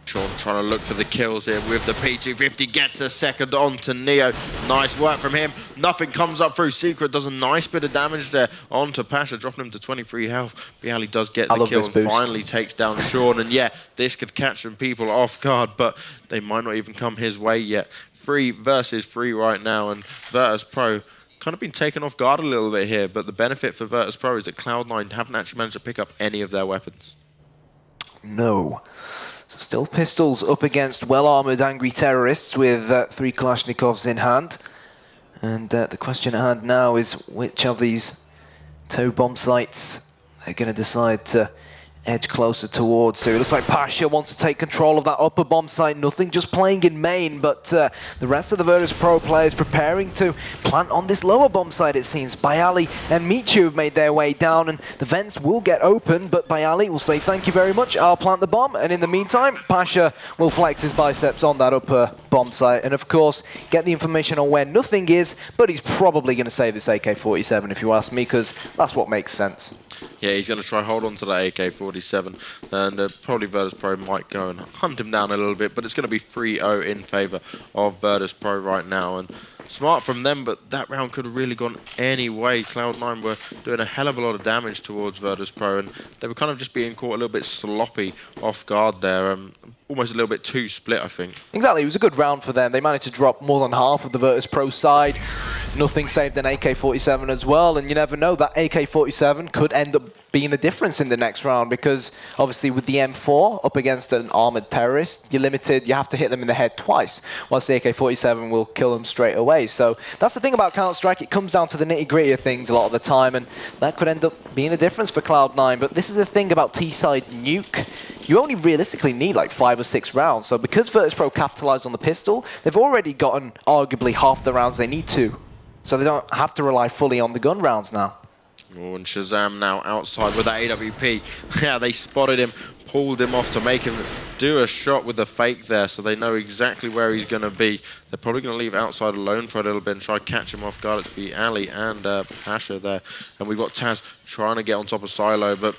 Speaker 4: Sean trying to look for the kills here with the P250, gets a second onto Neo. Nice work from him. Nothing comes up through Secret, does a nice bit of damage there onto Pasha, dropping him to 23 health. Bialy does get the kill and finally takes down Sean. And yeah, this could catch some people off guard, but they might not even come his way yet. 3 versus 3 right now, and Virtus.Pro kind of been taken off guard a little bit here, but the benefit for Virtus.Pro is that Cloud9 haven't actually managed to pick up any of their weapons.
Speaker 5: No. Still pistols up against well-armoured angry terrorists with 3 Kalashnikovs in hand. And the question at hand now is which of these 2 bomb sites they're going to decide to edge closer towards. So it looks like Pasha wants to take control of that upper bomb site. Nothing just playing in main, but the rest of the Virtus.Pro players preparing to plant on this lower bomb site, it seems. Bayali and Michu have made their way down, and the vents will get open, but Bayali will say, thank you very much, I'll plant the bomb. And in the meantime, Pasha will flex his biceps on that upper bomb site, and of course, get the information on where nothing is, but he's probably going to save this AK-47, if you ask me, because that's what makes sense.
Speaker 4: Yeah, he's going to try hold on to that AK-47, and probably Virtus.Pro might go and hunt him down a little bit, but it's going to be 3-0 in favour of Virtus.Pro right now. And smart from them, but that round could have really gone any way. Cloud9 were doing a hell of a lot of damage towards Virtus.Pro, and they were kind of just being caught a little bit sloppy off guard there. Almost a little bit too split, I think.
Speaker 5: Exactly, it was a good round for them. They managed to drop more than half of the Virtus.Pro side. Nothing saved an AK-47 as well, and you never know, that AK-47 could end up being the difference in the next round, because obviously with the M4 up against an armored terrorist, you're limited, you have to hit them in the head twice, whilst the AK-47 will kill them straight away. So that's the thing about Counter-Strike, it comes down to the nitty-gritty of things a lot of the time, and that could end up being the difference for Cloud9. But this is the thing about T-side nuke, you only realistically need like 5 or 6 rounds. So because Virtus.Pro capitalized on the pistol, they've already gotten arguably half the rounds they need to. So they don't have to rely fully on the gun rounds now.
Speaker 4: Oh, and Shazam now outside with that AWP. Yeah, they spotted him, pulled him off to make him do a shot with the fake there, so they know exactly where he's going to be. They're probably going to leave outside alone for a little bit and try to catch him off guard. It's be Ali and Pasha there. And we've got Taz trying to get on top of Silo, but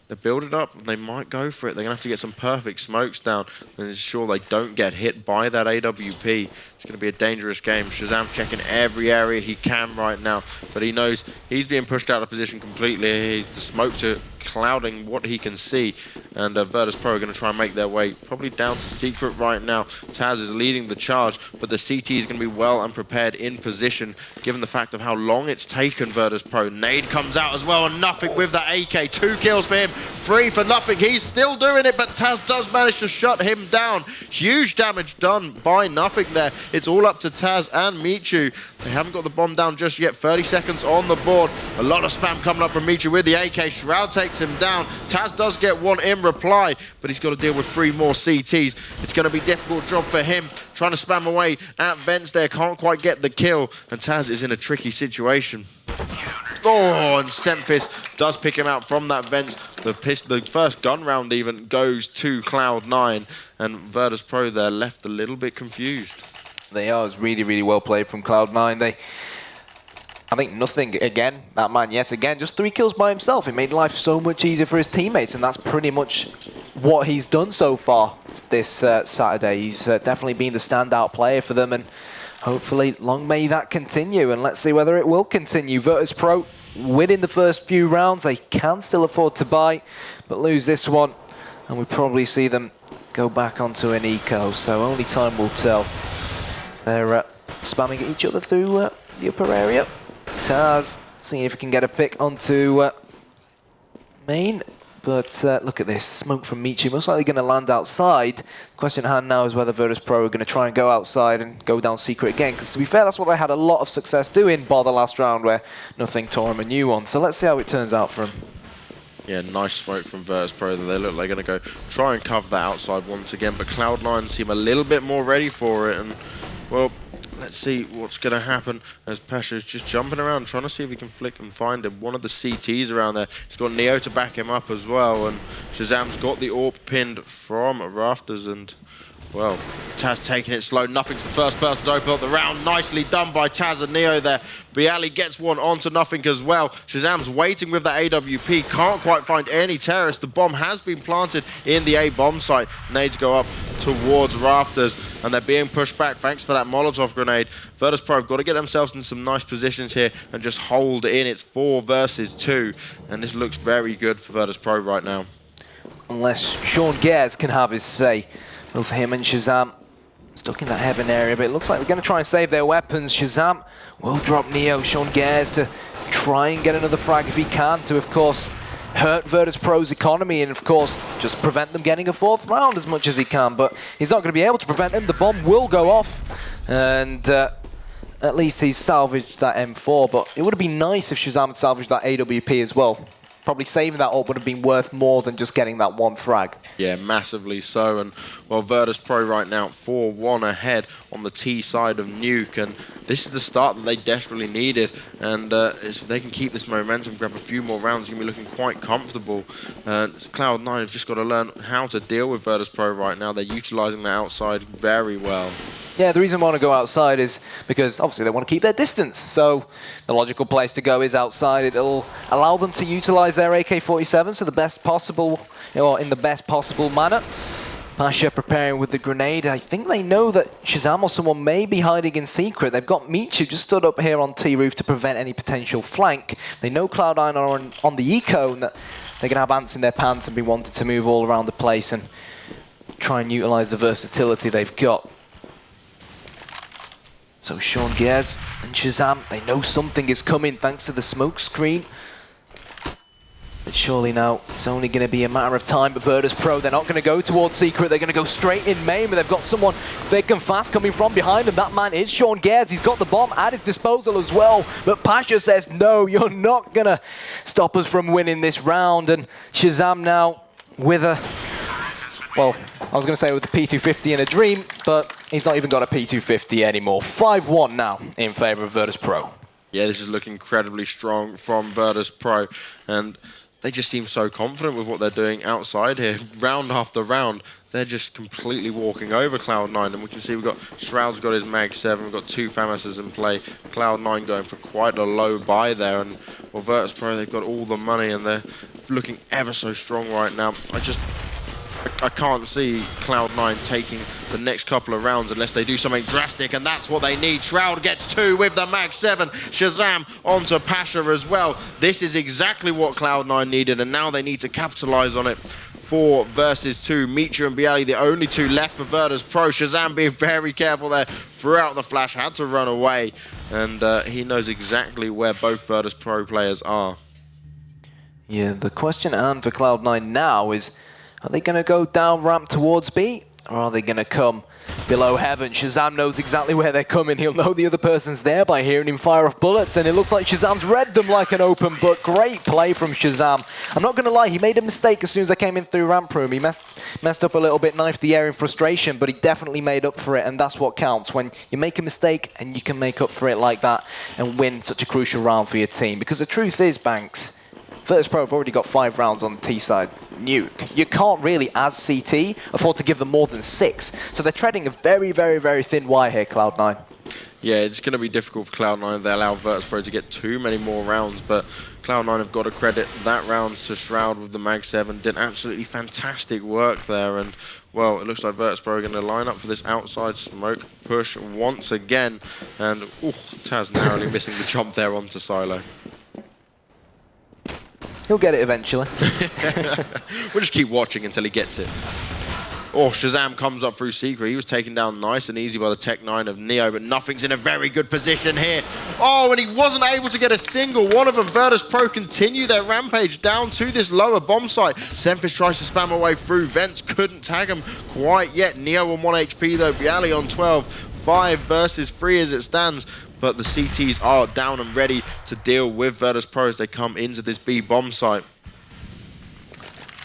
Speaker 4: they build it up, and they might go for it. They're going to have to get some perfect smokes down and ensure they don't get hit by that AWP. It's going to be a dangerous game. Shazam checking every area he can right now, but he knows he's being pushed out of position completely. The smokes are clouding what he can see, and Virtus.Pro are going to try and make their way probably down to secret right now. Taz is leading the charge, but the CT is going to be well and prepared in position, given the fact of how long it's taken Virtus.Pro. Nade comes out as well, and Nothing with the AK. 2 kills for him, 3 for Nothing. He's still doing it, but Taz does manage to shut him down. Huge damage done by Nothing there. It's all up to Taz and Michu. They haven't got the bomb down just yet. 30 seconds on the board. A lot of spam coming up from Michu with the AK. Shroud takes him down. Taz does get one in reply, but he's got to deal with 3 more CTs. It's going to be a difficult job for him. Trying to spam away at vents there. Can't quite get the kill. And Taz is in a tricky situation. Oh, and Semphis does pick him out from that vent. The first gun round even goes to Cloud9, and Virtus.Pro there left a little bit confused.
Speaker 5: They are. It's really, really well played from Cloud9. I think Nothing, again, that man yet again, just 3 kills by himself. It made life so much easier for his teammates, and that's pretty much what he's done so far this Saturday. He's definitely been the standout player for them, and hopefully long may that continue, and let's see whether it will continue. Virtus.Pro winning the first few rounds. They can still afford to buy, but lose this one, and we probably see them go back onto an eco, so only time will tell. They're spamming each other through the upper area. Taz seeing if he can get a pick onto main, but look at this, smoke from Michu, most likely going to land outside. The question at hand now is whether Virtus.Pro are going to try and go outside and go down secret again, because to be fair, that's what they had a lot of success doing bar the last round where Nothing tore him a new one. So let's see how it turns out for him.
Speaker 4: Yeah, nice smoke from Virtus.Pro. They look like they're going to go try and cover that outside once again, but Cloud9 seem a little bit more ready for it, and well, let's see what's going to happen as Pasha is just jumping around, trying to see if he can flick and find him. One of the CTs around there. He's got Neo to back him up as well, and Shazam's got the AWP pinned from Rafters, and well, Taz taking it slow. Nothing's the first person to open up the round. Nicely done by Taz and Neo there. Bialy gets one onto Nothing as well. Shazam's waiting with the AWP. Can't quite find any terrorists. The bomb has been planted in the A bomb site. Nades go up towards Rafters, and they're being pushed back thanks to that Molotov grenade. Virtus.Pro have got to get themselves in some nice positions here and just hold in. It's 4 versus 2, and this looks very good for Virtus.Pro right now.
Speaker 5: Unless Sean Gares can have his say. Both him and Shazam stuck in that heaven area, but it looks like they're going to try and save their weapons. Shazam will drop Neo. Sean Gares to try and get another frag if he can to, of course, hurt Virtus.Pro's economy and, of course, just prevent them getting a 4th round as much as he can. But he's not going to be able to prevent him. The bomb will go off, and at least he's salvaged that M4. But it would have been nice if Shazam had salvaged that AWP as well. Probably saving that ult would have been worth more than just getting that one frag.
Speaker 4: Yeah, massively so. And, well, Virtus.Pro right now 4-1 ahead on the T side of Nuke. And this is the start that they desperately needed. And if they can keep this momentum, grab a few more rounds, they're going to be looking quite comfortable. Cloud9 have just got to learn how to deal with Virtus.Pro right now. They're utilizing the outside very well.
Speaker 5: Yeah, the reason I want to go outside is because obviously they want to keep their distance. So the logical place to go is outside. It'll allow them to utilize their AK-47 so the best possible, or in the best possible manner. Pasha preparing with the grenade. I think they know that Shazam or someone may be hiding in secret. They've got Michu just stood up here on T-roof to prevent any potential flank. They know Cloud9 are on the eco and that they're going to have ants in their pants and be wanting to move all around the place and try and utilize the versatility they've got. So Sean Gears and Shazam, they know something is coming thanks to the smoke screen. But surely now, it's only going to be a matter of time. But Virtus.Pro, they're not going to go towards Secret. They're going to go straight in main, but they've got someone thick and fast coming from behind, and that man is Sean Gears. He's got the bomb at his disposal as well. But Pasha says, no, you're not going to stop us from winning this round. And Shazam now with a... Well, I was going to say with the P250 in a dream, but he's not even got a P250 anymore. 5-1 now in favor of Virtus.Pro.
Speaker 4: Yeah, this is looking incredibly strong from Virtus.Pro, and they just seem so confident with what they're doing outside here. Round after round, they're just completely walking over Cloud9, and we can see we've got Shroud's got his Mag 7, we've got 2 FAMASs in play, Cloud9 going for quite a low buy there, and well, Virtus.Pro, they've got all the money, and they're looking ever so strong right now. I can't see Cloud9 taking the next couple of rounds unless they do something drastic, and that's what they need. Shroud gets 2 with the Mag 7. Shazam onto Pasha as well. This is exactly what Cloud9 needed, and now they need to capitalize on it. 4 versus 2. Michu and Bialy, the only 2 left for Virtus.Pro. Shazam being very careful there throughout the flash, had to run away, and he knows exactly where both Virtus.Pro players are.
Speaker 5: Yeah, the question at hand for Cloud9 now is, are they going to go down ramp towards B, or are they going to come below heaven? Shazam knows exactly where they're coming. He'll know the other person's there by hearing him fire off bullets, and it looks like Shazam's read them like an open book. Great play from Shazam. I'm not going to lie, he made a mistake as soon as I came in through ramp room. He messed up a little bit, knifed the air in frustration, but he definitely made up for it, and that's what counts. When you make a mistake and you can make up for it like that and win such a crucial round for your team. Because the truth is, Banks, Virtus.Pro have already got 5 rounds on the T side. Nuke. You can't really, as CT, afford to give them more than 6. So they're treading a very, very, very thin wire here, Cloud9.
Speaker 4: Yeah, it's going to be difficult for Cloud9 if they allow Virtus.Pro to get too many more rounds, but Cloud9 have got to credit that round to Shroud with the Mag 7. Did absolutely fantastic work there, and well, it looks like Virtus.Pro are going to line up for this outside smoke push once again, and Taz narrowly missing the jump there onto Silo.
Speaker 5: He'll get it eventually.
Speaker 4: We'll just keep watching until he gets it. Oh, Shazam comes up through Secret. He was taken down nice and easy by the Tech 9 of Neo, but nothing's in a very good position here. Oh, and he wasn't able to get a single one of them. Virtus.Pro continue their rampage down to this lower bomb site. Semphis tries to spam away through vents, couldn't tag him quite yet. Neo on 1 HP though, Bialy on 12. 5 versus 3 as it stands. But the CTs are down and ready to deal with Virtus.Pro as they come into this B bomb site.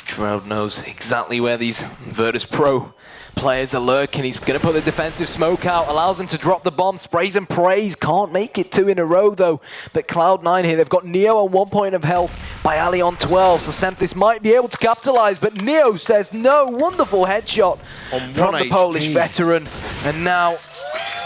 Speaker 5: Shroud knows exactly where these Virtus.Pro players are lurking. He's going to put the defensive smoke out, allows him to drop the bomb, sprays and prays. Can't make it 2 in a row though. But Cloud9 here, they've got Neo on 1 point of health, Bialy on 12. So Semphis might be able to capitalize, but Neo says no. Wonderful headshot from the Polish veteran. And now,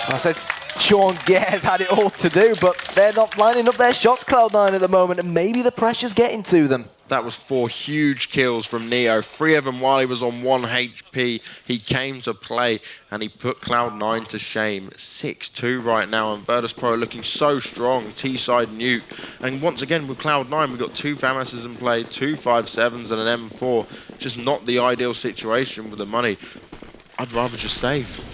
Speaker 5: I said, Sean Gears had it all to do, but they're not lining up their shots, Cloud9 at the moment, and maybe the pressure's getting to them.
Speaker 4: That was 4 huge kills from Neo. 3 of them while he was on 1 HP. He came to play and he put Cloud9 to shame. 6-2 right now, and Virtus.Pro looking so strong. T-side Nuke. And once again with Cloud9, we've got 2 FAMASs in play, 2 5.7s and an M4. Just not the ideal situation with the money. I'd rather just save.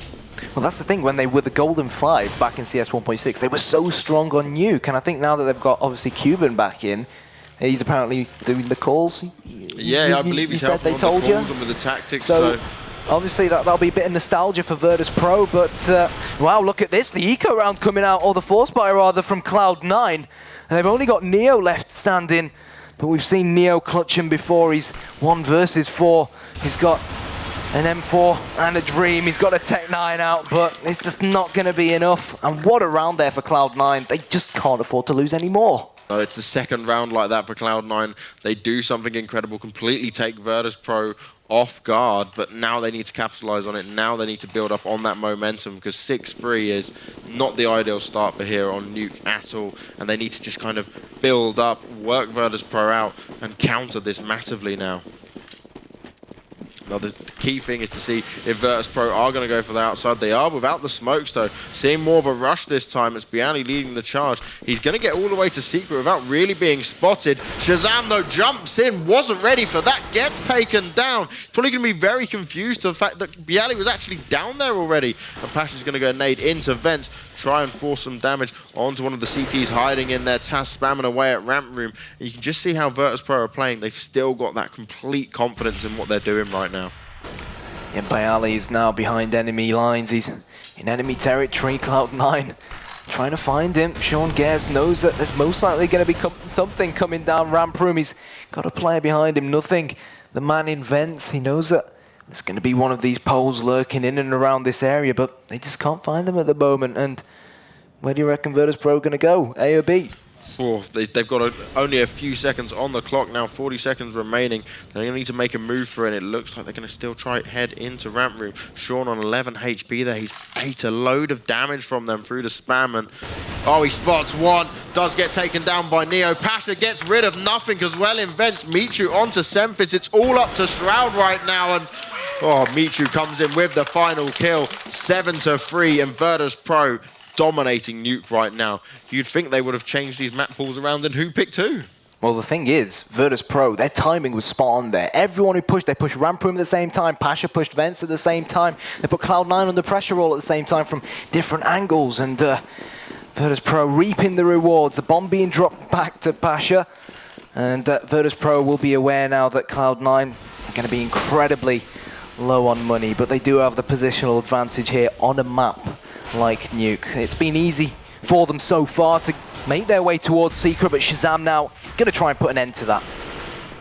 Speaker 5: Well, that's the thing. When they were the Golden 5 back in CS 1.6, they were so strong on Nuke. And I think now that they've got, obviously, Cuban back in, he's apparently doing the calls.
Speaker 4: Yeah, I believe he's helping on the calls and with the tactics. So
Speaker 5: obviously that'll be a bit of nostalgia for Virtus.Pro. But, wow, look at this. The eco round coming out, or the force buy rather, from Cloud9. And they've only got Neo left standing. but we've seen Neo clutch him before. He's 1 versus 4. He's got an M4 and a Dream. He's got a Tech-9 out, but it's just not going to be enough. And what a round there for Cloud9. They just can't afford to lose anymore.
Speaker 4: No, it's the second round like that for Cloud9. They do something incredible, completely take Virtus.Pro off guard, but now they need to capitalize on it. Now they need to build up on that momentum, because 6-3 is not the ideal start for here on Nuke at all, and they need to just kind of build up, work Virtus.Pro out, and counter this massively now. Now, the key thing is to see if Virtus.Pro are going to go for the outside. They are without the smokes, though. Seeing more of a rush this time. It's byali leading the charge. He's going to get all the way to secret without really being spotted. Shazam, though, jumps in, wasn't ready for that, gets taken down. He's probably going to be very confused to the fact that byali was actually down there already. And Pasha's going to go nade into vents, try and force some damage onto one of the CTs hiding in there. Taz spamming away at ramp room. And you can just see how Virtus.Pro are playing. They've still got that complete confidence in what they're doing right now.
Speaker 5: Yeah, byali is now behind enemy lines. He's in enemy territory. Cloud9 trying to find him. Sean Gares knows that there's most likely going to be something coming down ramp room. He's got a player behind him. Nothing. The man in vents. He knows that there's going to be one of these poles lurking in and around this area, but they just can't find them at the moment. And where do you reckon Virtus.Pro going to go? A or B?
Speaker 4: Oh, they've got only a few seconds on the clock now, 40 seconds remaining. They're going to need to make a move for it, and it looks like they're going to still try to head into ramp room. Sean on 11 HP there. He's ate a load of damage from them through the spam, and oh, he spots one. Does get taken down by Neo. Pasha gets rid of nothing as well in vents. Michu onto Semphis. It's all up to Shroud right now, and oh, Michu comes in with the final kill. 7-3, and Virtus.Pro dominating Nuke right now. You'd think they would have changed these map pools around, and who picked who?
Speaker 5: Well, the thing is, Virtus.Pro, their timing was spot on there. Everyone who pushed, they pushed ramp room at the same time. Pasha pushed vents at the same time. They put Cloud9 under pressure all at the same time from different angles. And Virtus.Pro reaping the rewards. The bomb being dropped back to Pasha. And Virtus.Pro will be aware now that Cloud9 are going to be incredibly low on money. But they do have the positional advantage here on a map like Nuke. It's been easy for them so far to make their way towards Secret, but Shazam now is going to try and put an end to that.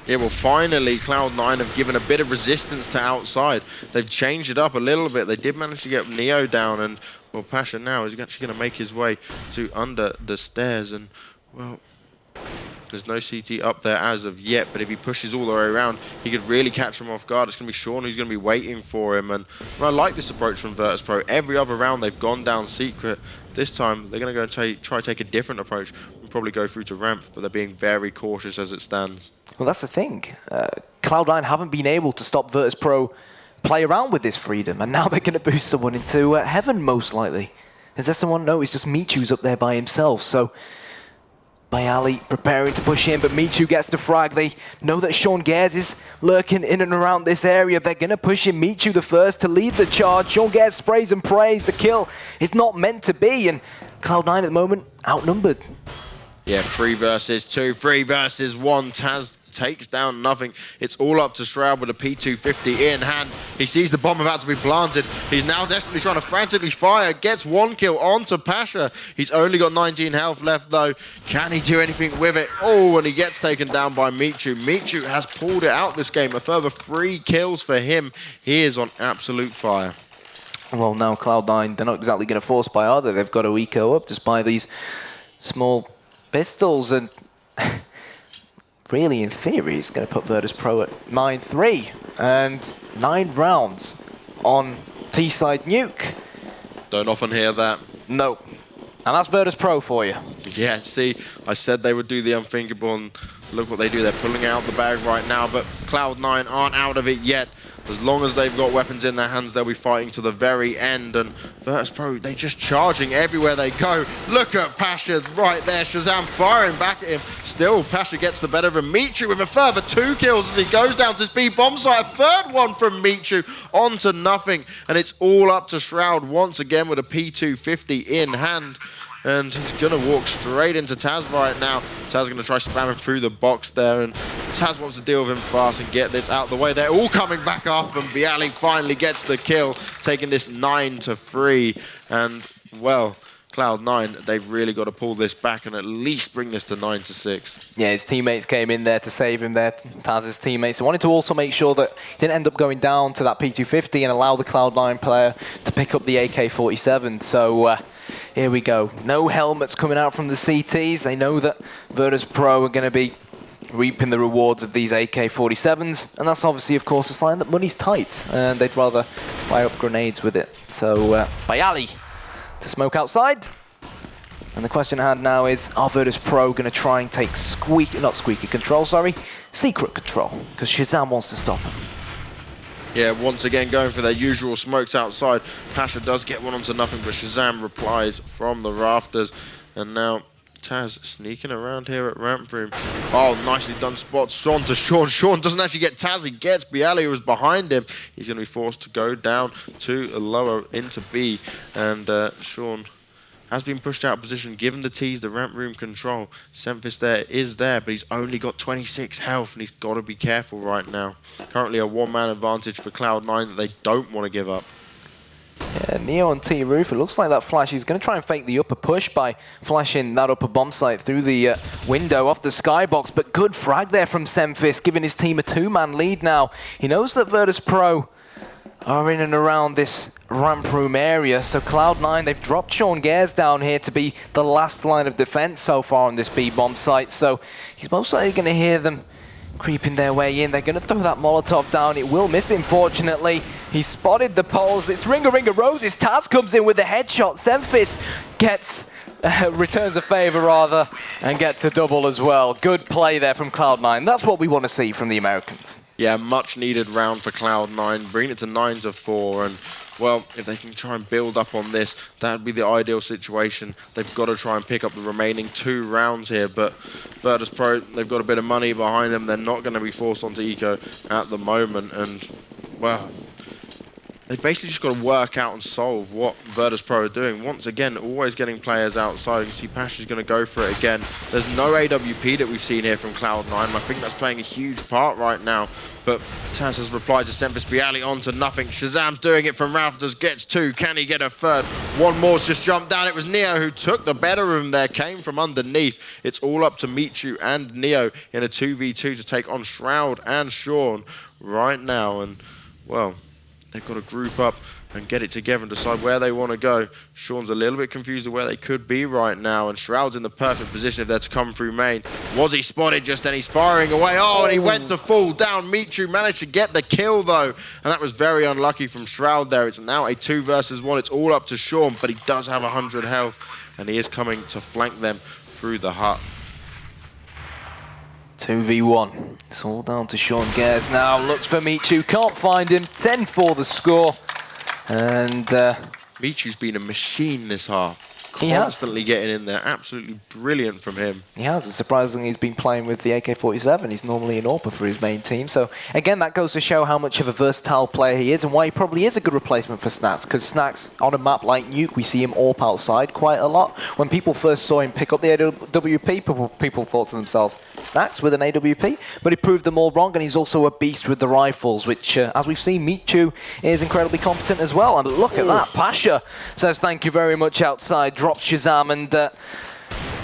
Speaker 4: Yeah, well, finally, Cloud9 have given a bit of resistance to outside. They've changed it up a little bit. They did manage to get Neo down, and, well, Pasha now is actually going to make his way to under the stairs, and, well, there's no CT up there as of yet, but if he pushes all the way around, he could really catch him off guard. It's going to be Sean who's going to be waiting for him, and I like this approach from Virtus.Pro. Every other round they've gone down secret. This time they're going to go and try to take a different approach and probably go through to ramp, but they're being very cautious as it stands.
Speaker 5: Well, that's the thing. Cloud9 haven't been able to stop Virtus.Pro play around with this freedom, and now they're going to boost someone into heaven, most likely. Is there someone? No, it's just Michu's up there by himself, so byali preparing to push in, but Michu gets the frag. They know that Sean Gares is lurking in and around this area. They're going to push in. Michu the first to lead the charge. Sean Gares sprays and prays. The kill is not meant to be, and Cloud9 at the moment outnumbered.
Speaker 4: Yeah, 3 versus 2, 3 versus 1. Taz takes down nothing. It's all up to Shroud with a P250 in hand. He sees the bomb about to be planted. He's now desperately trying to frantically fire. Gets 1 kill onto Pasha. He's only got 19 health left though. Can he do anything with it? Oh, and he gets taken down by Michu. Michu has pulled it out this game. A further 3 kills for him. He is on absolute fire.
Speaker 5: Well, now Cloud9, they're not exactly going to force buy, are they? They've got to eco up just by these small pistols, and really, in theory, it's going to put Virtus.Pro at 9-3 and 9 rounds on T-side Nuke.
Speaker 4: Don't often hear that.
Speaker 5: No. And that's Virtus.Pro for you.
Speaker 4: Yeah, see, I said they would do the unthinkable, and look what they do. They're pulling out the bag right now, but Cloud9 aren't out of it yet. As long as they've got weapons in their hands, they'll be fighting to the very end. And Virtus.Pro, they're just charging everywhere they go. Look at Pasha right there. Shazam firing back at him. Still, Pasha gets the better of him. Michu with a further 2 kills as he goes down to his B-bomb site. A third one from Michu onto nothing. And it's all up to Shroud once again with a P250 in hand. And he's going to walk straight into Taz right now. Taz is going to try spamming through the box there, and Taz wants to deal with him fast and get this out the way. They're all coming back up, and byali finally gets the kill, taking this 9-3. And, well, Cloud9, they've really got to pull this back and at least bring this to 9-6.
Speaker 5: Yeah, his teammates came in there to save him there, Taz's teammates. They wanted to also make sure that he didn't end up going down to that P250 and allow the Cloud9 player to pick up the AK-47. So here we go. No helmets coming out from the CTs. They know that Virtus.Pro are going to be reaping the rewards of these AK-47s, and that's obviously, of course, a sign that money's tight, and they'd rather buy up grenades with it. So, Bayali to smoke outside. And the question at hand now is, are Virtus.Pro going to try and take secret control? Because Shazam wants to stop him.
Speaker 4: Yeah, once again going for their usual smokes outside. Pasha does get one onto nothing, but Shazam replies from the rafters. And now Taz sneaking around here at ramp room. Oh, nicely done spot. Sean to Sean. Sean doesn't actually get Taz. He gets Bialy, who was behind him. He's going to be forced to go down to lower into B. And Sean has been pushed out of position, given the tease, the ramp room control. Semphis is there, but he's only got 26 health, and he's got to be careful right now. Currently a one-man advantage for Cloud9 that they don't want to give up.
Speaker 5: Yeah, Neo on T-Roof, it looks like that flash. He's going to try and fake the upper push by flashing that upper bomb site through the window off the skybox, but good frag there from Semphis, giving his team a two-man lead now. He knows that Virtus.Pro are in and around this ramp room area, so Cloud9, they've dropped Sean Gares down here to be the last line of defense so far on this B-bomb site, so he's most likely going to hear them creeping their way in. They're going to throw that Molotov down. It will miss him, fortunately. He spotted the poles. It's Ring of Roses. Taz comes in with the headshot. Semphis gets, returns a favor rather, and gets a double as well. Good play there from Cloud9. That's what we want to see from the Americans.
Speaker 4: Yeah, much needed round for Cloud9, bringing it to 9-4, and well, if they can try and build up on this, that would be the ideal situation. They've got to try and pick up the remaining 2 rounds here, but Virtus.Pro, they've got a bit of money behind them. They're not going to be forced onto Eco at the moment, and well, they've basically just got to work out and solve what Virtus.Pro are doing. Once again, always getting players outside. You can see Pasha's going to go for it again. There's no AWP that we've seen here from Cloud9. I think that's playing a huge part right now. But Taz has replied to Semphis Bialy onto nothing. Shazam's doing it from rafters, gets 2. Can he get a third? One more's just jumped down. It was Neo who took the better of him there, came from underneath. It's all up to Michu and Neo in a 2v2 to take on Shroud and Sean right now. And, well, they've got to group up and get it together and decide where they want to go. Sean's a little bit confused of where they could be right now, and Shroud's in the perfect position if they're to come through main. Was he spotted just then? He's firing away. Oh, and he went to fall down. Michu managed to get the kill, though, and that was very unlucky from Shroud there. It's now a 2 versus 1. It's all up to Sean, but he does have 100 health, and he is coming to flank them through the hut.
Speaker 5: 2v1. It's all down to Sean Gares now. Looks for Michu. Can't find him. 10 for the score. And
Speaker 4: Michu's been a machine this half.
Speaker 5: He has.
Speaker 4: Constantly getting in there. Absolutely brilliant from him.
Speaker 5: He has. Surprisingly, he's been playing with the AK-47. He's normally an AWP for his main team. So, again, that goes to show how much of a versatile player he is and why he probably is a good replacement for Snax. Because Snax, on a map like Nuke, we see him AWP outside quite a lot. When people first saw him pick up the AWP, people thought to themselves, Snax with an AWP? But he proved them all wrong, and he's also a beast with the rifles, which, as we've seen, Michu is incredibly competent as well. And look at that. Pasha says thank you very much outside. Drops Shazam, and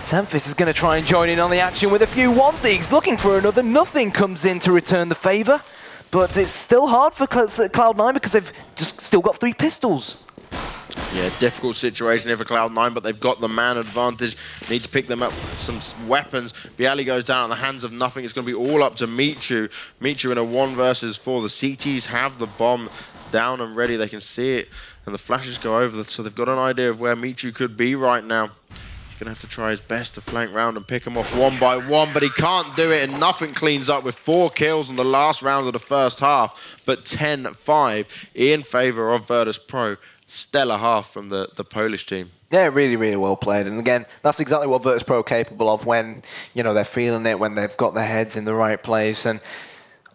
Speaker 5: Semphis is going to try and join in on the action with a few one-digs, looking for another. Nothing comes in to return the favour, but it's still hard for Cloud9 because they've just still got 3 pistols.
Speaker 4: Yeah, difficult situation here for Cloud9, but they've got the man advantage. Need to pick them up with some weapons. Bialy goes down on the hands of nothing. It's going to be all up to Michu. Michu in a 1 versus 4. The CTs have the bomb down and ready. They can see it, and the flashes go over, so they've got an idea of where Michu could be right now. He's going to have to try his best to flank round and pick him off one by one, but he can't do it, and nothing cleans up with 4 kills on the last round of the first half, but 10-5 in favour of Virtus.Pro. Stellar half from the Polish team.
Speaker 5: Yeah, really, really well played. And again, that's exactly what Virtus.Pro are capable of when, you know, they're feeling it, when they've got their heads in the right place. And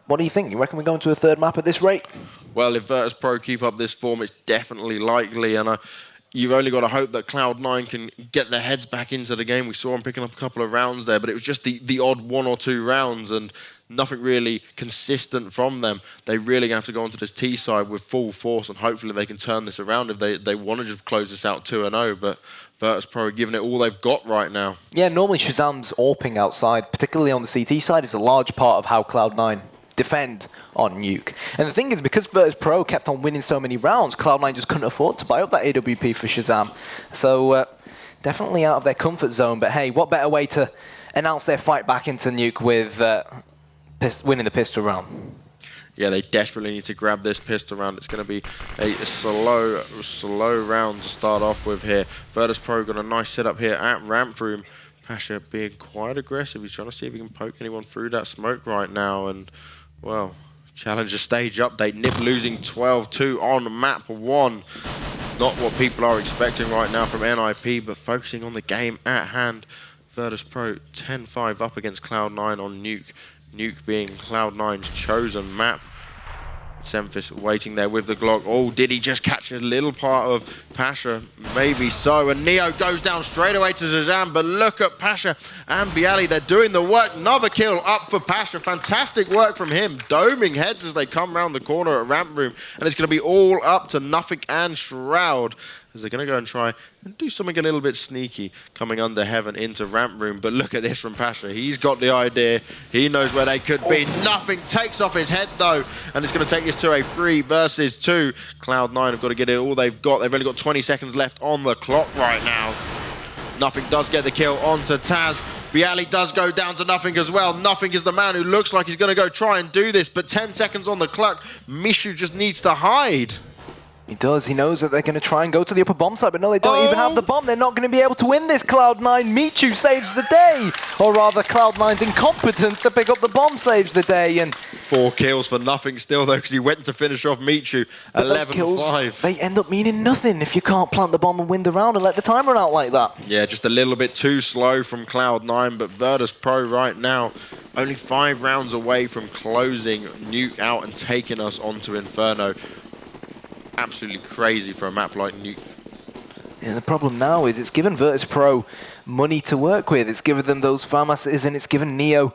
Speaker 5: what do you think? You reckon we're going to a 3rd map at this rate?
Speaker 4: Well, if Virtus.Pro keep up this form, it's definitely likely, and you've only got to hope that Cloud9 can get their heads back into the game. We saw them picking up a couple of rounds there, but it was just the odd 1 or 2 rounds, and nothing really consistent from them. They really have to go onto this T side with full force, and hopefully they can turn this around if they want to just close this out 2-0. But Virtus.Pro are giving it all they've got right now.
Speaker 5: Yeah, normally Shazam's AWPing outside, particularly on the CT side, is a large part of how Cloud9 defend on Nuke. And the thing is, because Virtus.Pro kept on winning so many rounds, Cloud9 just couldn't afford to buy up that AWP for Shazam. So definitely out of their comfort zone. But hey, what better way to announce their fight back into Nuke with winning the pistol round?
Speaker 4: Yeah, they desperately need to grab this pistol round. It's going to be a slow round to start off with here. Virtus.Pro got a nice setup here at Ramp Room. Pasha being quite aggressive. He's trying to see if he can poke anyone through that smoke right now. And, well, Challenger stage update. NiP losing 12-2 on map 1. Not what people are expecting right now from NIP, but focusing on the game at hand. Virtus.Pro 10-5 up against Cloud9 on Nuke. Nuke being Cloud9's chosen map. Semphis waiting there with the Glock. Oh, did he just catch a little part of Pasha? Maybe so. And Neo goes down straight away to Shazam. But look at Pasha and Bialy. They're doing the work. Another kill up for Pasha. Fantastic work from him. Doming heads as they come around the corner at Ramp Room. And it's going to be all up to Nothing and Shroud, as they're going to go and try and do something a little bit sneaky, coming under Heaven into Ramp Room. But look at this from Pasha. He's got the idea. He knows where they could be. Nothing takes off his head, though, and it's going to take us to a 3 versus 2. Cloud9 have got to get it all they've got. They've only got 20 seconds left on the clock right now. Nothing does get the kill onto Taz. Bialy does go down to Nothing as well. Nothing is the man who looks like he's going to go try and do this, but 10 seconds on the clock. Mishu just needs to hide.
Speaker 5: He does. He knows that they're going to try and go to the upper bomb side, but no, they don't even have the bomb. They're not going to be able to win this. Cloud9, Michu saves the day. Or rather, Cloud9's incompetence to pick up the bomb saves the day. And
Speaker 4: 4 kills for Nothing still, though, because he went to finish off Michu. 11-5.
Speaker 5: They end up meaning nothing if you can't plant the bomb and win the round and let the time run out like that.
Speaker 4: Yeah, just a little bit too slow from Cloud9, but Virtus.Pro right now only 5 rounds away from closing Nuke out and taking us onto Inferno. Absolutely crazy for a map like Nuke.
Speaker 5: Yeah, the problem now is it's given Virtus.Pro money to work with. It's given them those pharmacies, and it's given Neo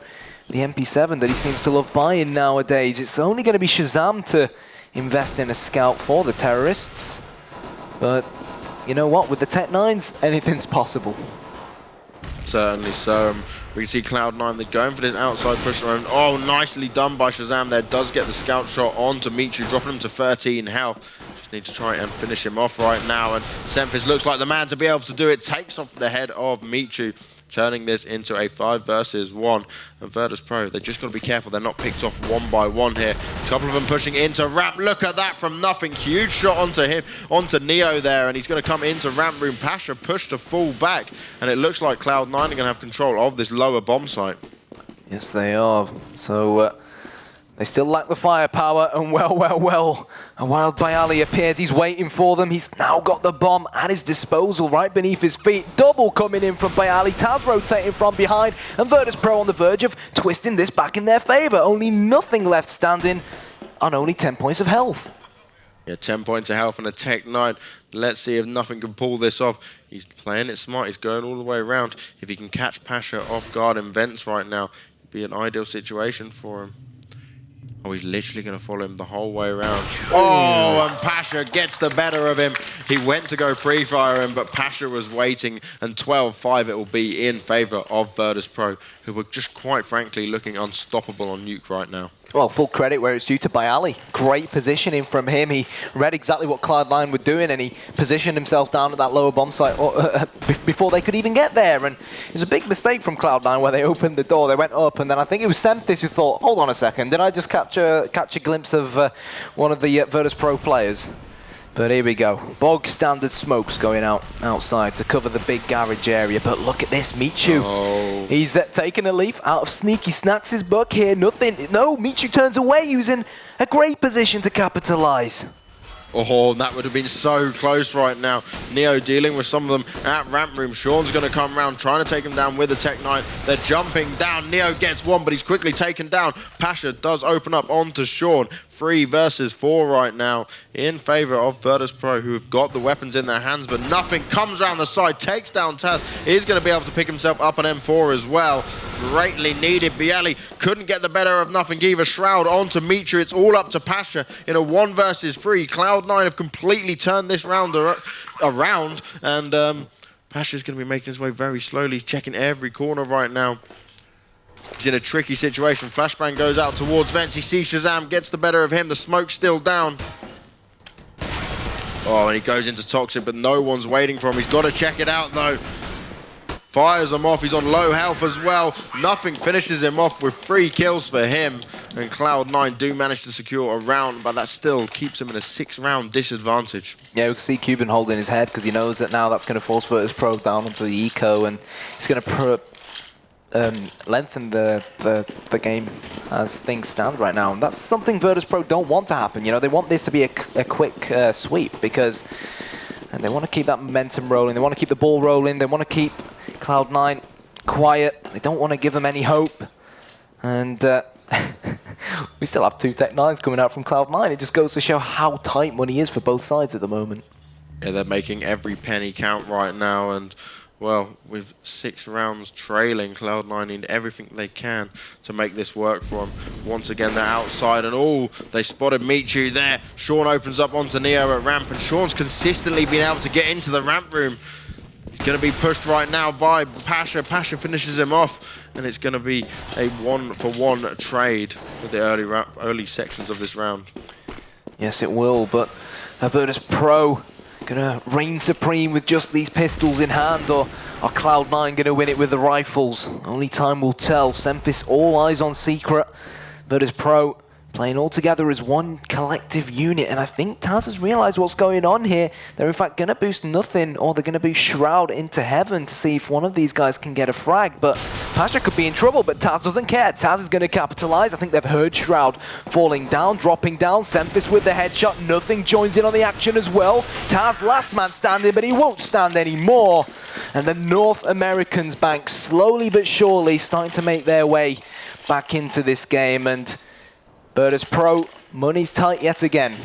Speaker 5: the MP7 that he seems to love buying nowadays. It's only going to be Shazam to invest in a scout for the terrorists. But you know what? With the Tech 9s, anything's possible.
Speaker 4: Certainly so. We can see Cloud9, they're going for this outside push around. Oh, nicely done by Shazam there. Does get the scout shot onto Michu, dropping him to 13 health. Just need to try and finish him off right now. And Semphis looks like the man to be able to do it. Takes off the head of Michu, turning this into a 5 versus 1. And Virtus.Pro, they just got to be careful they're not picked off one by one here. A couple of them pushing into Ramp. Look at that from Nothing. Huge shot onto him, onto Neo there, and he's going to come into Ramp Room. Pasha pushed to fall back, and it looks like Cloud9 are going to have control of this lower bomb site.
Speaker 5: Yes, they are. So they still lack the firepower, and well, a Wild Bialy appears. He's waiting for them. He's now got the bomb at his disposal right beneath his feet. Double coming in from Bialy. Taz rotating from behind, and Virtus.Pro on the verge of twisting this back in their favor. Only Nothing left standing on only 10 points of health.
Speaker 4: Yeah, 10 points of health and a Tech 9. Let's see if Nothing can pull this off. He's playing it smart. He's going all the way around. If he can catch Pasha off guard in vents right now, it'd be an ideal situation for him. Oh, he's literally going to follow him the whole way around. Oh, and Pasha gets the better of him. He went to go pre-fire him, but Pasha was waiting, and 12-5 it will be in favor of Virtus.Pro, who were just quite frankly looking unstoppable on Nuke right now.
Speaker 5: Well, full credit where it's due to Bialy. Great positioning from him. He read exactly what Cloud9 were doing, and he positioned himself down at that lower bomb site before they could even get there. And it was a big mistake from Cloud9 where they opened the door, they went up, and then I think it was Semphis who thought, hold on a second, did I just catch a glimpse of one of the Virtus.Pro players? But here we go. Bog standard smokes going out outside to cover the big garage area. But look at this, Michu.
Speaker 4: Oh.
Speaker 5: He's taking a leaf out of Sneaky Snacks' book here. Nothing. No, Michu turns away using a great position to capitalize.
Speaker 4: Oh, that would have been so close right now. Neo dealing with some of them at Ramp Room. Sean's going to come around, trying to take him down with the Tech 9. They're jumping down. Neo gets one, but he's quickly taken down. Pasha does open up onto Sean. 3 versus 4 right now in favor of Virtus.Pro, who have got the weapons in their hands, but Nothing comes around the side, takes down Taz. He's going to be able to pick himself up an M4 as well. greatly needed. Bialy couldn't get the better of nothing either. Shroud onto Michu. It's all up to Pasha in a 1 versus 3. Cloud9 have completely turned this round around, and Pasha's going to be making his way very slowly, checking every corner right now. He's in a tricky situation. Flashbang goes out towards Vents. He sees Shazam, gets the better of him. The smoke's still down. Oh, and he goes into Toxic, but no one's waiting for him. He's got to check it out, though. Fires him off. He's on low health as well. Nothing finishes him off with 3 kills for him. And Cloud9 do manage to secure a round, but that still keeps him in a 6-round disadvantage.
Speaker 5: Yeah, we can see Cuban holding his head because he knows that now that's going to force Virtus.Pro down onto the eco, and it's going to lengthen the game as things stand right now. And that's something Virtus.Pro don't want to happen. You know, they want this to be a quick sweep because they want to keep that momentum rolling. They want to keep the ball rolling. They want to keep Cloud9 quiet. They don't want to give them any hope. And we still have 2 Tech-9s coming out from Cloud9. It just goes to show how tight money is for both sides at the moment.
Speaker 4: Yeah, they're making every penny count right now, and well, with 6 rounds trailing, Cloud9 need everything they can to make this work for them. Once again, they're outside, and they spotted Michu there. Sean opens up onto Neo at ramp, and Sean's consistently been able to get into the ramp room. He's going to be pushed right now by Pasha. Pasha finishes him off, and it's going to be a 1-for-1 trade for the early sections of this round.
Speaker 5: Yes, it will, but Virtus.Pro gonna reign supreme with just these pistols in hand, or are Cloud9 gonna win it with the rifles? Only time will tell. Semphis all eyes on Secret. Virtus.Pro playing all together as one collective unit, and I think Taz has realized what's going on here. They're in fact gonna boost nothing, or they're gonna boost Shroud into heaven to see if one of these guys can get a frag, but Pasha could be in trouble, but Taz doesn't care. Taz is gonna capitalize. I think they've heard Shroud falling down, dropping down. Semphis with the headshot. Nothing joins in on the action as well. Taz last man standing, but he won't stand anymore. And the North Americans bank slowly but surely starting to make their way back into this game, and Virtus.Pro, money's tight yet again.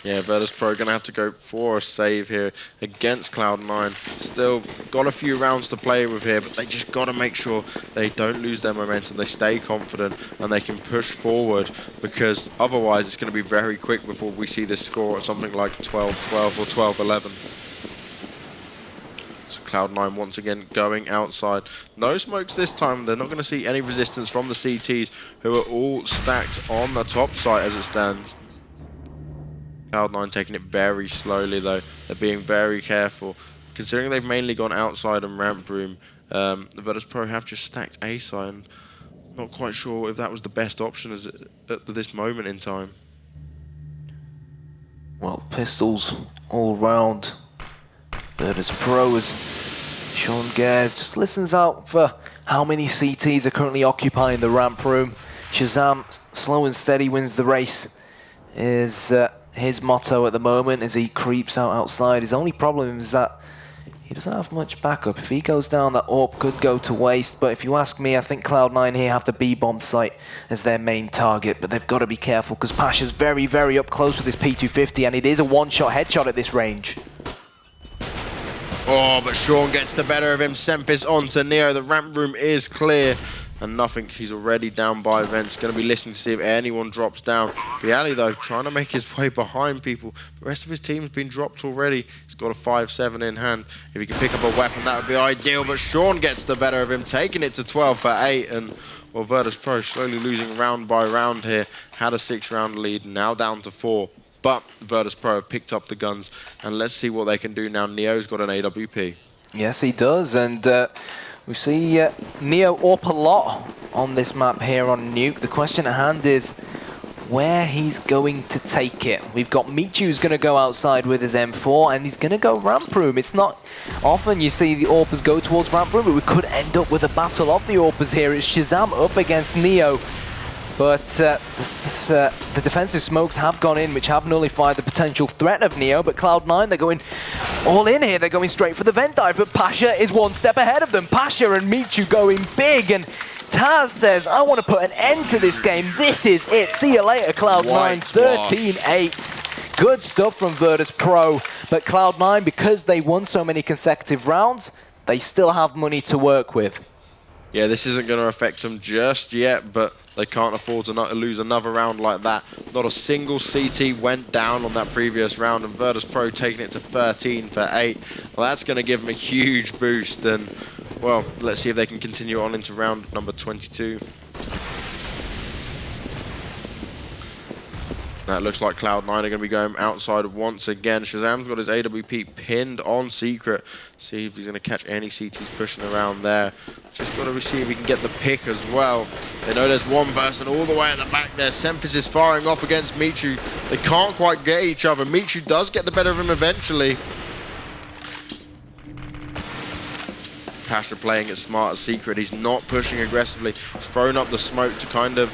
Speaker 4: Yeah, Virtus.Pro going to have to go for a save here against Cloud9. Still got a few rounds to play with here, but they just got to make sure they don't lose their momentum, they stay confident, and they can push forward, because otherwise it's going to be very quick before we see this score at something like 12-12 or 12-11. Cloud9 once again going outside. No smokes this time. They're not going to see any resistance from the CTs, who are all stacked on the top site as it stands. Cloud9 taking it very slowly though. They're being very careful. Considering they've mainly gone outside and ramp room, the Virtus.Pro have just stacked A side, and not quite sure if that was the best option at this moment in time.
Speaker 5: Well, pistols all round. Virtus.Pro, as Sean Gares just listens out for how many CTs are currently occupying the ramp room. Shazam, slow and steady wins the race, is his motto at the moment as he creeps outside. His only problem is that he doesn't have much backup. If he goes down, that AWP could go to waste. But if you ask me, I think Cloud9 here have the B-bomb site as their main target. But they've got to be careful because Pasha's very, very up close with his P250, and it is a one-shot headshot at this range.
Speaker 4: Oh, but Sean gets the better of him. Semphis onto Neo. The ramp room is clear. And nothing. He's already down by Vents. Going to be listening to see if anyone drops down. Bialy, though, trying to make his way behind people. The rest of his team's been dropped already. He's got a 5-7 in hand. If he can pick up a weapon, that would be ideal. But Sean gets the better of him, taking it to 12 for 8. And, well, Virtus.Pro slowly losing round by round here. Had a 6-round lead, now down to 4. But Virtus.Pro have picked up the guns, and let's see what they can do now. Neo's got an AWP.
Speaker 5: Yes, he does, and we see Neo AWP a lot on this map here on Nuke. The question at hand is where he's going to take it. We've got Michu who's going to go outside with his M4, and he's going to go ramp room. It's not often you see the AWPers go towards ramp room, but we could end up with a battle of the AWPers here. It's Shazam up against Neo. But the defensive smokes have gone in, which have nullified the potential threat of Neo. But Cloud9, they're going all in here. They're going straight for the vent dive. But Pasha is one step ahead of them. Pasha and Michu going big. And Taz says, I want to put an end to this game. This is it. See you later, Cloud9. 13-8. Good stuff from Virtus.Pro. But Cloud9, because they won so many consecutive rounds, they still have money to work with.
Speaker 4: Yeah, this isn't going to affect them just yet, but they can't afford to lose another round like that. Not a single CT went down on that previous round, and Virtus.Pro taking it to 13 for 8. Well, that's going to give them a huge boost, and, well, let's see if they can continue on into round number 22. That looks like Cloud9 are going to be going outside once again. Shazam's got his AWP pinned on Secret. See if he's going to catch any CTs pushing around there. Just got to see if he can get the pick as well. They know there's one person all the way at the back there. Semphis is firing off against Michu. They can't quite get each other. Michu does get the better of him eventually. Pasha playing it smart as Secret. He's not pushing aggressively. He's thrown up the smoke to kind of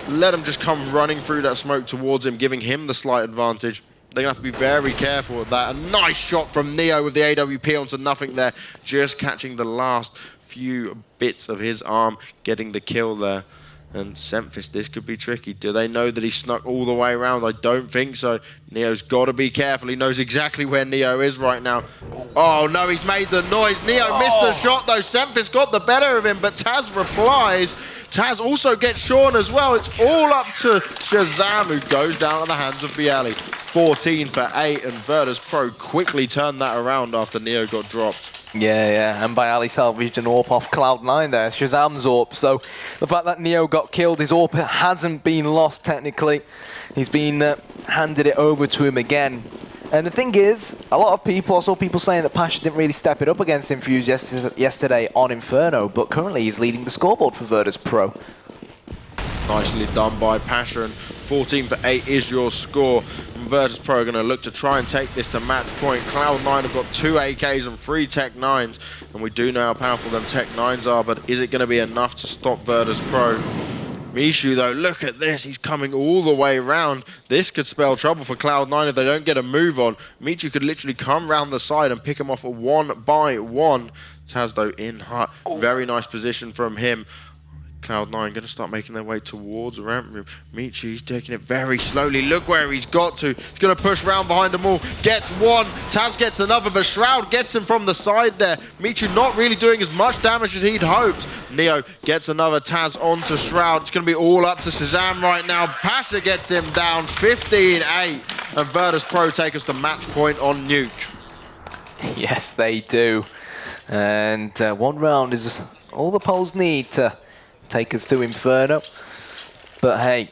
Speaker 4: let him just come running through that smoke towards him, giving him the slight advantage. They're going to have to be very careful with that. A nice shot from Neo with the AWP onto nothing there, just catching the last few bits of his arm, getting the kill there. And Semphis, this could be tricky. Do they know that he snuck all the way around? I don't think so. Neo's got to be careful. He knows exactly where Neo is right now. Oh, no, he's made the noise. Neo missed the shot, though. Semphis got the better of him, but Taz replies. Taz also gets Sean as well. It's all up to Shazam, who goes down at the hands of Bialy. 14 for 8, and Virtus.Pro quickly turned that around after Neo got dropped.
Speaker 5: Yeah, and Bialy salvaged an AWP off Cloud9 there, Shazam's AWP. So the fact that Neo got killed, his AWP hasn't been lost technically. He's been handed it over to him again. And the thing is, a lot of people, I saw people saying that Pasha didn't really step it up against Infuse yesterday on Inferno, but currently he's leading the scoreboard for Virtus.Pro.
Speaker 4: Nicely done by Pasha, and 14 for 8 is your score. And Virtus.Pro are going to look to try and take this to match point. Cloud9 have got 2 AKs and 3 Tech 9s, and we do know how powerful them Tech 9s are, but is it going to be enough to stop Virtus.Pro? Mishu, though, look at this. He's coming all the way around. This could spell trouble for Cloud9 if they don't get a move on. Michu could literally come round the side and pick him off 1 by 1. Taz, though, in hut. Very nice position from him. Cloud9 going to start making their way towards the ramp room. Michu, he's taking it very slowly. Look where he's got to. He's going to push round behind them all. Gets one. Taz gets another, but Shroud gets him from the side there. Michu not really doing as much damage as he'd hoped. Neo gets another Taz onto Shroud. It's going to be all up to Shazam right now. Pasha gets him down 15-8. And Virtus.Pro take us to match point on Nuke.
Speaker 5: Yes, they do. And 1 round is all the polls need to take us to Inferno. But hey,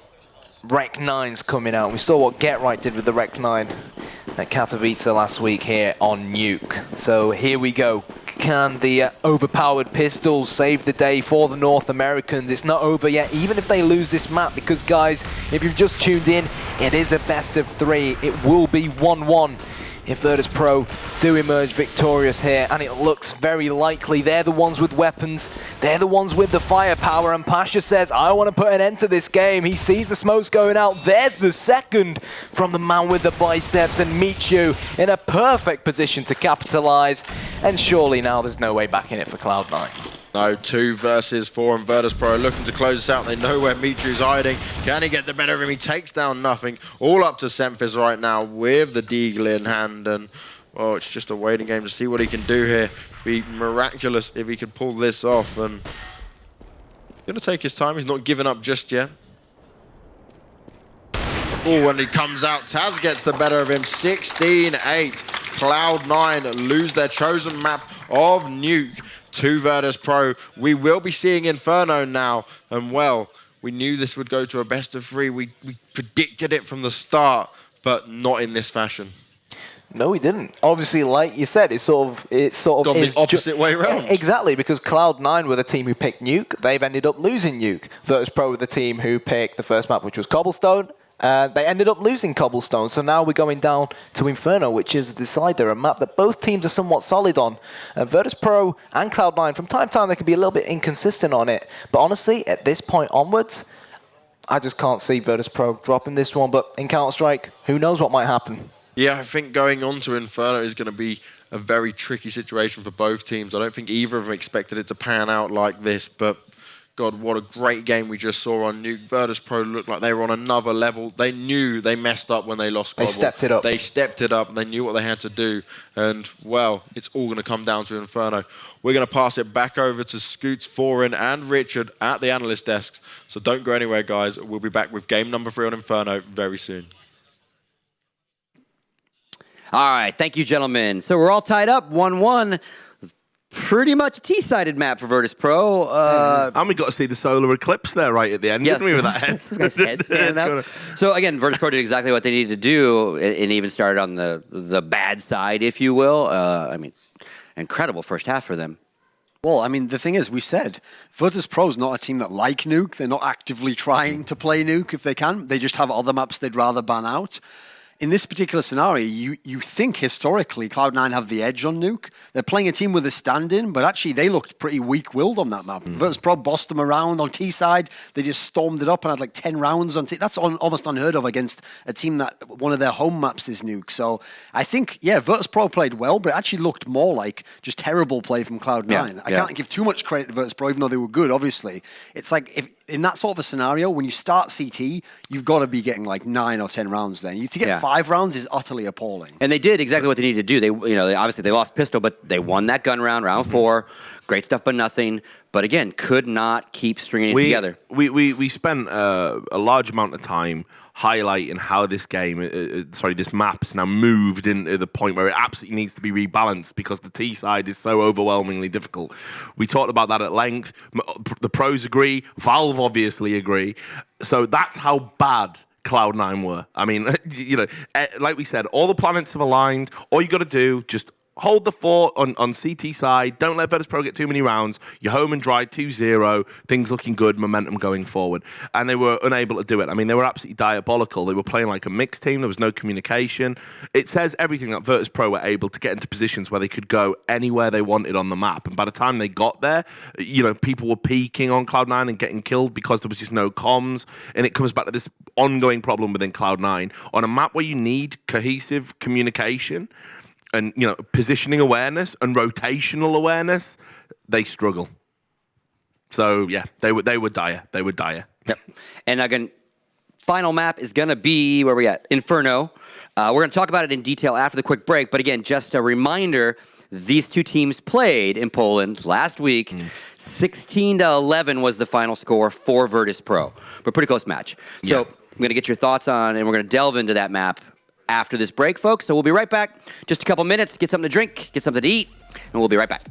Speaker 5: Rec 9's coming out. We saw what Get Right did with the Rec 9 at Katowice last week here on Nuke. So here we go. Can the overpowered pistols save the day for the North Americans? It's not over yet, even if they lose this map, because guys, if you've just tuned in, it is a best of 3. It will be 1-1 if Virtus.Pro do emerge victorious here, and it looks very likely. They're the ones with weapons, they're the ones with the firepower, and Pasha says, I want to put an end to this game. He sees the smokes going out. There's the second from the man with the biceps, and Michu in a perfect position to capitalize, and surely now there's no way back in it for Cloud9.
Speaker 4: No, 2 versus 4, and Virtus.Pro are looking to close this out. They know where Michu's hiding. Can he get the better of him? He takes down nothing. All up to Semphis right now with the Deagle in hand, and well, it's just a waiting game to see what he can do here. Be miraculous if he could pull this off, and he's going to take his time. He's not giving up just yet. Oh, when he comes out, Taz gets the better of him. 16-8. Cloud9 lose their chosen map of Nuke to Virtus.Pro. We will be seeing Inferno now, and well, we knew this would go to a best of 3. We predicted it from the start, but not in this fashion.
Speaker 5: No, we didn't. Obviously, like you said, it's sort of
Speaker 4: gone the opposite way around.
Speaker 5: Exactly, because Cloud9 were the team who picked Nuke. They've ended up losing Nuke. Virtus.Pro were the team who picked the first map, which was Cobblestone. They ended up losing Cobblestone, so now we're going down to Inferno, which is the decider, a map that both teams are somewhat solid on. Virtus.Pro and Cloud9, from time to time, they can be a little bit inconsistent on it. But honestly, at this point onwards, I just can't see Virtus.Pro dropping this one. But in Counter-Strike, who knows what might happen?
Speaker 4: Yeah, I think going on to Inferno is going to be a very tricky situation for both teams. I don't think either of them expected it to pan out like this, but God, what a great game we just saw on Nuke. Virtus.Pro looked like they were on another level. They knew they messed up when they lost Cobble.
Speaker 5: They stepped it up.
Speaker 4: They stepped it up, and they knew what they had to do. And, well, it's all going to come down to Inferno. We're going to pass it back over to Scoots, Foreign, and Richard at the analyst desks. So don't go anywhere, guys. We'll be back with game number 3 on Inferno very soon.
Speaker 1: All right, thank you, gentlemen. So we're all tied up, 1-1. Pretty much a T-sided map for Virtus.Pro.
Speaker 3: And we got to see the solar eclipse there right at the end, didn't we, with that head?
Speaker 1: Head up. So again, Virtus.Pro did exactly what they needed to do, and even started on the bad side, if you will. I mean, incredible first half for them.
Speaker 2: Well, I mean, the thing is, we said, Virtus.Pro is not a team that like Nuke. They're not actively trying to play Nuke if they can. They just have other maps they'd rather ban out. In this particular scenario, you think historically Cloud9 have the edge on Nuke. They're playing a team with a stand-in, but actually they looked pretty weak-willed on that map. Virtus.Pro bossed them around on T-side. They just stormed it up and had like 10 rounds on T. That's almost unheard of against a team that one of their home maps is Nuke. So I think, yeah, Virtus.Pro played well, but it actually looked more like just terrible play from Cloud9. I can't give too much credit to Virtus.Pro, even though they were good, obviously. It's like, if in that sort of a scenario, when you start CT, you've got to be getting like 9 or 10 rounds then. To get 5 rounds is utterly appalling.
Speaker 1: And they did exactly what they needed to do. They obviously they lost pistol, but they won that gun round 4. Great stuff, but nothing. But again, could not keep stringing it together.
Speaker 3: We spent a large amount of time highlighting how this game, this map has now moved into the point where it absolutely needs to be rebalanced because the T side is so overwhelmingly difficult. We talked about that at length. The pros agree. Valve obviously agree. So that's how bad Cloud9 were. I mean, like we said, all the planets have aligned. All you got to do, just hold the fort on CT side. Don't let Virtus.Pro get too many rounds. You're home and dry, 2-0. Things looking good, momentum going forward. And they were unable to do it. I mean, they were absolutely diabolical. They were playing like a mixed team. There was no communication. It says everything that Virtus.Pro were able to get into positions where they could go anywhere they wanted on the map. And by the time they got there, people were peeking on Cloud9 and getting killed because there was just no comms. And it comes back to this ongoing problem within Cloud9. On a map where you need cohesive communication and positioning awareness and rotational awareness, they struggle. So yeah, they were dire. They were dire.
Speaker 1: Yep. And again, final map is gonna be where we at? Inferno. We're gonna talk about it in detail after the quick break. But again, just a reminder: these two teams played in Poland last week. 16-11 was the final score for Virtus.Pro, but pretty close match. So I'm gonna get your thoughts on, and we're gonna delve into that map after this break, folks. So we'll be right back. Just a couple minutes, get something to drink, get something to eat, and we'll be right back.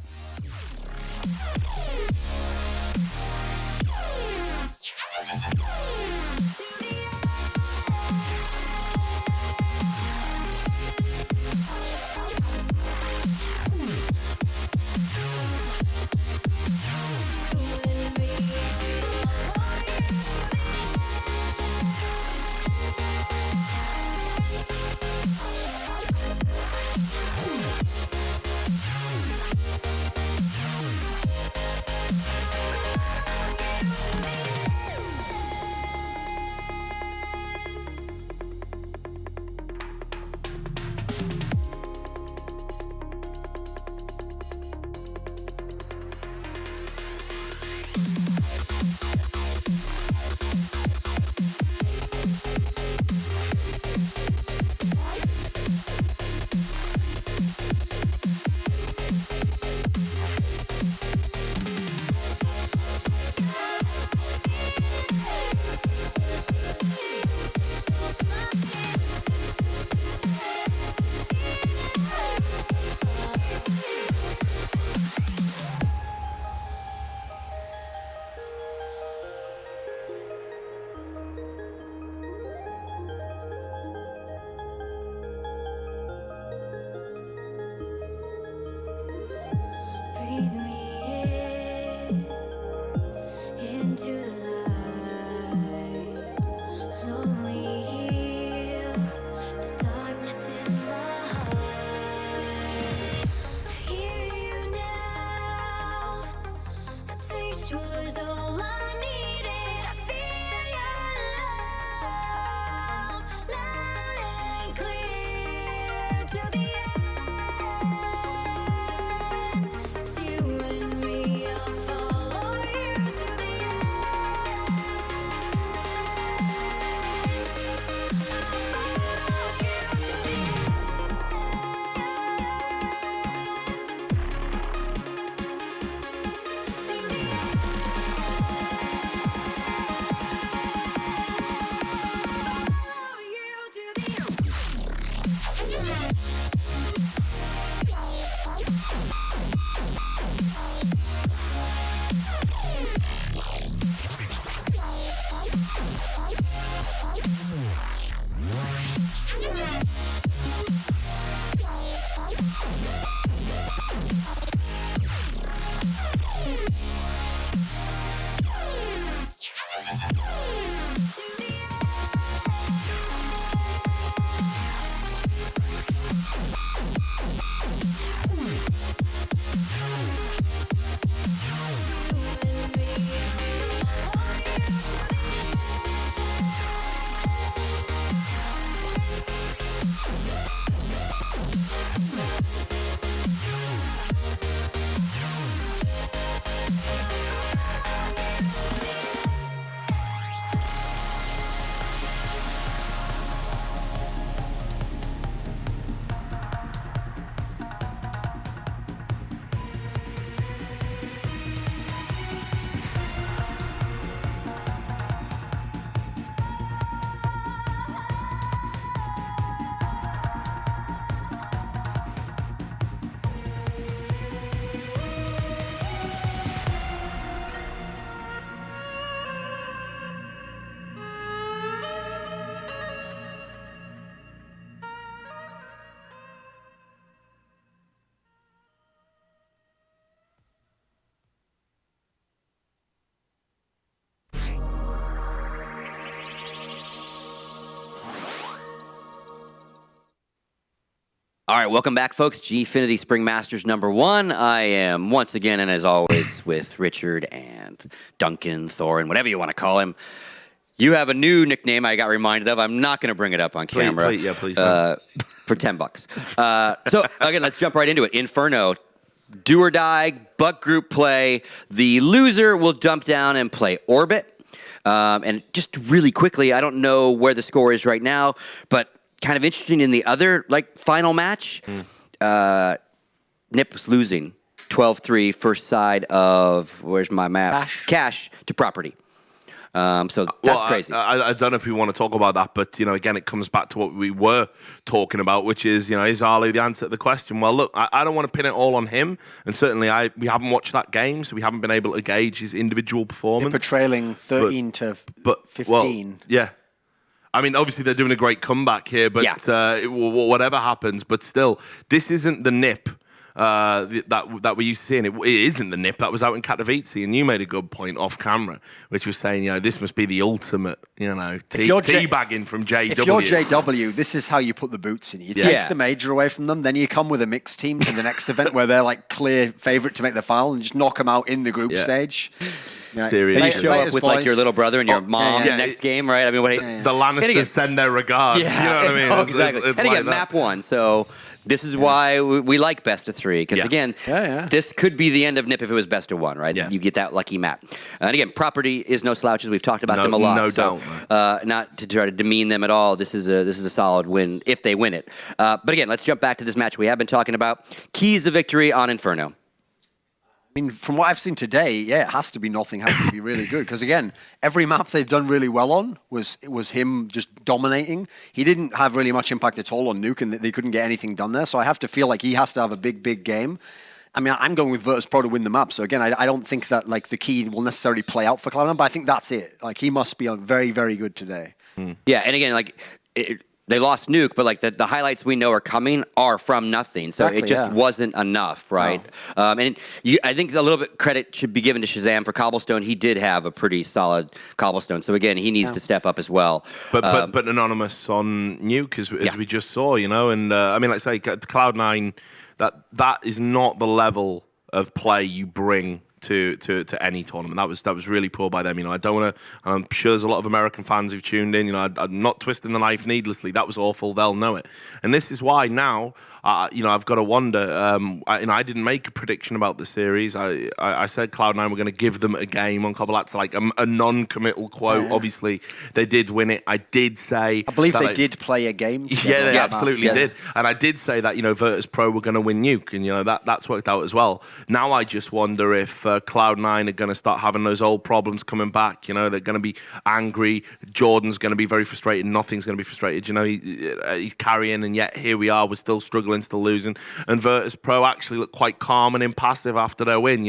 Speaker 1: All right, welcome back, folks. Gfinity Spring Masters #1. I am once again, and as always, with Richard and Duncan, Thorin, whatever you want to call him. You have a new nickname I got reminded of. I'm not going to bring it up on camera.
Speaker 3: Please.
Speaker 1: For $10. So, again, let's jump right into it. Inferno, do or die, but group play. The loser will dump down and play Orbit. And just really quickly, I don't know where the score is right now, but kind of interesting in the other final match. Nip was losing 12-3 first side of, where's my map? Cash to Property. So that's crazy.
Speaker 3: I don't know if we want to talk about that, but again, it comes back to what we were talking about, which is Ali the answer to the question? Well, look, I don't want to pin it all on him, and certainly we haven't watched that game, so we haven't been able to gauge his individual performance.
Speaker 2: They're trailing 13 to 15.
Speaker 3: Well, yeah. I mean, obviously they're doing a great comeback here, but whatever happens, but still, this isn't the Nip that we used to seeing. It isn't the Nip that was out in Katowice, and you made a good point off camera, which was saying, this must be the ultimate, teabagging from JW.
Speaker 2: If you're JW, this is how you put the boots in. You take the major away from them, then you come with a mixed team to the next event where they're clear favourite to make the final and just knock them out in the group stage.
Speaker 1: Seriously. You show up with your little brother and your mom the next game, right? I mean,
Speaker 3: the Lannisters send their regards.
Speaker 1: Yeah.
Speaker 3: You know what I mean?
Speaker 1: Exactly.
Speaker 3: It's
Speaker 1: and again, map 1, so this is why we like best of 3, because again, this could be the end of Nip if it was best of 1, right? Yeah. You get that lucky map. And again, Property is no slouches. We've talked about them a lot.
Speaker 3: No doubt.
Speaker 1: Not to try to demean them at all. This is a solid win if they win it. But again, let's jump back to this match we have been talking about. Keys of victory on Inferno.
Speaker 2: I mean, from what I've seen today, it has to be nothing. Has to be really good. Because again, every map they've done really well on was him just dominating. He didn't have really much impact at all on Nuke, and they couldn't get anything done there. So I have to feel like he has to have a big game. I mean, I'm going with Virtus.Pro to win the map. So again, I don't think that the key will necessarily play out for Cloud9, but I think that's it. He must be on very, very good today.
Speaker 1: Yeah, and again, they lost Nuke, but the highlights we know are coming are from nothing. So it just wasn't enough, right? No. And I think a little bit credit should be given to Shazam for Cobblestone. He did have a pretty solid Cobblestone. So again, he needs to step up as well.
Speaker 3: But anonymous on Nuke, as we just saw, and I mean, let's say Cloud9, that is not the level of play you bring to any tournament. That was really poor by them. I don't want to. I'm sure there's a lot of American fans who've tuned in. I'm not twisting the knife needlessly. That was awful. They'll know it. And this is why now, I've got to wonder. I didn't make a prediction about the series. I said Cloud9 were going to give them a game on Cobble. That's a non-committal quote. Yeah. Obviously, they did win it. I did say.
Speaker 2: I believe they did play a game.
Speaker 3: Yeah, they absolutely did. And I did say that Virtus.Pro were going to win Nuke, and that's worked out as well. Now I just wonder if Cloud9 are going to start having those old problems coming back. They're going to be angry. Jordan's going to be very frustrated. Nothing's going to be frustrated. He's carrying, and yet here we are. We're still struggling, still losing. And Virtus.Pro actually look quite calm and impassive after their win.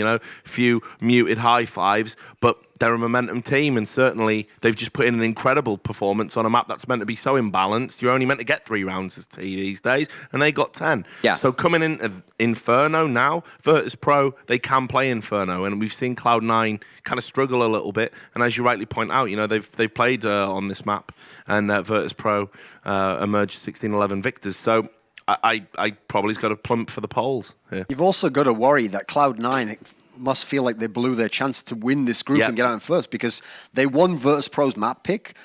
Speaker 3: Few muted high fives, but they're a momentum team, and certainly they've just put in an incredible performance on a map that's meant to be so imbalanced. You're only meant to get 3 rounds as T these days, and they got 10.
Speaker 1: Yeah.
Speaker 3: So coming in Inferno now, Virtus.Pro, they can play Inferno, and we've seen Cloud9 kind of struggle a little bit. And as you rightly point out, they've played on this map, and Virtus.Pro emerged 16-11 victors. So I probably's got a plump for the polls here.
Speaker 2: You've also got to worry that Cloud9 must feel like they blew their chance to win this group and get out in first, because they won Virtus.Pro's map pick.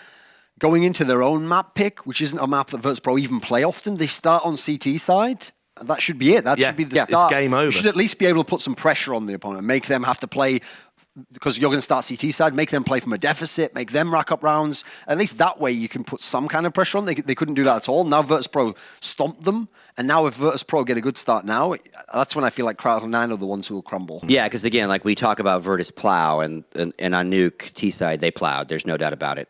Speaker 2: Going into their own map pick, which isn't a map that Virtus.Pro even play often, they start on CT side. And that should be it. That should be the start.
Speaker 3: It's game over.
Speaker 2: You should at least be able to put some pressure on the opponent, make them have to play, because you're going to start CT side, make them play from a deficit, make them rack up rounds. At least that way you can put some kind of pressure on. They couldn't do that at all. Now Virtus.Pro stomped them. And now if Virtus.Pro get a good start now, that's when I feel like Cloud9 are the ones who will crumble.
Speaker 1: Yeah, because again, we talk about Virtus plow, and on Nuke T-side, they plowed. There's no doubt about it.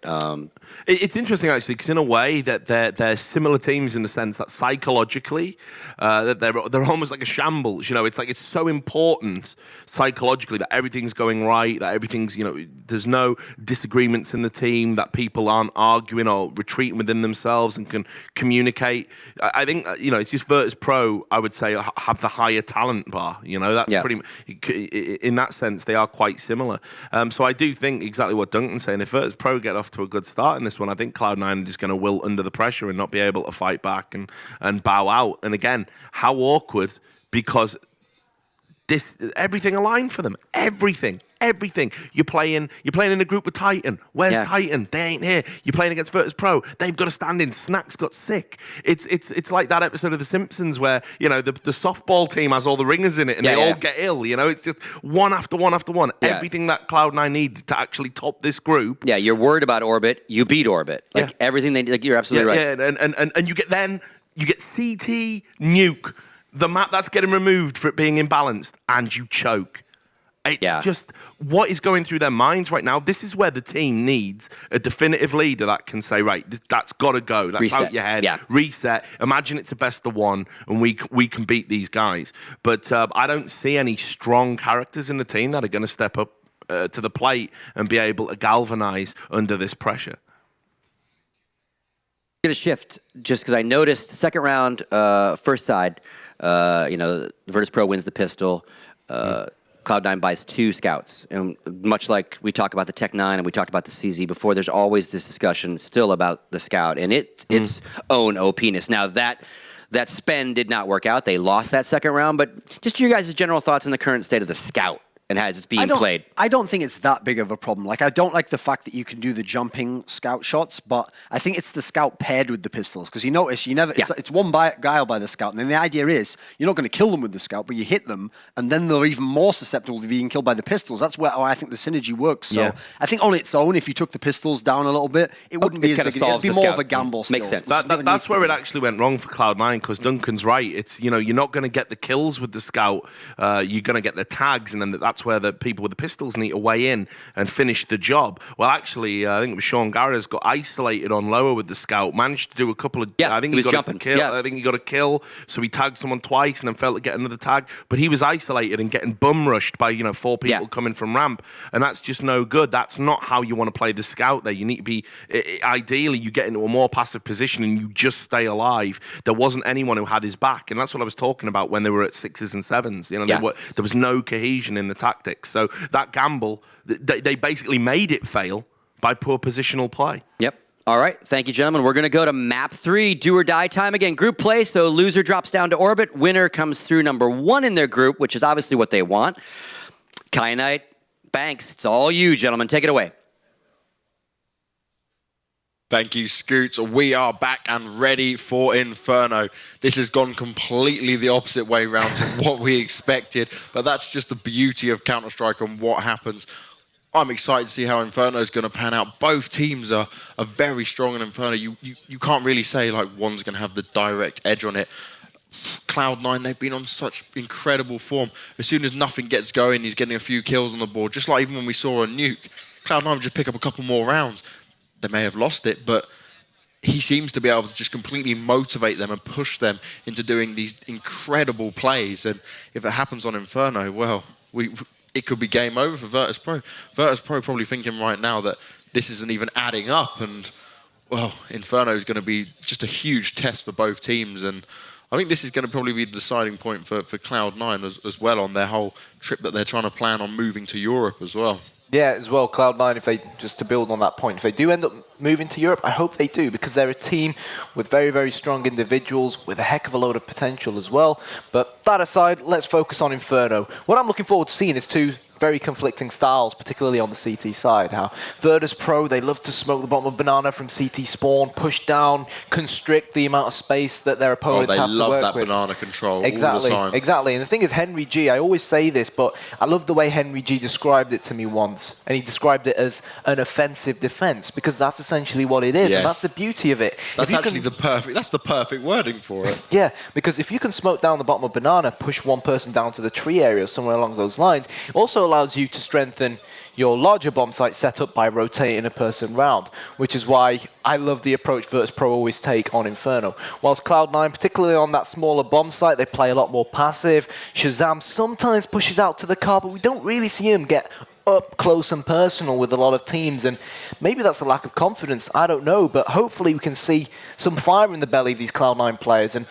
Speaker 3: It's interesting, actually, because in a way that they're similar teams in the sense that psychologically, that they're almost like a shambles. It's so important psychologically that everything's going gelling right, that everything's, there's no disagreements in the team, that people aren't arguing or retreating within themselves and can communicate. I think, it's just Virtus.Pro, I would say, have the higher talent bar. That's pretty in that sense, they are quite similar. So I do think exactly what Duncan's saying. If Virtus.Pro get off to a good start in this one, I think Cloud9 are just going to wilt under the pressure and not be able to fight back and bow out. And again, how awkward, because everything aligned for them. Everything. You're playing in a group with Titan. Where's Titan? They ain't here. You're playing against Virtus.Pro. They've got to stand in. Snack's got sick. It's like that episode of The Simpsons where the softball team has all the ringers in it and they all get ill. It's just one after one after one. Yeah. Everything that Cloud9 needed to actually top this group.
Speaker 1: Yeah, you're worried about Orbit. You beat Orbit. Everything you're absolutely right.
Speaker 3: Yeah, and you get CT Nuke. The map that's getting removed for it being imbalanced, and you choke. It's just what is going through their minds right now. This is where the team needs a definitive leader that can say, right, that's got to go. That's
Speaker 1: reset.
Speaker 3: Out your head.
Speaker 1: Yeah.
Speaker 3: Reset. Imagine it's a best of one, and we can beat these guys. But I don't see any strong characters in the team that are going to step up to the plate and be able to galvanize under this pressure.
Speaker 1: Going to shift just because I noticed the second round, first side. Virtus.Pro wins the pistol. Cloud9 buys 2 scouts. And much like we talk about the Tech 9 and we talked about the CZ before, there's always this discussion still about the scout and its own OP-ness. Now, that spend did not work out. They lost that second round. But just your guys' general thoughts on the current state of the scout and as it's being played.
Speaker 2: I don't think it's that big of a problem. I don't like the fact that you can do the jumping scout shots, but I think it's the scout paired with the pistols, because you notice it's one guile by the scout, and then the idea is you're not going to kill them with the scout, but you hit them, and then they're even more susceptible to being killed by the pistols. That's where I think the synergy works. So I think on its own, if you took the pistols down a little bit, it wouldn't be as big. It'd be more of a gamble.
Speaker 1: Makes sense.
Speaker 3: That's where it actually went wrong for Cloud9, because Duncan's right. It's you're not going to get the kills with the scout. You're going to get the tags, and then that's where the people with the pistols need to weigh in and finish the job. Well, actually, I think it was Sean Garrett got isolated on lower with the scout, managed to do a couple of... I think he got jumping. A kill. I think he got a kill, so he tagged someone twice and then failed to get another tag, but he was isolated and getting bum rushed by 4 people coming from ramp, and that's just no good. That's not how you want to play the scout there. You need to be... Ideally, you get into a more passive position and you just stay alive. There wasn't anyone who had his back, and that's what I was talking about when they were at 6s and 7s. There was no cohesion in the tactics. So that gamble, they basically made it fail by poor positional play.
Speaker 1: Yep. All right. Thank you, gentlemen. We're going to go to map 3, do or die time again. Group play, so loser drops down to Orbit. Winner comes through number 1 in their group, which is obviously what they want. Kyanite, Banks, it's all you, gentlemen. Take it away.
Speaker 4: Thank you, Scoots. We are back and ready for Inferno. This has gone completely the opposite way around to what we expected, but that's just the beauty of Counter-Strike and what happens. I'm excited to see how Inferno is going to pan out. Both teams are very strong in Inferno. You can't really say like one's going to have the direct edge on it. Cloud9, they've been on such incredible form. As soon as nothing gets going, he's getting a few kills on the board, just like even when we saw a Nuke. Cloud9 would just pick up a couple more rounds. They may have lost it, but he seems to be able to just completely motivate them and push them into doing these incredible plays. And if it happens on Inferno, well, it could be game over for Virtus.Pro. Virtus.Pro probably thinking right now that this isn't even adding up, and well, Inferno is going to be just a huge test for both teams. And I think this is going to probably be the deciding point for Cloud9 as well on their whole trip that they're trying to plan on moving to Europe as well.
Speaker 5: Yeah, as well, Cloud9, if they, just to build on that point, if they do end up moving to Europe, I hope they do, because they're a team with very, very strong individuals with a heck of a load of potential as well. But that aside, let's focus on Inferno. What I'm looking forward to seeing is 2 very conflicting styles, particularly on the CT side. How Virtus.Pro, they love to smoke the bottom of banana from CT spawn, push down, constrict the amount of space that their opponents have to work with.
Speaker 4: They love that banana control all the time.
Speaker 5: Exactly. And the thing is, Henry G, I always say this, but I love the way Henry G described it to me once. And he described it as an offensive defense, because that's essentially what it is. Yes. And that's the beauty of it.
Speaker 4: That's actually the perfect wording for it.
Speaker 5: Yeah, because if you can smoke down the bottom of banana, push one person down to the tree area or somewhere along those lines, it also allows you to strengthen your larger bomb site setup by rotating a person round, which is why I love the approach Virtus.Pro always take on Inferno. Whilst Cloud9, particularly on that smaller bomb site, they play a lot more passive. Shazam sometimes pushes out to the car, but we don't really see him get up close and personal with a lot of teams, and maybe that's a lack of confidence, I don't know, but hopefully we can see some fire in the belly of these Cloud9 players and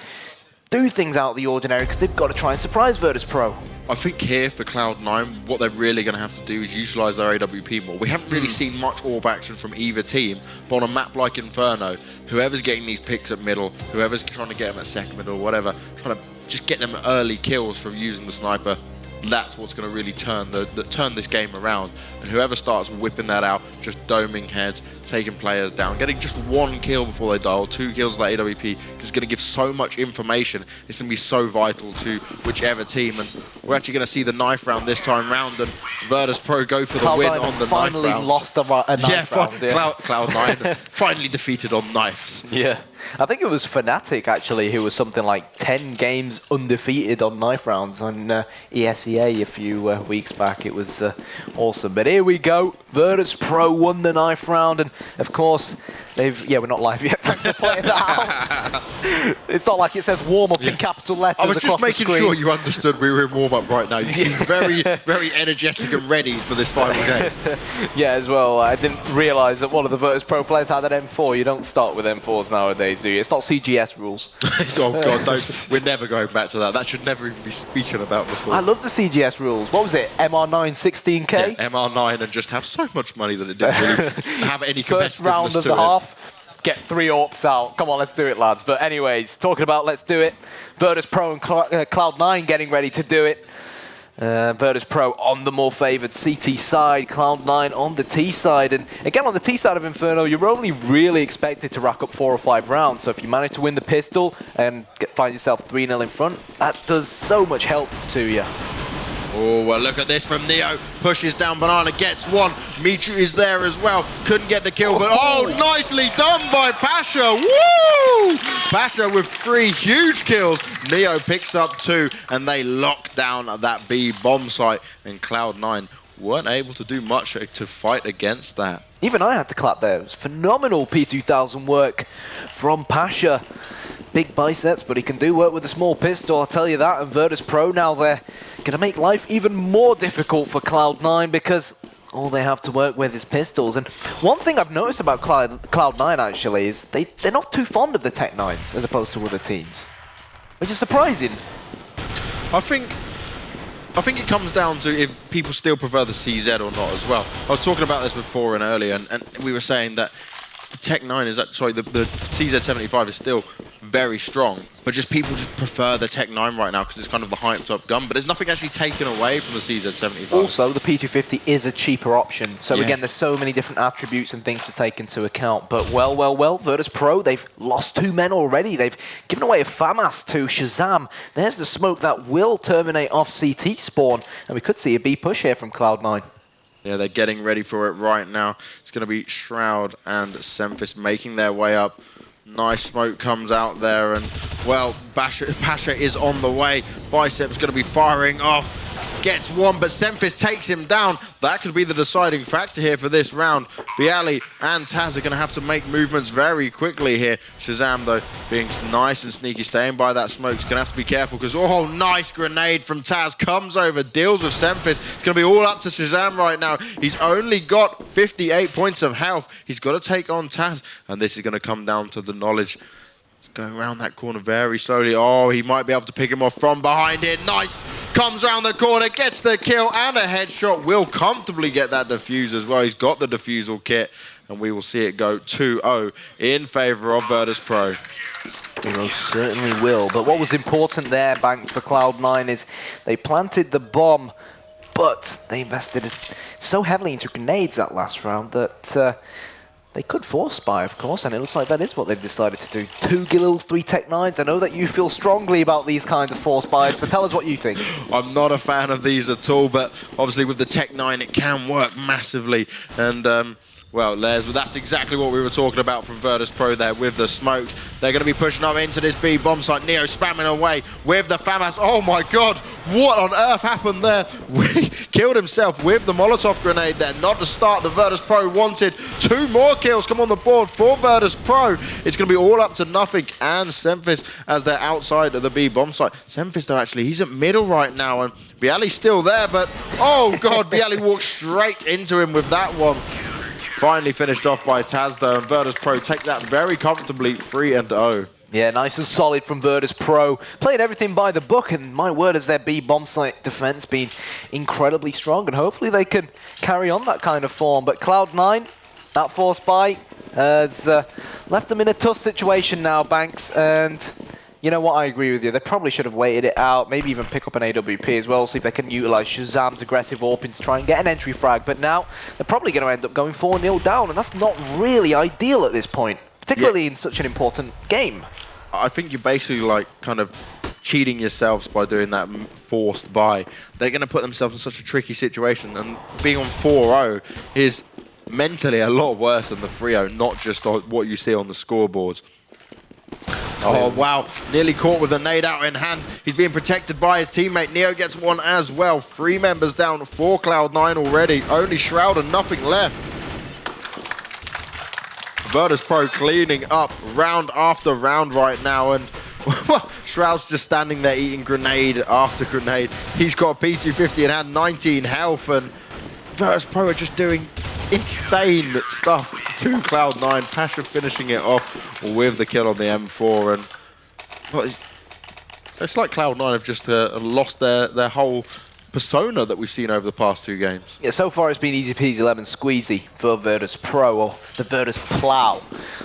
Speaker 5: do things out of the ordinary, because they've got to try and surprise Virtus.Pro.
Speaker 4: I think here for Cloud9, what they're really going to have to do is utilise their AWP more. We haven't really seen much AWP action from either team, but on a map like Inferno, whoever's getting these picks at middle, whoever's trying to get them at second middle or whatever, trying to just get them early kills from using the sniper, that's what's going to really turn this game around. And whoever starts whipping that out, just doming heads, taking players down, getting just 1 kill before they die, or 2 kills with that AWP, is going to give so much information. It's going to be so vital to whichever team. And we're actually going to see the knife round this time round, and Virtus.Pro go for the win on the knife round.
Speaker 5: Finally lost a knife round.
Speaker 4: Cloud9 finally defeated on knives.
Speaker 5: Yeah. I think it was Fnatic, actually, who was something like 10 games undefeated on knife rounds on ESEA a few weeks back. It was awesome. But here we go. Virtus.Pro won the knife round, and of course, we're not live yet. Thanks for pointing that out. It's not like it says warm-up in capital letters
Speaker 4: I was
Speaker 5: across
Speaker 4: just making
Speaker 5: the screen.
Speaker 4: sure you understood we were in warm-up right now. You seem very, very energetic and ready for this final game.
Speaker 5: Yeah, as well. I didn't realise that one of the Virtus.Pro players had an M4. You don't start with M4s nowadays, do you? It's not CGS rules.
Speaker 4: Oh, God, don't. We're never going back to that. That should never even be speaking about before.
Speaker 5: I love the CGS rules. What was it? MR9 16K?
Speaker 4: Yeah, MR9 and just have so much money that it didn't really have any competitiveness
Speaker 5: First round of
Speaker 4: to
Speaker 5: the
Speaker 4: it.
Speaker 5: half, get 3 AWPs out. Come on, let's do it, lads. But anyways, talking about let's do it, Virtus.Pro and Cloud9 getting ready to do it. Virtus.Pro on the more favoured CT side, Cloud9 on the T side. And again, on the T side of Inferno, you're only really expected to rack up 4 or 5 rounds. So if you manage to win the pistol and find yourself 3-0 in front, that does so much help to you.
Speaker 4: Oh, well, look at this from Neo. Pushes down Banana, gets one. Michu is there as well. Couldn't get the kill, but oh, nicely done by Pasha. Woo! Pasha with 3 huge kills. Neo picks up 2, and they lock down that B bomb site. And Cloud9 weren't able to do much to fight against that.
Speaker 5: Even I had to clap there. It was phenomenal P2000 work from Pasha. Big biceps, but he can do work with a small pistol, I'll tell you that. And Virtus.Pro now, they're going to make life even more difficult for Cloud9 because all they have to work with is pistols. And one thing I've noticed about Cloud9 actually is they're not too fond of the Tech 9s as opposed to other teams, which is surprising.
Speaker 4: I think it comes down to if people still prefer the CZ or not as well. I was talking about this before and earlier, and we were saying that the Tech 9 is, sorry, the CZ75 is still very strong, but people just prefer the Tech 9 right now because it's kind of the hyped up gun, but there's nothing actually taken away from the CZ75.
Speaker 5: Also, the P250 is a cheaper option, so again, there's so many different attributes and things to take into account, but well, Virtus.Pro, they've lost 2 men already. They've given away a FAMAS to Shazam. There's the smoke that will terminate off CT spawn, and we could see a B push here from Cloud9.
Speaker 4: Yeah, they're getting ready for it right now. It's going to be Shroud and Semphis making their way up. Nice smoke comes out there, and, well, Pasha is on the way. Bicep's going to be firing off. Gets one, but Semphis takes him down. That could be the deciding factor here for this round. Bialy and Taz are going to have to make movements very quickly here. Shazam, though, being nice and sneaky, staying by that smoke. He's going to have to be careful because, oh, nice grenade from Taz. Comes over, deals with Semphis. It's going to be all up to Shazam right now. He's only got 58 points of health. He's got to take on Taz, and this is going to come down to the knowledge. Going around that corner very slowly. Oh, he might be able to pick him off from behind it. Nice. Comes around the corner, gets the kill and a headshot. Will comfortably get that defuse as well. He's got the defusal kit, and we will see it go 2-0 in favour of Virtus.Pro.
Speaker 5: They most certainly will. But what was important there, Bank, for Cloud9 is they planted the bomb, but they invested so heavily into grenades that last round that they could force buy, of course, and it looks like that is what they've decided to do. 2 Gills, 3 Tech 9s. I know that you feel strongly about these kinds of force buys, so tell us what you think.
Speaker 4: I'm not a fan of these at all, but obviously with the Tech 9 it can work massively. And Well, Les, that's exactly what we were talking about from Virtus.Pro there with the smokes. They're going to be pushing up into this B bomb site. Neo spamming away with the FAMAS. Oh my God, what on earth happened there? We killed himself with the Molotov grenade there. Not the start the Virtus.Pro wanted. 2 more kills come on the board for Virtus.Pro. It's going to be all up to nothing and Semphis as they're outside of the B bomb site. Semphis though, actually, he's at middle right now and Bialy's still there, but oh God, Bialy walked straight into him with that one. Finally finished off by Taz though, and Virtus.Pro take that very comfortably 3-0.
Speaker 5: Yeah, nice and solid from Virtus.Pro. Played everything by the book, and my word, has their B bomb site defense been incredibly strong, and hopefully they can carry on that kind of form. But Cloud9, that force buy, has left them in a tough situation now, Banks, and you know what, I agree with you. They probably should have waited it out, maybe even pick up an AWP as well, see if they can utilize Shazam's aggressive AWP to try and get an entry frag. But now they're probably going to end up going 4-0 down, and that's not really ideal at this point, particularly in such an important game.
Speaker 4: I think you're basically like kind of cheating yourselves by doing that forced buy. They're going to put themselves in such a tricky situation, and being on 4-0 is mentally a lot worse than the 3-0, not just what you see on the scoreboards. Oh, wow. Nearly caught with a nade out in hand. He's being protected by his teammate. Neo gets one as well. 3 members down for Cloud9 already. Only Shroud and nothing left. Virtus.Pro cleaning up round after round right now. And Shroud's just standing there eating grenade after grenade. He's got a P250 and had 19 health. And Virtus.Pro are just doing insane stuff to Cloud9. Pasha finishing it off with the kill on the M4, and it's like Cloud9 have just lost their whole persona that we've seen over the past 2 games.
Speaker 5: Yeah, so far it's been easy peasy lemon squeezy for Virtus.Pro, or the Virtus Plow,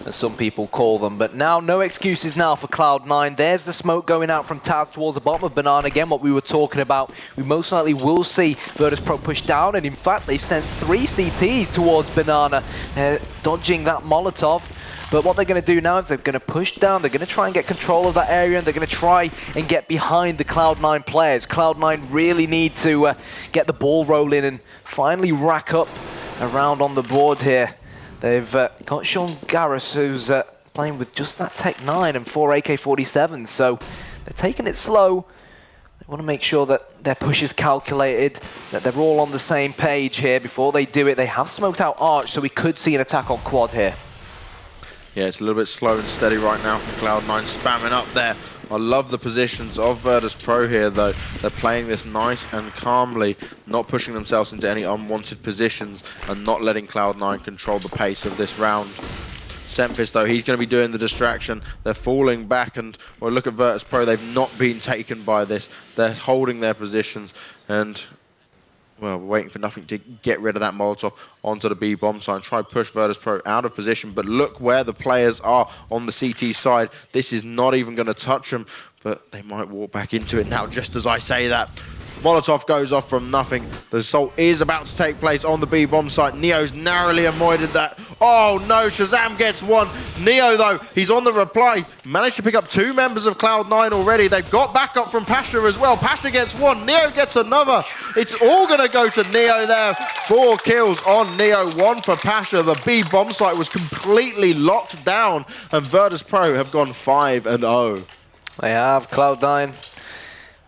Speaker 5: as some people call them. But now, no excuses now for Cloud9. There's the smoke going out from Taz towards the bottom of Banana. Again, what we were talking about, we most likely will see Virtus.Pro push down, and in fact, they've sent 3 CTs towards Banana, dodging that Molotov. But what they're going to do now is they're going to push down, they're going to try and get control of that area, and they're going to try and get behind the Cloud9 players. Cloud9 really need to get the ball rolling and finally rack up a round on the board here. They've got Sean Garris, who's playing with just that Tech 9 and 4 AK-47s, so they're taking it slow. They want to make sure that their push is calculated, that they're all on the same page here before they do it. They have smoked out Arch, so we could see an attack on Quad here.
Speaker 4: Yeah, it's a little bit slow and steady right now from Cloud9, spamming up there. I love the positions of Virtus.Pro here, though. They're playing this nice and calmly, not pushing themselves into any unwanted positions and not letting Cloud9 control the pace of this round. Semphis, though, he's going to be doing the distraction. They're falling back, and well, look at Virtus.Pro. They've not been taken by this. They're holding their positions, and well, we're waiting for nothing to get rid of that Molotov onto the B bomb site and try to push Virtus.Pro out of position. But look where the players are on the CT side. This is not even going to touch them, but they might walk back into it now just as I say that. Molotov goes off from nothing. The assault is about to take place on the B bomb site. Neo's narrowly avoided that. Oh no, Shazam gets one. Neo though, he's on the reply. Managed to pick up 2 members of Cloud9 already. They've got backup from Pasha as well. Pasha gets one, Neo gets another. It's all gonna go to Neo there. 4 kills on Neo, 1 for Pasha. The B bomb site was completely locked down, and Virtus.Pro have gone 5-0.
Speaker 5: They have. Cloud9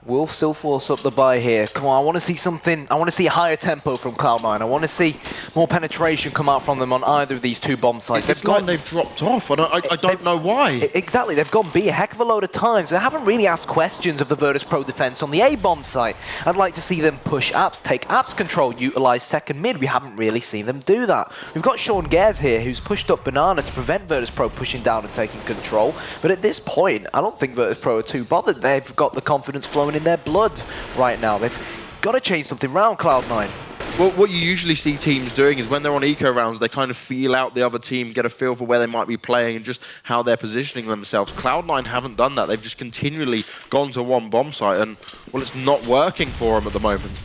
Speaker 5: will still force up the buy here. Come on, I want to see something. I want to see a higher tempo from Cloud9. I want to see more penetration come out from them on either of these 2 bomb sites.
Speaker 4: They've dropped off. I don't know why.
Speaker 5: Exactly, they've gone B a heck of a load of times. They haven't really asked questions of the Virtus.Pro defense on the A bomb site. I'd like to see them push apps, take apps control, utilize second mid. We haven't really seen them do that. We've got Sean Gares here, who's pushed up Banana to prevent Virtus.Pro pushing down and taking control. But at this point, I don't think Virtus.Pro are too bothered. They've got the confidence flowing in their blood right now. They've got to change something around Cloud9.
Speaker 4: Well, what you usually see teams doing is when they're on eco rounds, they kind of feel out the other team, get a feel for where they might be playing and just how they're positioning themselves. Cloud9 haven't done that. They've just continually gone to one bomb site, and well, it's not working for them at the moment.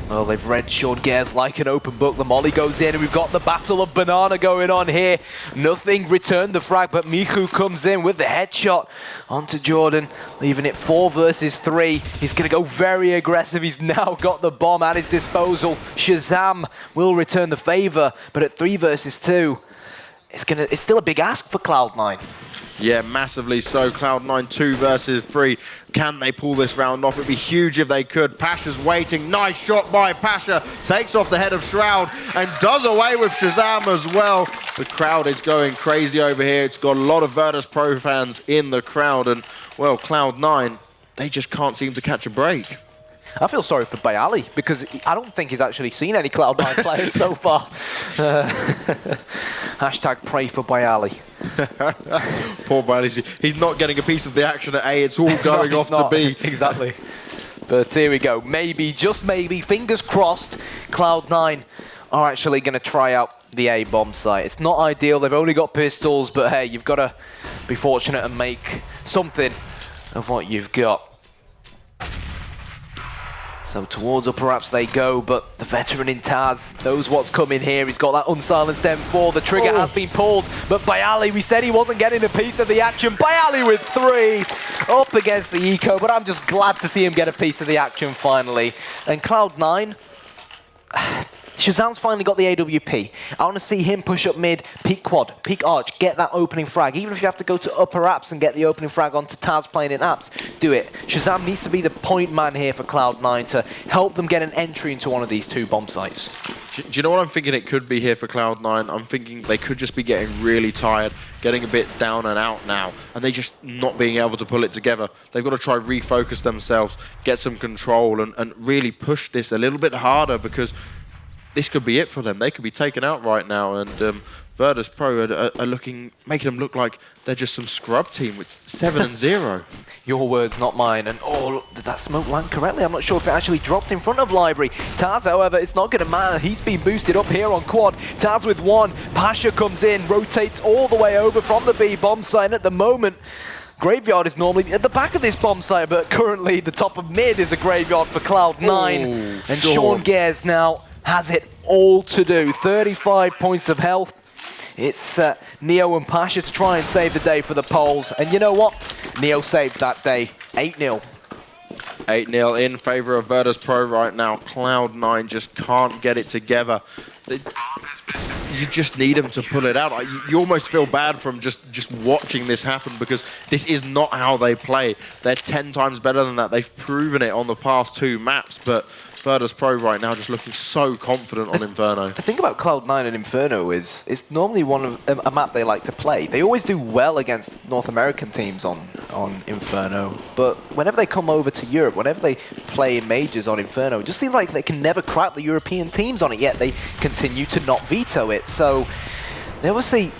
Speaker 5: Well, they've read Sean Gares like an open book. The molly goes in, and we've got the battle of banana going on here. Nothing returned the frag, but Mihu comes in with the headshot onto Jordan, leaving it 4 versus 3. He's going to go very aggressive. He's now got the bomb at his disposal. Shazam will return the favor, but at 3 versus 2, it's still a big ask for Cloud9.
Speaker 4: Yeah, massively so. Cloud9 2 versus 3. Can they pull this round off? It'd be huge if they could. Pasha's waiting. Nice shot by Pasha. Takes off the head of Shroud and does away with Shazam as well. The crowd is going crazy over here. It's got a lot of Virtus.Pro fans in the crowd. And, well, Cloud9, they just can't seem to catch a break.
Speaker 5: I feel sorry for Bayali because I don't think he's actually seen any Cloud9 players so far. Hashtag pray for Bayali.
Speaker 4: Poor Bayali. He's not getting a piece of the action at A. It's all going off to B.
Speaker 5: Exactly. But here we go. Maybe, just maybe, fingers crossed, Cloud9 are actually going to try out the A bomb site. It's not ideal. They've only got pistols, but hey, you've got to be fortunate and make something of what you've got. So towards upper apps they go, but the veteran in Taz knows what's coming here. He's got that unsilenced M4. The trigger has been pulled, but Bayali, we said he wasn't getting a piece of the action. Bayali with 3 up against the eco, but I'm just glad to see him get a piece of the action finally. And Cloud9, Shazam's finally got the AWP. I want to see him push up mid, peek quad, peek arch, get that opening frag. Even if you have to go to upper apps and get the opening frag onto Taz playing in apps, do it. Shazam needs to be the point man here for Cloud9 to help them get an entry into one of these 2 bomb sites.
Speaker 4: Do you know what I'm thinking it could be here for Cloud9? I'm thinking they could just be getting really tired, getting a bit down and out now, and they just not being able to pull it together. They've got to try refocus themselves, get some control, and really push this a little bit harder because this could be it for them. They could be taken out right now, and Virtus.Pro are looking, making them look like they're just some scrub team with 7-0.
Speaker 5: Your words, not mine. And oh, did that smoke land correctly? I'm not sure if it actually dropped in front of Library. Taz, however, it's not going to matter. He's been boosted up here on quad. Taz with 1. Pasha comes in, rotates all the way over from the B bomb site. And at the moment, Graveyard is normally at the back of this bomb site, but currently the top of mid is a graveyard for Cloud9. And Sean Gares now has it all to do. 35 points of health. It's Neo and Pasha to try and save the day for the Poles. And you know what? Neo saved that day. 8-0.
Speaker 4: 8-0 in favor of Virtus.Pro right now. Cloud9 just can't get it together. You just need them to pull it out. You almost feel bad from just watching this happen because this is not how they play. They're 10 times better than that. They've proven it on the past 2 maps, but Virtus.Pro right now just looking so confident on Inferno.
Speaker 5: The thing about Cloud9 and Inferno is it's normally one of a map they like to play. They always do well against North American teams on Inferno, but whenever they come over to Europe, whenever they play in majors on Inferno, it just seems like they can never crack the European teams on it, yet they continue to not veto it. So they obviously,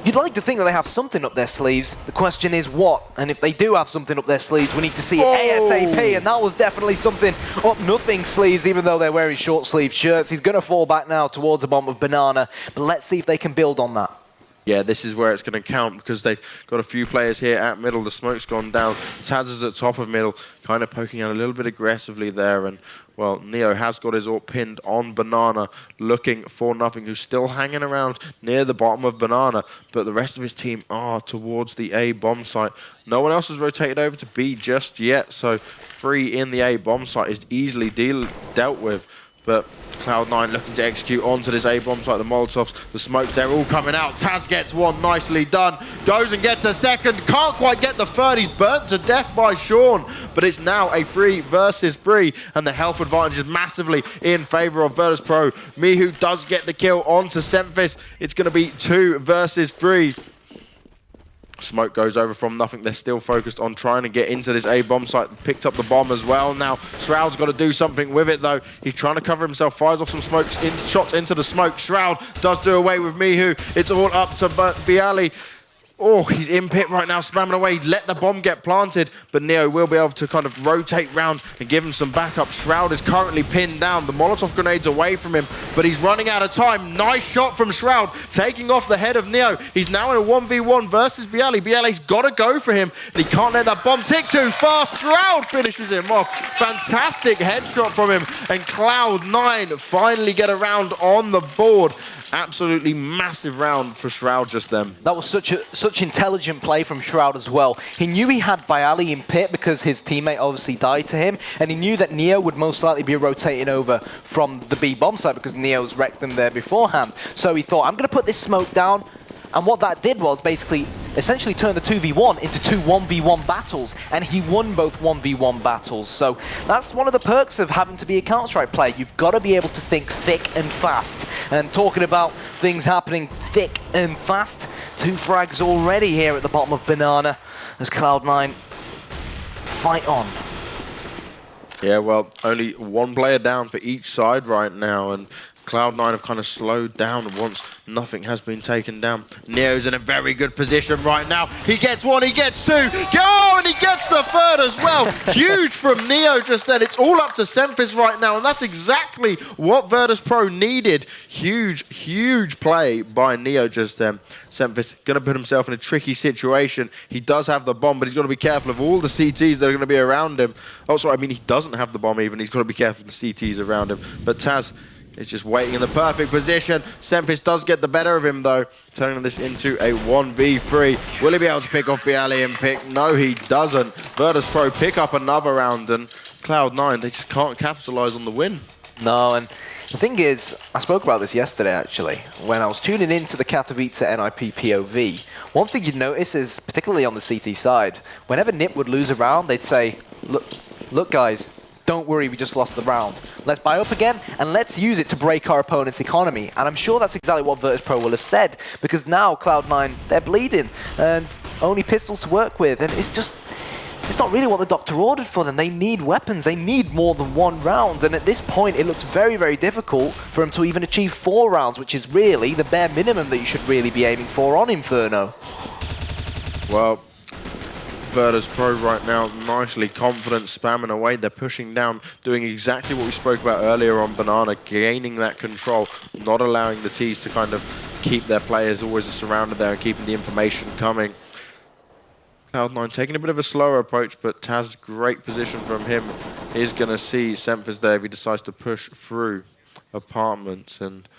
Speaker 5: you'd like to think that they have something up their sleeves. The question is what? And if they do have something up their sleeves, we need to see it ASAP. And that was definitely something up nothing sleeves, even though they're wearing short sleeve shirts. He's going to fall back now towards a bomb of banana. But let's see if they can build on that.
Speaker 4: Yeah, this is where it's going to count because they've got a few players here at middle. The smoke's gone down. Taz is at top of middle, kind of poking out a little bit aggressively there. And, well, Neo has got his ult pinned on Banana, looking for nothing, who's still hanging around near the bottom of Banana. But the rest of his team are towards the A bomb site. No one else has rotated over to B just yet. So 3 in the A bomb site is easily dealt with. But Cloud9 looking to execute onto this A-bomb site, the Molotovs, the smokes, they're all coming out. Taz gets 1, nicely done. Goes and gets a second, can't quite get the third. He's burnt to death by Sean, but it's now a 3 versus 3, and the health advantage is massively in favor of Virtus.Pro. Mihu does get the kill onto Semphis. It's going to be 2 versus 3. Smoke goes over from nothing. They're still focused on trying to get into this A-bomb site. Picked up the bomb as well. Now, Shroud's got to do something with it, though. He's trying to cover himself. Fires off some shots into the smoke. Shroud does do away with Mihu. It's all up to Bialy. Oh, he's in pit right now, spamming away. Let the bomb get planted, but Neo will be able to kind of rotate round and give him some backup. Shroud is currently pinned down. The Molotov grenade's away from him, but he's running out of time. Nice shot from Shroud, taking off the head of Neo. He's now in a 1v1 versus Bialy. Bialy's got to go for him, and he can't let that bomb tick too fast. Shroud finishes him off. Fantastic headshot from him, and Cloud9 finally get around on the board. Absolutely massive round for Shroud just then.
Speaker 5: That was such intelligent play from Shroud as well. He knew he had Bialy in pit because his teammate obviously died to him, and he knew that Neo would most likely be rotating over from the B bomb site because Neo's wrecked them there beforehand. So he thought, I'm going to put this smoke down. And what that did was basically essentially turn the 2v1 into 2 1v1 battles, and he won both 1v1 battles. So that's one of the perks of having to be a Counter-Strike player. You've got to be able to think thick and fast. And talking about things happening thick and fast, 2 frags already here at the bottom of Banana as Cloud9 fight on.
Speaker 4: Yeah, well, only 1 player down for each side right now, and Cloud9 have kind of slowed down once nothing has been taken down. Neo's in a very good position right now. He gets 1, he gets 2. Oh, and he gets the 3rd as well. Huge from Neo just then. It's all up to Semphis right now, and that's exactly what Virtus.Pro needed. Huge play by Neo just then. Semphis going to put himself in a tricky situation. He does have the bomb, but he's got to be careful of all the CTs that are going to be around him. Oh, sorry, I mean, he doesn't have the bomb even. He's got to be careful of the CTs around him. But Taz is just waiting in the perfect position. Semphis does get the better of him, though, turning this into a 1v3. Will he be able to pick off Bialy and pick? No, he doesn't. Virtus.Pro pick up another round, and Cloud9, they just can't capitalize on the win.
Speaker 5: No, and the thing is, I spoke about this yesterday, actually, when I was tuning into the Katowice NIP POV. One thing you'd notice is, particularly on the CT side, whenever NIP would lose a round, they'd say, look guys, don't worry, we just lost the round. Let's buy up again, and let's use it to break our opponent's economy. And I'm sure that's exactly what Virtus.Pro will have said, because now Cloud9, they're bleeding, and only pistols to work with. And it's not really what the doctor ordered for them. They need weapons. They need more than 1 round. And at this point, it looks very, very difficult for them to even achieve 4 rounds, which is really the bare minimum that you should really be aiming for on Inferno.
Speaker 4: Well, Virtus.Pro right now, nicely confident, spamming away. They're pushing down, doing exactly what we spoke about earlier on Banana, gaining that control, not allowing the Ts to kind of keep their players always surrounded there and keeping the information coming. Cloud9 taking a bit of a slower approach, but Taz, great position from him, is going to see Semphis there if he decides to push through apartments. And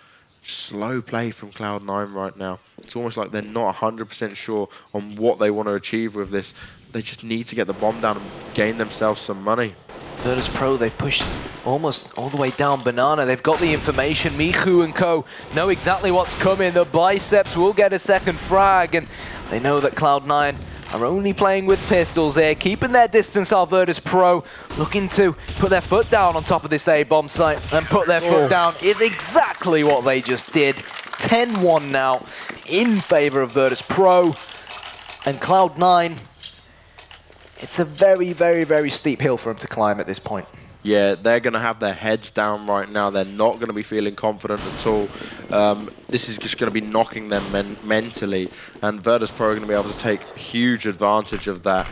Speaker 4: slow play from Cloud9 right now. It's almost like they're not 100% sure on what they want to achieve with this. They just need to get the bomb down and gain themselves some money.
Speaker 5: Virtus.Pro, they've pushed almost all the way down Banana. They've got the information. Miku and co know exactly what's coming. The Biceps will get a 2nd frag, and they know that Cloud9 are only playing with pistols here, keeping their distance. Are Virtus.Pro looking to put their foot down on top of this A-bomb site, and put their foot down is exactly what they just did. 10-1 now in favor of Virtus.Pro, and Cloud9, it's a very, very, very steep hill for them to climb at this point.
Speaker 4: Yeah, they're going to have their heads down right now. They're not going to be feeling confident at all. This is just going to be knocking them mentally, and Virtus.Pro are going to be able to take huge advantage of that.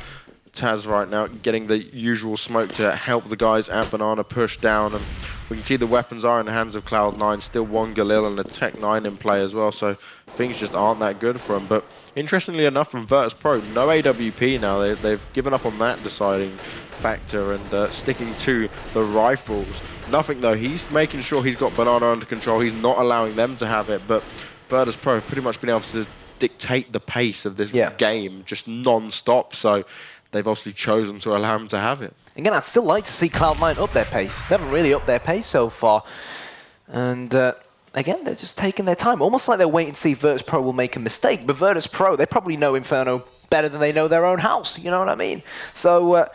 Speaker 4: Taz right now getting the usual smoke to help the guys at Banana push down, and we can see the weapons are in the hands of Cloud9. Still 1 Galil and a Tech 9 in play as well, so things just aren't that good for them. But interestingly enough, from Virtus.Pro, no AWP now. They've given up on that deciding factor and sticking to the rifles. Nothing though. He's making sure he's got Banana under control. He's not allowing them to have it, but Virtus.Pro have pretty much been able to dictate the pace of this game just non-stop. So they've obviously chosen to allow him to have it.
Speaker 5: Again, I'd still like to see Cloud9 up their pace. They haven't really upped their pace so far. And again, they're just taking their time. Almost like they're waiting to see if Virtus.Pro will make a mistake. But Virtus.Pro, they probably know Inferno better than they know their own house. You know what I mean? So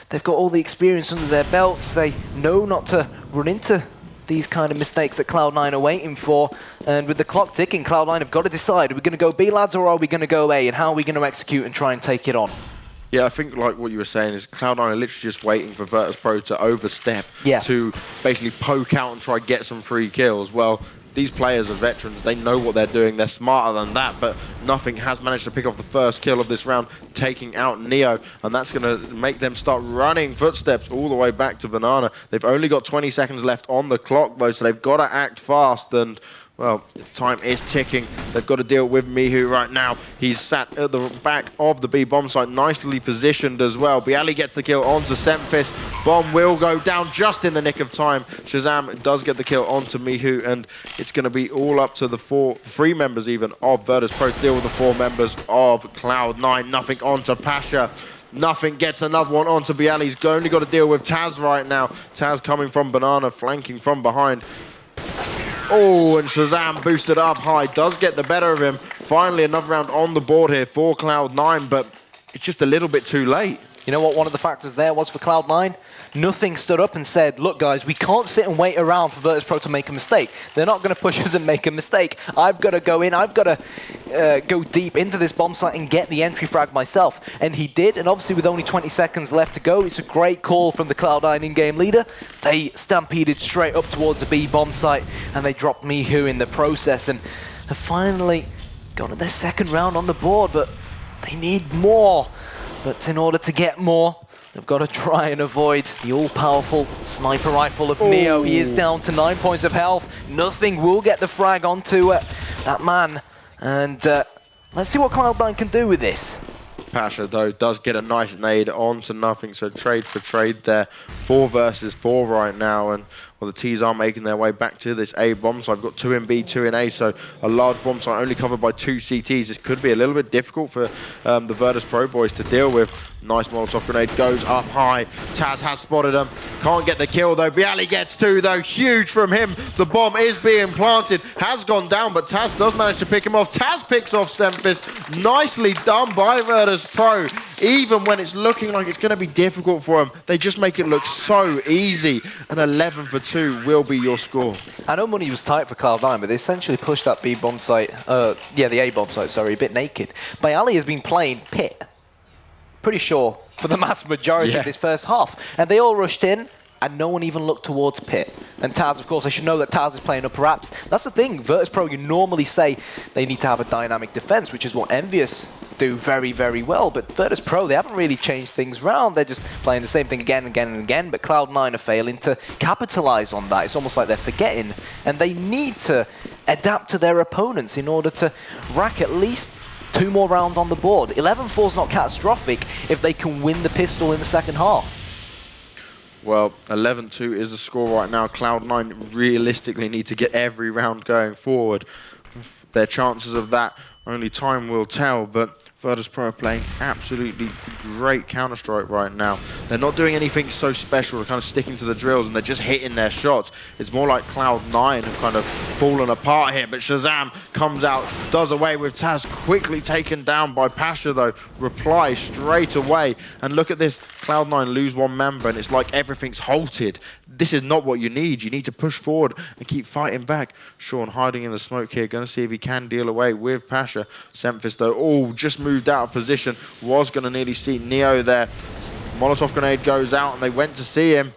Speaker 5: they've got all the experience under their belts. They know not to run into these kind of mistakes that Cloud9 are waiting for. And with the clock ticking, Cloud9 have got to decide, are we going to go B, lads, or are we going to go A? And how are we going to execute and try and take it on?
Speaker 4: Yeah, I think like what you were saying is Cloud9 are literally just waiting for Virtus.Pro to overstep, to basically poke out and try to get some free kills. Well, these players are veterans. They know what they're doing. They're smarter than that, but Nothing has managed to pick off the first kill of this round, taking out Neo, and that's going to make them start running footsteps all the way back to Banana. They've only got 20 seconds left on the clock, though, so they've got to act fast, and well, time is ticking. They've got to deal with Mihu right now. He's sat at the back of the B bomb site, nicely positioned as well. Bialy gets the kill onto Semfis. Bomb will go down just in the nick of time. Shazam does get the kill onto Mihu, and it's going to be all up to the three members even of Virtus.Pro to deal with the 4 members of Cloud9. Nothing onto Pasha. Nothing gets another one onto Bialy. He's only got to deal with Taz right now. Taz coming from Banana, flanking from behind. Oh, and Shazam boosted up high, does get the better of him. Finally, another round on the board here for Cloud9, but it's just a little bit too late.
Speaker 5: You know what one of the factors there was for Cloud9? Nothing stood up and said, look guys, we can't sit and wait around for Virtus.Pro to make a mistake. They're not going to push us and make a mistake. I've got to go in, I've got to go deep into this bomb site and get the entry frag myself. And he did, and obviously with only 20 seconds left to go, it's a great call from the Cloud9 in-game leader. They stampeded straight up towards the B bomb site, and they dropped Mihu in the process, and have finally got their second round on the board, but they need more. But in order to get more, they've got to try and avoid the all-powerful sniper rifle of Neo. He is down to 9 points of health. Nothing will get the frag onto that man. And let's see what Cloud9 can do with this.
Speaker 4: Pasha, though, does get a nice nade onto Nothing, so trade for trade there. 4 versus 4 right now, and well, the T's are making their way back to this A bomb site. I've got 2 in B, 2 in A, so a large bomb site only covered by 2 CTs. This could be a little bit difficult for the Virtus.Pro boys to deal with. Nice Molotov grenade, goes up high. Taz has spotted him. Can't get the kill, though. Bialy gets 2, though. Huge from him. The bomb is being planted. Has gone down, but Taz does manage to pick him off. Taz picks off Semfis. Nicely done by Virtus.Pro. Even when it's looking like it's going to be difficult for him, they just make it look so easy. An 11 for 2 will be your score.
Speaker 5: I know money was tight for Cloud9, but they essentially pushed that B bomb site, the A bomb site, sorry, a bit naked. Bialy has been playing pit, pretty sure, for the mass majority of this first half. And they all rushed in, and no one even looked towards pit. And Taz, of course, I should know that Taz is playing upper apps. That's the thing, Virtus.Pro, you normally say they need to have a dynamic defense, which is what Envious do very, very well. But Virtus.Pro, they haven't really changed things around. They're just playing the same thing again and again and again. But Cloud9 are failing to capitalize on that. It's almost like they're forgetting. And they need to adapt to their opponents in order to rack at least 2 more rounds on the board. 11-4 is not catastrophic if they can win the pistol in the second half.
Speaker 4: Well, 11-2 is the score right now. Cloud9 realistically need to get every round going forward. Their chances of that, only time will tell, but Virtus.Pro are playing absolutely great Counter-Strike right now. They're not doing anything so special. They're kind of sticking to the drills and they're just hitting their shots. It's more like Cloud9 have kind of fallen apart here, but Shazam comes out, does away with Taz, quickly taken down by Pasha though. Reply straight away. And look at this, Cloud9 lose 1 member and it's like everything's halted. This is not what you need. You need to push forward and keep fighting back. Sean hiding in the smoke here, going to see if he can deal away with Pasha. Semfis though, just moved out of position, was going to nearly see Neo there. Molotov grenade goes out and they went to see him.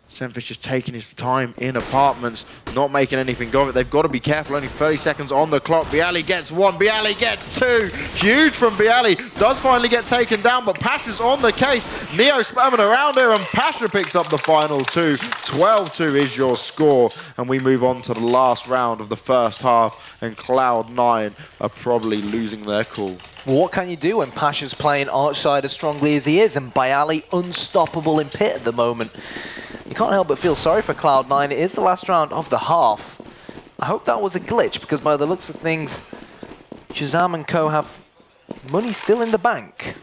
Speaker 4: Semfis just taking his time in apartments, not making anything of it. They've got to be careful, only 30 seconds on the clock. Bialy gets 1, Bialy gets 2. Huge from Bialy, does finally get taken down, but Pasha's on the case. Neo spamming around here and Pasha picks up the final 2. 12-2 is your score, and we move on to the last round of the first half, and Cloud9 are probably losing their cool.
Speaker 5: Well, what can you do when Pasha's playing Archside as strongly as he is, and Bialy unstoppable in pit at the moment? You can't help but feel sorry for Cloud9. It is the last round of the half. I hope that was a glitch, because by the looks of things, Shazam and co have money still in the bank.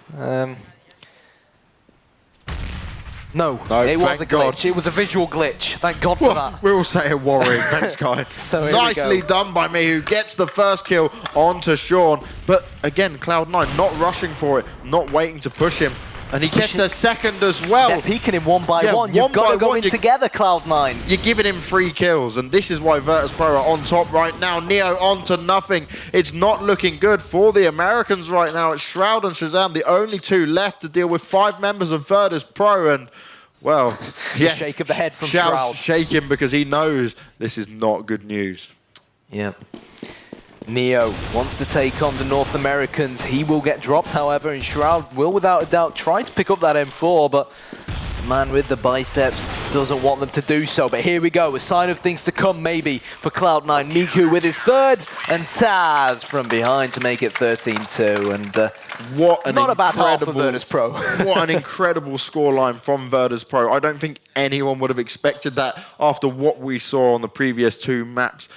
Speaker 5: No, it was a glitch. God. It was a visual glitch. Thank God for that.
Speaker 4: We'll say a Warwick. Thanks, Guy.
Speaker 5: So
Speaker 4: nicely done by me, who gets the first kill onto Sean. But again, Cloud9 not rushing for it, not waiting to push him. And he gets a second as well.
Speaker 5: They're peeking him 1 by 1. You've got to go in together, Cloud9.
Speaker 4: You're giving him 3 kills, and this is why Virtus.Pro are on top right now. Neo onto Nothing. It's not looking good for the Americans right now. It's Shroud and Shazam, the only 2 left to deal with 5 members of Virtus.Pro, and well,
Speaker 5: yeah. Shake of the head from Shroud.
Speaker 4: Shaking because he knows this is not good news.
Speaker 5: Yep. Neo wants to take on the North Americans. He will get dropped, however, and Shroud will, without a doubt, try to pick up that M4, but the man with the biceps doesn't want them to do so. But here we go, a sign of things to come, maybe, for Cloud9. Miku with his third, and Taz from behind to make it 13-2. And
Speaker 4: what an
Speaker 5: not a bad half for
Speaker 4: incredible-
Speaker 5: Virtus.Pro.
Speaker 4: What an incredible scoreline from Virtus.Pro. I don't think anyone would have expected that after what we saw on the previous 2 maps.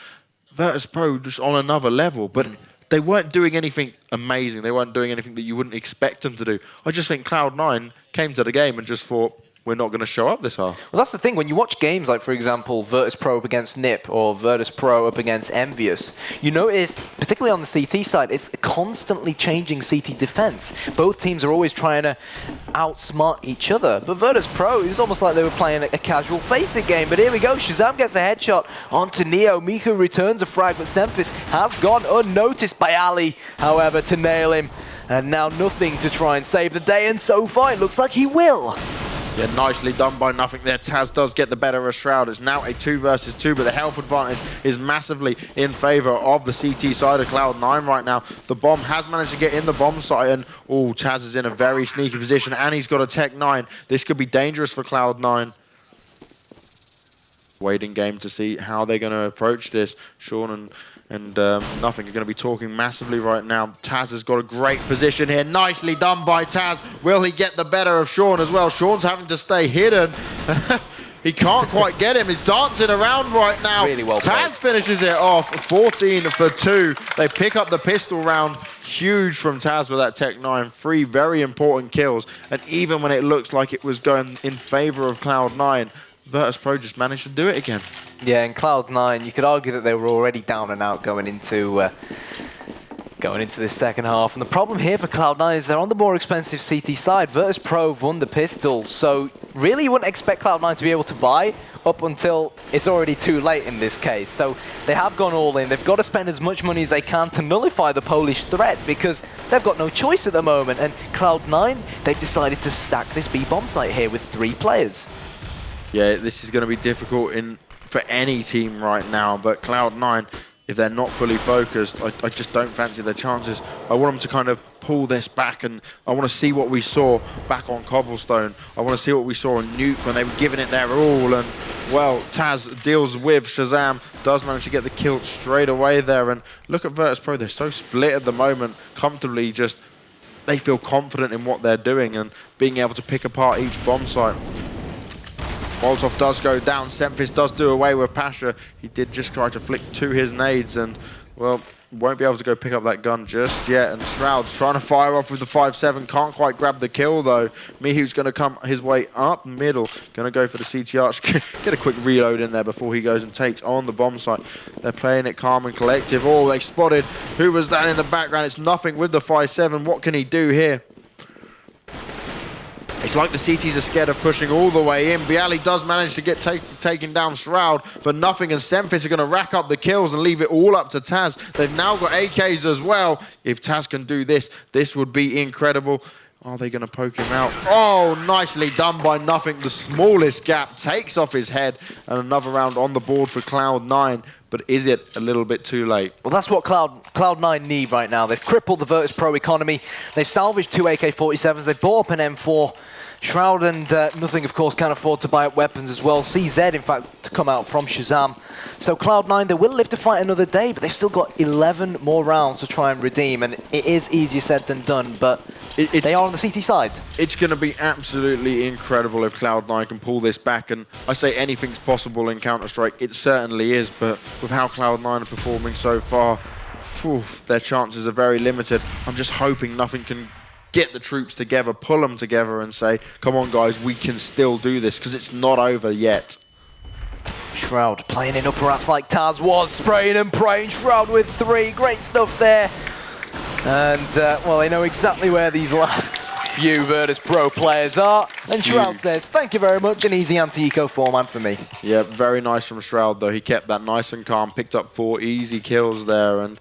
Speaker 4: Virtus.Pro just on another level, but they weren't doing anything amazing. They weren't doing anything that you wouldn't expect them to do. I just think Cloud9 came to the game and just thought, we're not going to show up this half.
Speaker 5: Well, that's the thing. When you watch games like, for example, Virtus.Pro up against NiP or Virtus.Pro up against Envious, you notice, particularly on the CT side, it's a constantly changing CT defense. Both teams are always trying to outsmart each other. But Virtus.Pro, it was almost like they were playing a casual face-it game. But here we go. Shazam gets a headshot onto Neo. Miku returns a frag, but Semphis has gone unnoticed by Ali, however, to nail him. And now nothing to try and save the day. And so far, it looks like he will.
Speaker 4: Yeah, nicely done by Nothing there. Taz does get the better of Shroud. It's now a 2 versus 2, but the health advantage is massively in favor of the CT side of Cloud9 right now. The bomb has managed to get in the bomb site, and Taz is in a very sneaky position, and he's got a Tech 9. This could be dangerous for Cloud9. Waiting game to see how they're going to approach this. Sean and Nothing are going to be talking massively right now. Taz has got a great position here. Nicely done by Taz. Will he get the better of Sean as well? Sean's having to stay hidden. He can't quite get him. He's dancing around right now.
Speaker 5: Really well played.
Speaker 4: Taz finishes it off. 14 for 2. They pick up the pistol round. Huge from Taz with that Tech 9. 3 very important kills. And even when it looks like it was going in favor of Cloud9, Virtus.Pro just managed to do it again.
Speaker 5: Yeah, and Cloud9, you could argue that they were already down and out going into this second half. And the problem here for Cloud9 is they're on the more expensive CT side. Virtus.Pro won the pistol, so really you wouldn't expect Cloud9 to be able to buy up until it's already too late in this case. So they have gone all in. They've got to spend as much money as they can to nullify the Polish threat because they've got no choice at the moment. And Cloud9, they've decided to stack this B bomb site here with 3 players.
Speaker 4: Yeah, this is going to be difficult for any team right now, but Cloud9, if they're not fully focused, I just don't fancy their chances. I want them to kind of pull this back, and I want to see what we saw back on Cobblestone. I want to see what we saw on Nuke when they were giving it their all, and, well, Taz deals with Shazam, does manage to get the kill straight away there, and look at Virtus.Pro, they're so split at the moment, comfortably just, they feel confident in what they're doing and being able to pick apart each bomb site. Molotov does go down. Semphis does do away with Pasha. He did just try to flick 2 his nades and, well, won't be able to go pick up that gun just yet. And Shroud's trying to fire off with the 5-7. Can't quite grab the kill, though. Mihu's going to come his way up middle. Going to go for the CT arch. Get a quick reload in there before he goes and takes on the bomb site. They're playing it calm and collective. Oh, they spotted. Who was that in the background? It's Nothing with the 5-7. What can he do here? It's like the CTs are scared of pushing all the way in. Bialy does manage to get taken down Shroud, but Nothing and Semphis are going to rack up the kills and leave it all up to Taz. They've now got AKs as well. If Taz can do this, this would be incredible. Are they going to poke him out? Oh, nicely done by Nothing. The smallest gap takes off his head, and another round on the board for Cloud9. But is it a little bit too late?
Speaker 5: Well, that's what Cloud9 need right now. They've crippled the Virtus.Pro economy. They've salvaged 2 AK-47s. They've bought up an M4. Shroud and Nothing, of course, can afford to buy up weapons as well. CZ, in fact, to come out from Shazam. So Cloud9, they will live to fight another day, but they've still got 11 more rounds to try and redeem. And it is easier said than done, but they are on the CT side.
Speaker 4: It's going to be absolutely incredible if Cloud9 can pull this back. And I say anything's possible in Counter-Strike. It certainly is, but with how Cloud9 are performing so far, their chances are very limited. I'm just hoping Nothing can get the troops together, pull them together and say, come on guys, we can still do this, because it's not over yet.
Speaker 5: Shroud playing in upper ups like Taz was, spraying and praying. Shroud with 3, great stuff there. And, well, they know exactly where these last few Virtus.Pro players are. And Shroud says, thank you very much, an easy anti-eco 4-man for me.
Speaker 4: Yeah, very nice from Shroud, though. He kept that nice and calm, picked up 4 easy kills there, and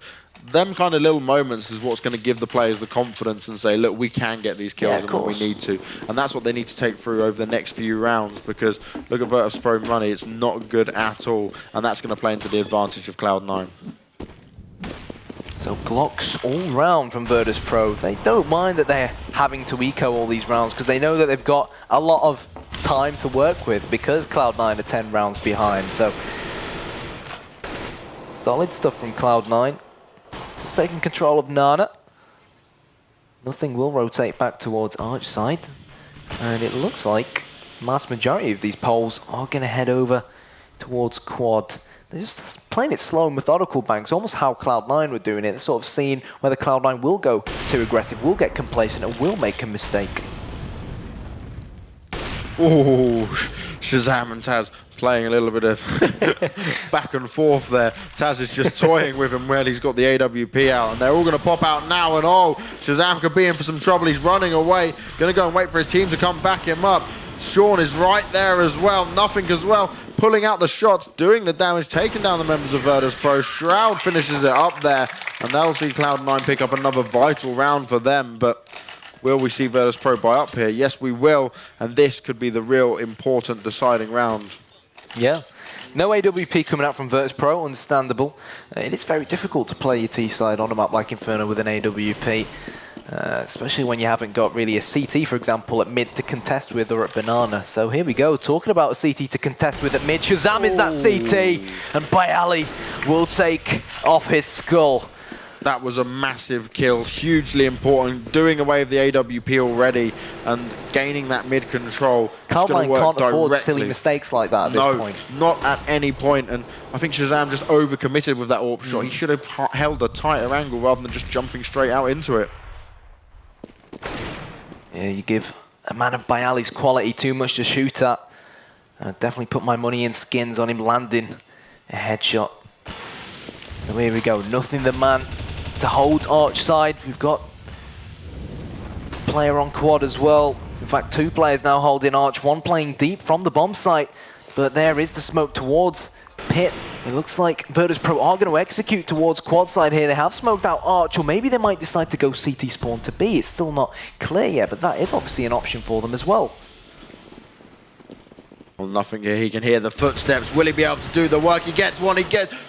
Speaker 4: them kind of little moments is what's going to give the players the confidence and say, look, we can get these kills and when we need to. And that's what they need to take through over the next few rounds, because look at Virtus.Pro money, it's not good at all. And that's going to play into the advantage of Cloud9.
Speaker 5: So blocks all round from Virtus.Pro. They don't mind that they're having to eco all these rounds because they know that they've got a lot of time to work with because Cloud9 are 10 rounds behind. So solid stuff from Cloud9. Just taking control of Nana. Nothing will rotate back towards Arch side. And it looks like mass majority of these poles are going to head over towards Quad. They're just playing it slow and methodical, Banks, almost how Cloud9 were doing it. They're sort of seeing whether Cloud9 will go too aggressive, will get complacent, and will make a mistake.
Speaker 4: Oh, Shazam and Taz playing a little bit of back and forth there. Taz is just toying with him while he's got the AWP out, and they're all going to pop out now, and oh, Shazam could be in for some trouble. He's running away, going to go and wait for his team to come back him up. Sean is right there as well, nothing as well, pulling out the shots, doing the damage, taking down the members of Virtus.Pro. Shroud finishes it up there, and that'll see Cloud9 pick up another vital round for them, but will we see Virtus.Pro buy up here? Yes, we will, and this could be the real important deciding round.
Speaker 5: Yeah. No AWP coming out from Virtus.Pro, understandable. It is very difficult to play your T-side on a map like Inferno with an AWP. Especially when you haven't got really a CT, for example, at mid to contest with or at Banana. So here we go, talking about a CT to contest with at mid. Shazam is that CT, and Bayali will take off his skull.
Speaker 4: That was a massive kill, hugely important, doing away with the AWP already and gaining that mid control.
Speaker 5: Cloud9 can't afford silly mistakes like that at this point.
Speaker 4: No, not at any point, and I think Shazam just overcommitted with that AWP shot. He should have held a tighter angle rather than just jumping straight out into it.
Speaker 5: Yeah, you give a man of Bayali's quality too much to shoot at. I'd definitely put my money in skins on him landing a headshot. So here we go, nothing the man to hold Arch side. We've got player on Quad as well. In fact, 2 players now holding Arch, one playing deep from the bomb site. But there is the smoke towards Pit. It looks like Virtus.Pro are going to execute towards Quad side here. They have smoked out Arch, or maybe they might decide to go CT spawn to B. It's still not clear yet, but that is obviously an option for them as well.
Speaker 4: Well, nothing here. He can hear the footsteps. Will he be able to do the work? He gets one.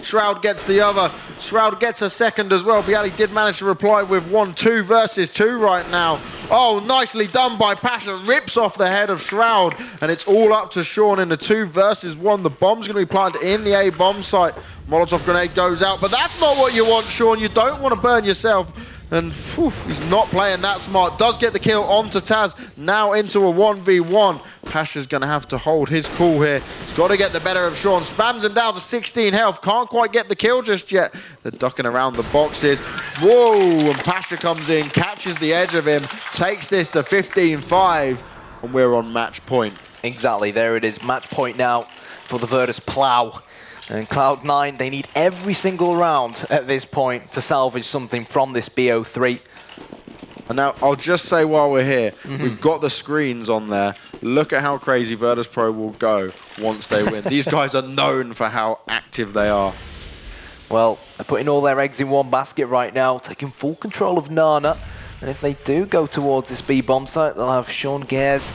Speaker 4: Shroud gets the other. Shroud gets a second as well. Bialy did manage to reply with 1-2 versus 2 right now. Oh, nicely done by Pasha. Rips off the head of Shroud, and it's all up to Sean in the 2 versus 1. The bomb's going to be planted in the A bomb site. Molotov grenade goes out, but that's not what you want, Sean. You don't want to burn yourself. And whew, he's not playing that smart. Does get the kill onto Taz. Now into a 1v1. Pasha's going to have to hold his cool here. He's got to get the better of Sean. Spams him down to 16 health. Can't quite get the kill just yet. They're ducking around the boxes. Whoa! And Pasha comes in, catches the edge of him, takes this to 15-5. And we're on match point.
Speaker 5: Exactly. There it is. Match point now for the Virtus Plow. And Cloud9, they need every single round at this point to salvage something from this BO3.
Speaker 4: And now, I'll just say while we're here, we've got the screens on there. Look at how crazy Virtus.Pro will go once they win. These guys are known for how active they are.
Speaker 5: Well, they're putting all their eggs in one basket right now, taking full control of Nana. And if they do go towards this B bomb site, they'll have Sean Gares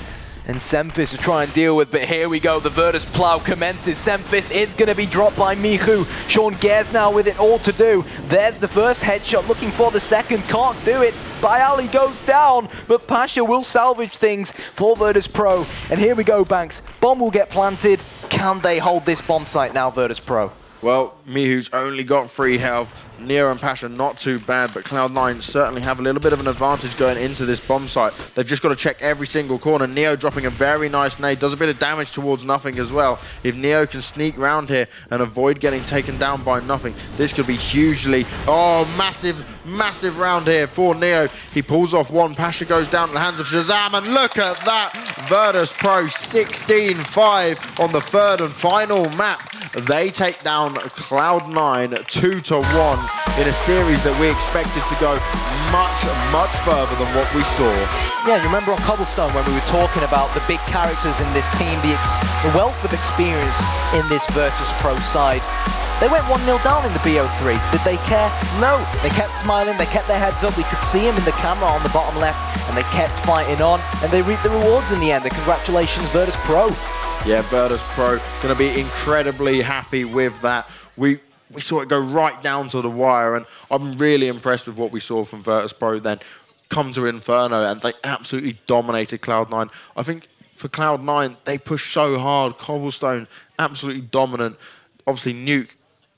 Speaker 5: and Semphis to try and deal with, but here we go, the Virtus Plow commences. Semphis is going to be dropped by Mihu. Sean Gares now with it all to do. There's the first headshot, looking for the second, can't do it. Bayali goes down, but Pasha will salvage things for Virtus.Pro. And here we go, Banks. Bomb will get planted. Can they hold this bomb site now, Virtus.Pro?
Speaker 4: Well, Mihu's only got 3 health. Neo and Pasha not too bad, but Cloud9 certainly have a little bit of an advantage going into this bomb site. They've just got to check every single corner. Neo dropping a very nice nade, does a bit of damage towards Nothing as well. If Neo can sneak round here and avoid getting taken down by Nothing, this could be hugely... Oh, massive round here for Neo. He pulls off one, Pasha goes down to the hands of Shazam, and look at that! Virtus.Pro 16-5 on the 3rd and final map. They take down Cloud9 2-1 in a series that we expected to go much further than what we saw.
Speaker 5: Yeah, you remember on Cobblestone when we were talking about the big characters in this team, the wealth of experience in this Virtus.Pro side. They went 1-0 down in the BO3. Did they care? No. They kept smiling, they kept their heads up. We could see them in the camera on the bottom left, and they kept fighting on, and they reaped the rewards in the end. And congratulations, Virtus.Pro.
Speaker 4: Yeah, Virtus.Pro going to be incredibly happy with that. We we saw it go right down to the wire, and I'm really impressed with what we saw from Virtus.Pro then come to Inferno, and they absolutely dominated Cloud9. I think for Cloud9, they pushed so hard. Cobblestone, absolutely dominant. Obviously, Nuke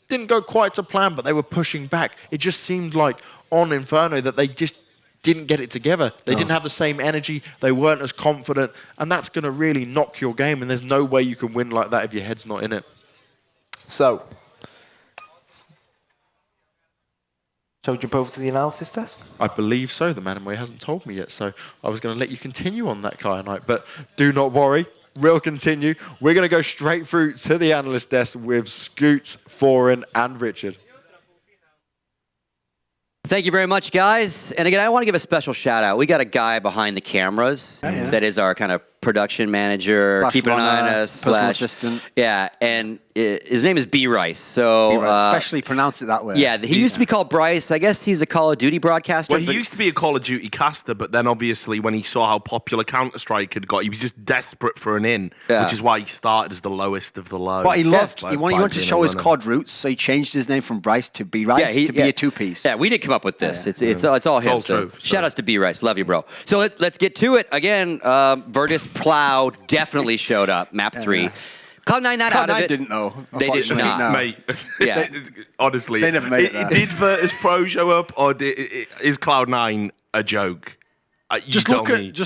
Speaker 4: didn't go quite to plan, but they were pushing back. It just seemed like on Inferno that they just didn't get it together. They didn't have the same energy. They weren't as confident, and that's going to really knock your game, and there's no way you can win like that if your head's not in it.
Speaker 5: So, shall we jump over to the analysis desk?
Speaker 4: I believe so. The man in way hasn't told me yet, so I was going to let you continue on that, Kyanite. But do not worry, we'll continue. We're going to go straight through to the analyst desk with Scoots, Foreign, and Richard.
Speaker 1: Thank you very much, guys. And again, I want to give a special shout out. We got a guy behind the cameras that is our kind of production manager, keeping an eye on us,
Speaker 2: personal assistant.
Speaker 1: Yeah, and his name is B. Rice. So
Speaker 2: especially pronounce it that way.
Speaker 1: Yeah, he used to be called Bryce. I guess he's a Call of Duty broadcaster.
Speaker 3: Well, he used to be a Call of Duty caster, but then obviously when he saw how popular Counter-Strike had got, he was just desperate for an in, which is why he started as the lowest of the low.
Speaker 2: But he loved, he wanted to show his COD roots, so he changed his name from Bryce to B. Rice to be a two-piece.
Speaker 1: Yeah, we didn't come up with this. It's all him.
Speaker 3: All true.
Speaker 1: Shout outs to B. Rice. Love you, bro. So let's get to it. Again, Virtus.Pro definitely showed up. Map 3. Cloud9 not out of it.
Speaker 2: Didn't know.
Speaker 1: They did not.
Speaker 2: No.
Speaker 3: Mate,
Speaker 1: Yeah.
Speaker 3: honestly,
Speaker 2: They never made it there.
Speaker 3: Did Virtus.Pro show up, or is Cloud9 a joke?
Speaker 2: Just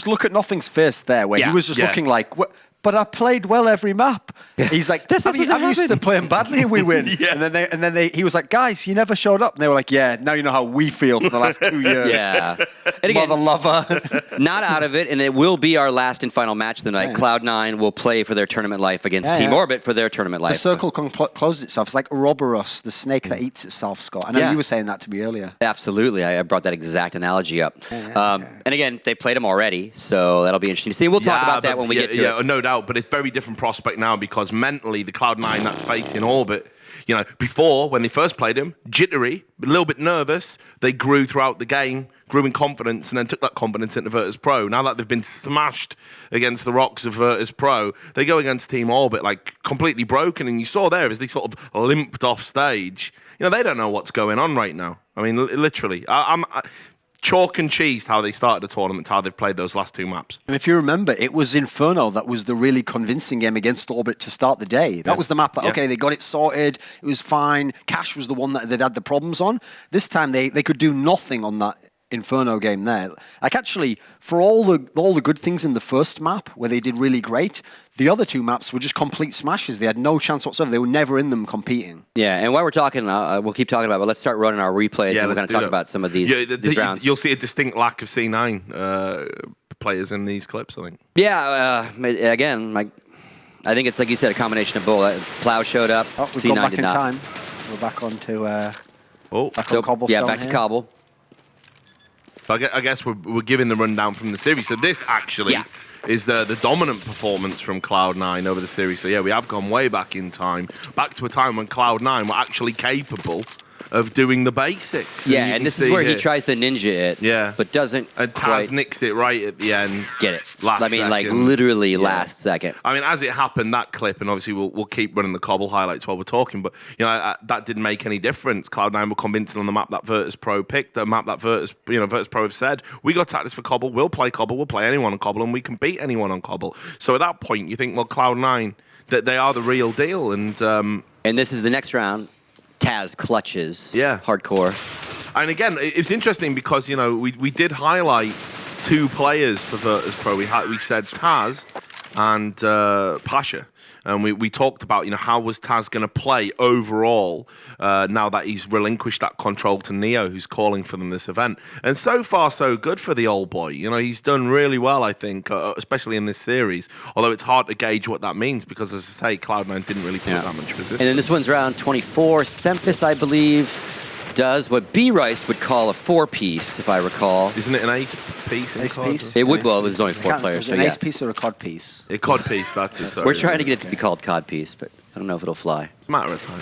Speaker 2: look at Nothing's face there, where he was just looking like, but I played well every map. He's like, I'm used to playing badly and we win. And then he was like, guys, you never showed up. And they were like, yeah, now you know how we feel for the last 2 years.
Speaker 1: Yeah. And again,
Speaker 2: Mother lover.
Speaker 1: not out of it, and it will be our last and final match tonight. Cloud9 will play for their tournament life against Team Orbit for their tournament life.
Speaker 2: The circle closes itself. It's like Ouroboros, the snake that eats itself, Scott. I know you were saying that to me earlier.
Speaker 1: Absolutely. I brought that exact analogy up. And again, they played them already, so that'll be interesting to see. We'll talk about that when we get to it.
Speaker 3: Yeah, no doubt. But it's very different prospect now because mentally the Cloud9 that's facing Orbit, you know, before when they first played him, jittery, a little bit nervous, they grew throughout the game, grew in confidence, and then took that confidence into Virtus.Pro. Now that they've been smashed against the rocks of Virtus.Pro, they go against Team Orbit like completely broken, and you saw there as they sort of limped off stage. You know, they don't know what's going on right now. I mean, literally. I'm chalk and cheese how they started the tournament, how they've played those last 2 maps.
Speaker 2: And if you remember, it was Inferno that was the really convincing game against Orbit to start the day. That was the map that, okay, they got it sorted, it was fine. Cash was the one that they'd had the problems on. This time they could do nothing on that Inferno game there. Like actually, for all the good things in the first map, where they did really great, the other 2 maps were just complete smashes. They had no chance whatsoever. They were never in them competing.
Speaker 1: Yeah, and while we're talking, we'll keep talking about it, but let's start running our replays and we're going to talk about some of these rounds.
Speaker 3: You'll see a distinct lack of C9 players in these clips, I think.
Speaker 1: Yeah, again, I think it's like you said, a combination of both. Plow showed up,
Speaker 2: we've
Speaker 1: C9
Speaker 2: gone back
Speaker 1: did
Speaker 2: in
Speaker 1: not.
Speaker 2: time. We're back on to back on Cobblestone.
Speaker 1: Yeah, back to Cobble.
Speaker 3: I guess we're giving the rundown from the series. So this actually is the dominant performance from Cloud9 over the series. So yeah, we have gone way back in time, back to a time when Cloud9 were actually capable of doing the basics.
Speaker 1: Yeah, and this is where he tries to ninja it, but doesn't
Speaker 3: And Taz
Speaker 1: quite
Speaker 3: nicks it right at the end.
Speaker 1: get it.
Speaker 3: Last
Speaker 1: like
Speaker 3: second.
Speaker 1: literally last second.
Speaker 3: I mean, as it happened, that clip, and obviously we'll keep running the Cobble highlights while we're talking, but you know that didn't make any difference. Cloud9 were convincing on the map that Virtus.Pro picked, the map that Virtus.Pro have said, we got tactics for Cobble, we'll play anyone on Cobble, and we can beat anyone on Cobble. So at that point, you think, well, Cloud9, that they are the real deal, and
Speaker 1: this is the next round. Taz clutches.
Speaker 3: Yeah.
Speaker 1: Hardcore.
Speaker 3: And again, it's interesting because, you know, we did highlight 2 players for Virtus.Pro. We said Taz and Pasha. And we talked about, you know, how was Taz going to play overall now that he's relinquished that control to Neo, who's calling for them this event. And so far, so good for the old boy. You know, he's done really well, I think, especially in this series. Although it's hard to gauge what that means because, as I say, Cloud9 didn't really put that much resistance.
Speaker 1: And then this one's round 24. Semphis, I believe, does what B. Rice would call a 4-piece, if I recall.
Speaker 3: Isn't it an 8-piece?
Speaker 2: Ace-piece?
Speaker 1: It would, well, it was only 4 players.
Speaker 2: Is it an ace piece or a cod piece?
Speaker 3: A COD piece, that's it. Sorry.
Speaker 1: We're trying to get it to be called COD piece, but I don't know if it'll fly.
Speaker 3: It's a matter of time.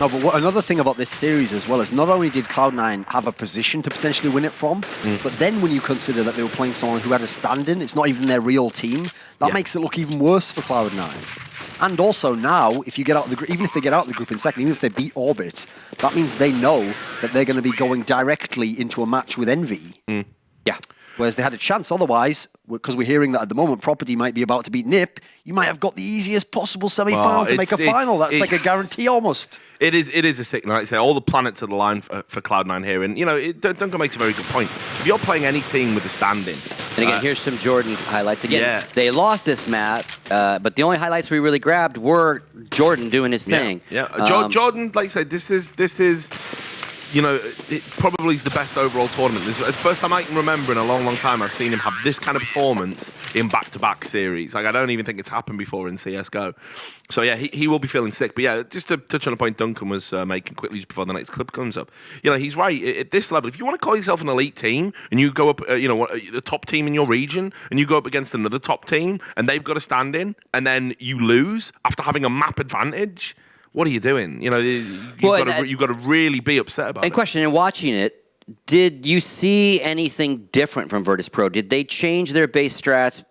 Speaker 2: No, but another thing about this series as well is not only did Cloud9 have a position to potentially win it from, but then when you consider that they were playing someone who had a stand-in, it's not even their real team, that makes it look even worse for Cloud9. And also now, if you get out of the group, even if they get out of the group in second, even if they beat Orbit, that means they know that they're going to be going directly into a match with Envy.
Speaker 1: Yeah.
Speaker 2: Whereas they had a chance otherwise, because we're hearing that at the moment Property might be about to beat NiP, you might have got the easiest possible semi-final to make a final. That's like a guarantee almost.
Speaker 3: It is a signal. Like I say, all the planets are aligned for Cloud9 here. And, Duncan makes a very good point. If you're playing any team with a stand-in...
Speaker 1: And again, here's some Jordan highlights. Again, they lost this map, but the only highlights we really grabbed were Jordan doing his thing.
Speaker 3: Yeah. Jordan, like I said, this is it probably is the best overall tournament. It's the first time I can remember in a long, long time I've seen him have this kind of performance in back-to-back series. Like, I don't even think it's happened before in CSGO. So, yeah, he will be feeling sick. But, yeah, just to touch on a point Duncan was making quickly just before the next clip comes up. He's right. At this level, if you want to call yourself an elite team and you go up, the top team in your region and you go up against another top team and they've got a stand-in and then you lose after having a map advantage... What are you doing? You've got to really be upset about it.
Speaker 1: And question, in watching it, did you see anything different from Virtus.Pro? Did they change their base strats,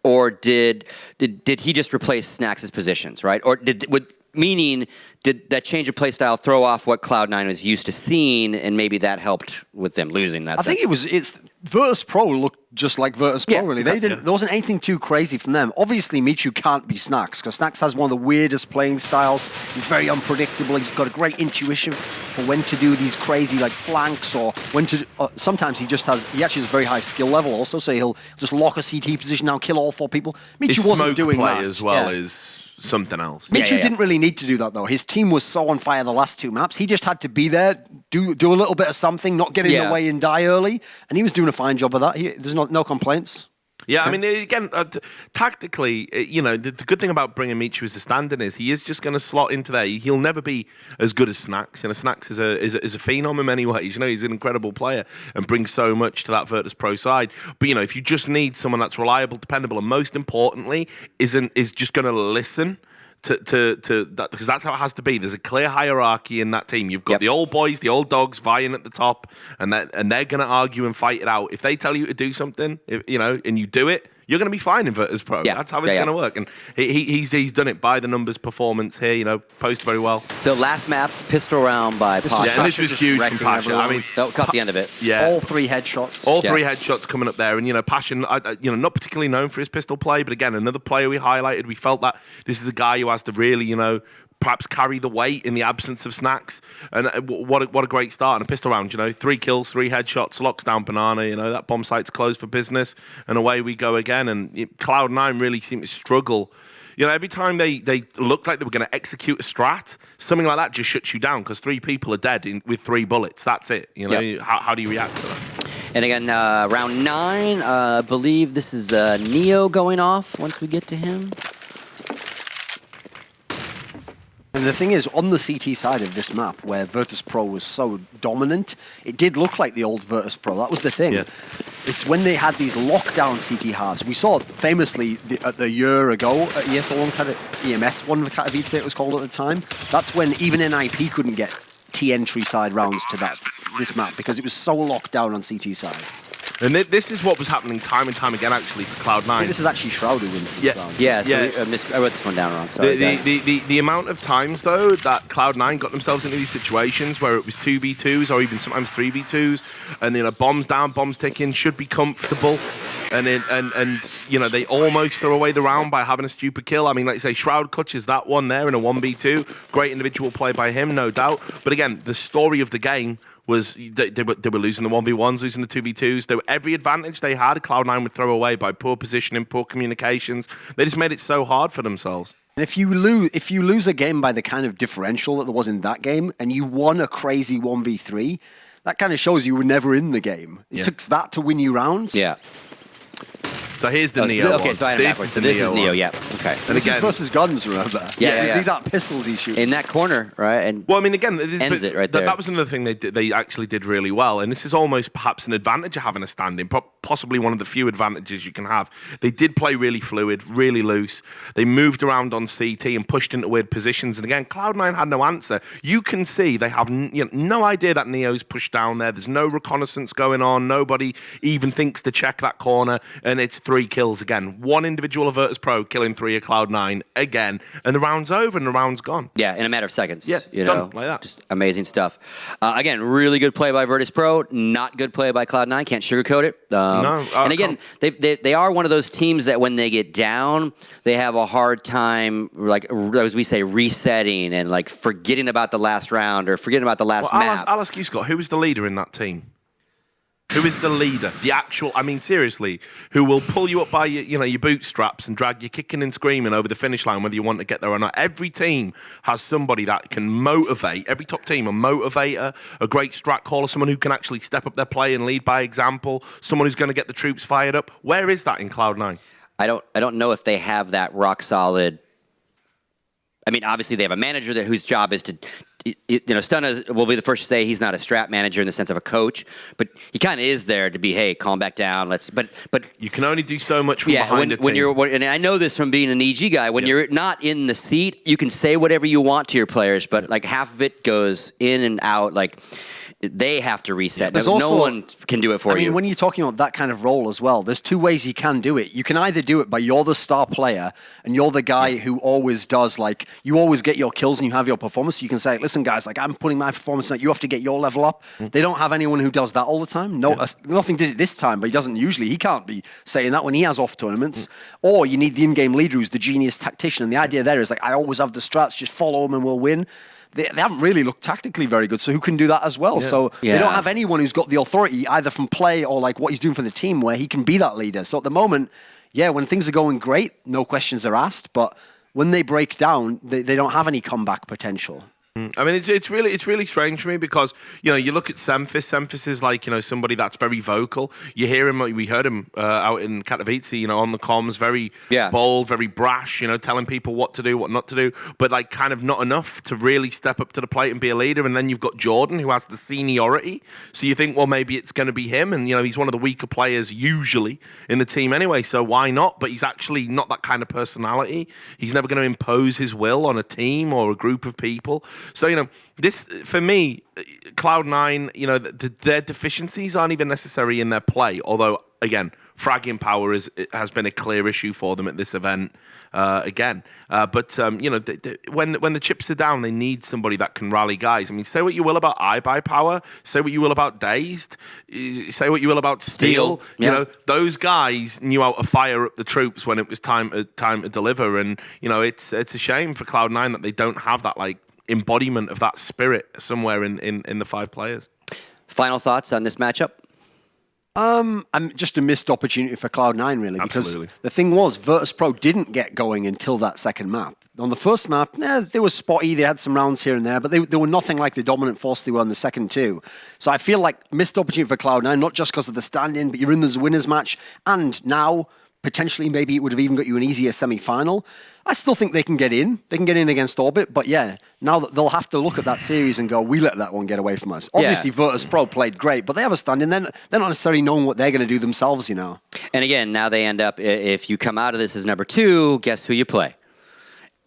Speaker 1: or did he just replace Snax's positions, right? Or did that change of play style throw off what Cloud9 was used to seeing, and maybe that helped with them losing that?
Speaker 2: I think it's Virtus.Pro looked just like Virtus.Pro, really. There wasn't anything too crazy from them. Obviously, Michu can't be Snax, because Snax has one of the weirdest playing styles. He's very unpredictable. He's got a great intuition for when to do these crazy flanks, or when to... sometimes he actually has very high skill level also, so he'll just lock a CT position down, kill all 4 people. Michu wasn't doing
Speaker 3: play
Speaker 2: that.
Speaker 3: as well is something else.
Speaker 2: Michu didn't really need to do that, though. His team was so on fire the last 2 maps. He just had to be there, do a little bit of something, not get in the way and die early. And he was doing a fine job of that. There's no complaints.
Speaker 3: Yeah, I mean, again, tactically, the good thing about bringing Michu as a stand-in is he is just going to slot into there. He'll never be as good as Snax. Snax is a phenom in many ways. He's an incredible player and brings so much to that Virtus.Pro side. But, if you just need someone that's reliable, dependable, and most importantly, is just going to listen to that, because that's how it has to be. There's a clear hierarchy in that team. You've got the old boys, the old dogs vying at the top, and they're going to argue and fight it out. If they tell you to do something, and you do it, you're going to be fine in Virtus.Pro. That's how it's going to work. And he's done it by the numbers performance here, posted very well.
Speaker 1: So last map, pistol round by Pasha.
Speaker 3: Yeah, and this was huge from Pasha. I mean,
Speaker 1: that caught the end of it.
Speaker 3: Yeah.
Speaker 2: All 3 headshots.
Speaker 3: All 3 headshots coming up there. And, Pasha, not particularly known for his pistol play, but again, another player we highlighted. We felt that this is a guy who has to really, perhaps carry the weight in the absence of Snax. And what a great start. And a pistol round, 3 kills, 3 headshots, locks down Banana. That bomb site's closed for business. And away we go again. And Cloud9 really seemed to struggle. Every time they looked like they were going to execute a strat, something like that just shuts you down, because 3 people are dead with 3 bullets. That's it. How do you react to that?
Speaker 1: And again, round 9, I believe this is Neo going off once we get to him.
Speaker 2: And the thing is, on the CT side of this map, where Virtus.Pro was so dominant, it did look like the old Virtus.Pro. That was the thing.
Speaker 3: Yeah.
Speaker 2: It's when they had these lockdown CT halves. We saw famously the year ago at ESL EMS one of the Katowice it was called at the time. That's when even NIP couldn't get T-entry side rounds to this map, because it was so locked down on CT side.
Speaker 3: And this is what was happening time and time again, actually, for Cloud9.
Speaker 2: This is actually Shroud who wins this round.
Speaker 1: I wrote this one down wrong. Sorry,
Speaker 3: the amount of times, though, that Cloud9 got themselves into these situations where it was 2v2s or even sometimes 3v2s, and bombs down, bombs ticking, should be comfortable, and they almost throw away the round by having a stupid kill. I mean, like you say, Shroud clutches that one there in a 1v2. Great individual play by him, no doubt. But again, the story of the game was they were losing the 1v1s, losing the 2v2s. Every advantage they had, Cloud9 would throw away by poor positioning, poor communications. They just made it so hard for themselves.
Speaker 2: And if you lose a game by the kind of differential that there was in that game, and you won a crazy 1v3, that kind of shows you were never in the game. It took that to win you rounds.
Speaker 1: Yeah.
Speaker 3: So here's the Neo
Speaker 1: Okay,
Speaker 3: one.
Speaker 1: so I had it backwards. So this is Neo, yeah. Okay.
Speaker 2: And this is versus guns, remember?
Speaker 1: Yeah.
Speaker 2: These aren't pistols he's shooting.
Speaker 1: In that corner, right? And
Speaker 3: well, I mean, again,
Speaker 1: ends it right there.
Speaker 3: That was another thing they actually did really well, and this is almost perhaps an advantage of having a stand-in. possibly one of the few advantages you can have. They did play really fluid, really loose. They moved around on CT and pushed into weird positions. And again, Cloud9 had no answer. You can see they have no idea that Neo's pushed down there. There's no reconnaissance going on. Nobody even thinks to check that corner. And it's 3 kills again. One individual of Virtus.Pro killing 3 of Cloud9 again. And the round's over and the round's gone.
Speaker 1: Yeah, in a matter of seconds.
Speaker 3: Yeah, done like that.
Speaker 1: Just amazing stuff. Again, really good play by Virtus.Pro. Not good play by Cloud9. Can't sugarcoat it. And again, they are one of those teams that when they get down, they have a hard time, like as we say, resetting and like forgetting about the last round or forgetting about the last map.
Speaker 3: I'll ask you, Scott, who is the leader in that team? Who is the leader? The actual, I mean, seriously, who will pull you up by your bootstraps and drag you kicking and screaming over the finish line, whether you want to get there or not. Every team has somebody that can motivate. Every top team, a motivator, a great strat caller, someone who can actually step up their play and lead by example, someone who's going to get the troops fired up. Where is that in Cloud9?
Speaker 1: I don't know if they have that rock solid. I mean, obviously they have a manager whose job is to, Stunna will be the first to say he's not a strat manager in the sense of a coach, but he kind of is there to be, hey, calm back down. But
Speaker 3: you can only do so much from behind a team.
Speaker 1: And I know this from being an EG guy. When you're not in the seat, you can say whatever you want to your players, but like half of it goes in and out. Like they have to reset. No one can do it for you.
Speaker 2: I mean, when you're talking about that kind of role as well, there's 2 ways you can do it. You can either do it by you're the star player and you're the guy who always does, like, you always get your kills and you have your performance. You can say, listen, guys, like, I'm putting my performance in, you have to get your level up. They don't have anyone who does that all the time. Nothing did it this time, but he doesn't usually. He can't be saying that when he has off tournaments. Or you need the in-game leader who's the genius tactician. And the idea there is, like, I always have the strats, just follow them and we'll win. They haven't really looked tactically very good, so who can do that as well? So they don't have anyone who's got the authority either from play or like what he's doing for the team where he can be that leader. So at the moment, when things are going great, no questions are asked, but when they break down, they don't have any comeback potential.
Speaker 3: I mean, it's really strange for me because you look at Semphis. Semphis is like somebody that's very vocal. You hear him. We heard him out in Katowice, on the comms, very bold, very brash. Telling people what to do, what not to do, but like kind of not enough to really step up to the plate and be a leader. And then you've got Jordan, who has the seniority. So you think, well, maybe it's going to be him. And he's one of the weaker players usually in the team anyway. So why not? But he's actually not that kind of personality. He's never going to impose his will on a team or a group of people. So, this, for me, Cloud9, their deficiencies aren't even necessary in their play, although, again, fragging power has been a clear issue for them at this event again. But when the chips are down, they need somebody that can rally guys. I mean, say what you will about iBuy power, say what you will about Dazed, say what you will about Steel. Those guys knew how to fire up the troops when it was time to deliver. And, it's a shame for Cloud9 that they don't have that, like, embodiment of that spirit somewhere in the 5 players. Final
Speaker 1: thoughts on this matchup?
Speaker 2: Just a missed opportunity for Cloud9, really.
Speaker 3: Absolutely.
Speaker 2: Because the thing was, Virtus.Pro didn't get going until that second map. On the first map, they were spotty. They had some rounds here and there, but they were nothing like the dominant force they were on the second 2. So I feel like missed opportunity for Cloud9, not just because of the stand-in, but you're in this winners match, and now potentially maybe it would have even got you an easier semi-final. I still think they can get in. They can get in against Orbit, but now that they'll have to look at that series and go, we let that one get away from us. Obviously, Virtus.Pro played great, but they have a stand-in. They're not necessarily knowing what they're going to do themselves, And
Speaker 1: again, now they end up, if you come out of this as number 2, guess who you play?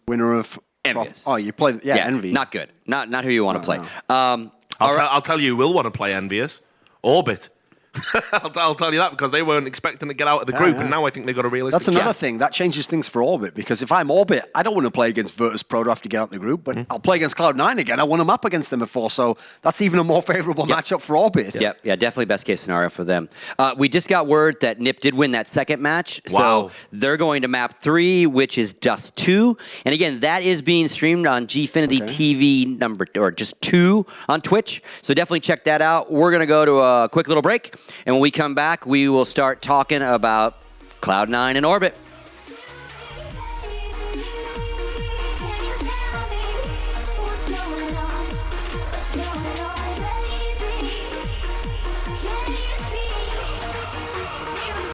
Speaker 2: Winner of
Speaker 1: Envious.
Speaker 2: Oh, you play, Envy.
Speaker 1: Not good. Not who you want to play.
Speaker 2: No.
Speaker 3: I'll tell you who will want to play Envious. Orbit. I'll tell you that because they weren't expecting to get out of the group, and now I think they've got a realistic
Speaker 2: That's another thing. That changes things for Orbit, because if I'm Orbit, I don't want to play against Virtus.Pro to have to get out of the group, but I'll play against Cloud9 again. I won them up against them before, so that's even a more favorable matchup for Orbit.
Speaker 1: Yeah, definitely best case scenario for them. We just got word that NiP did win that second match, so they're going to map 3, which is Dust 2, and again, that is being streamed on Gfinity TV just 2 on Twitch, so definitely check that out. We're going to go to a quick little break, and when we come back, we will start talking about Cloud9 and Orbit.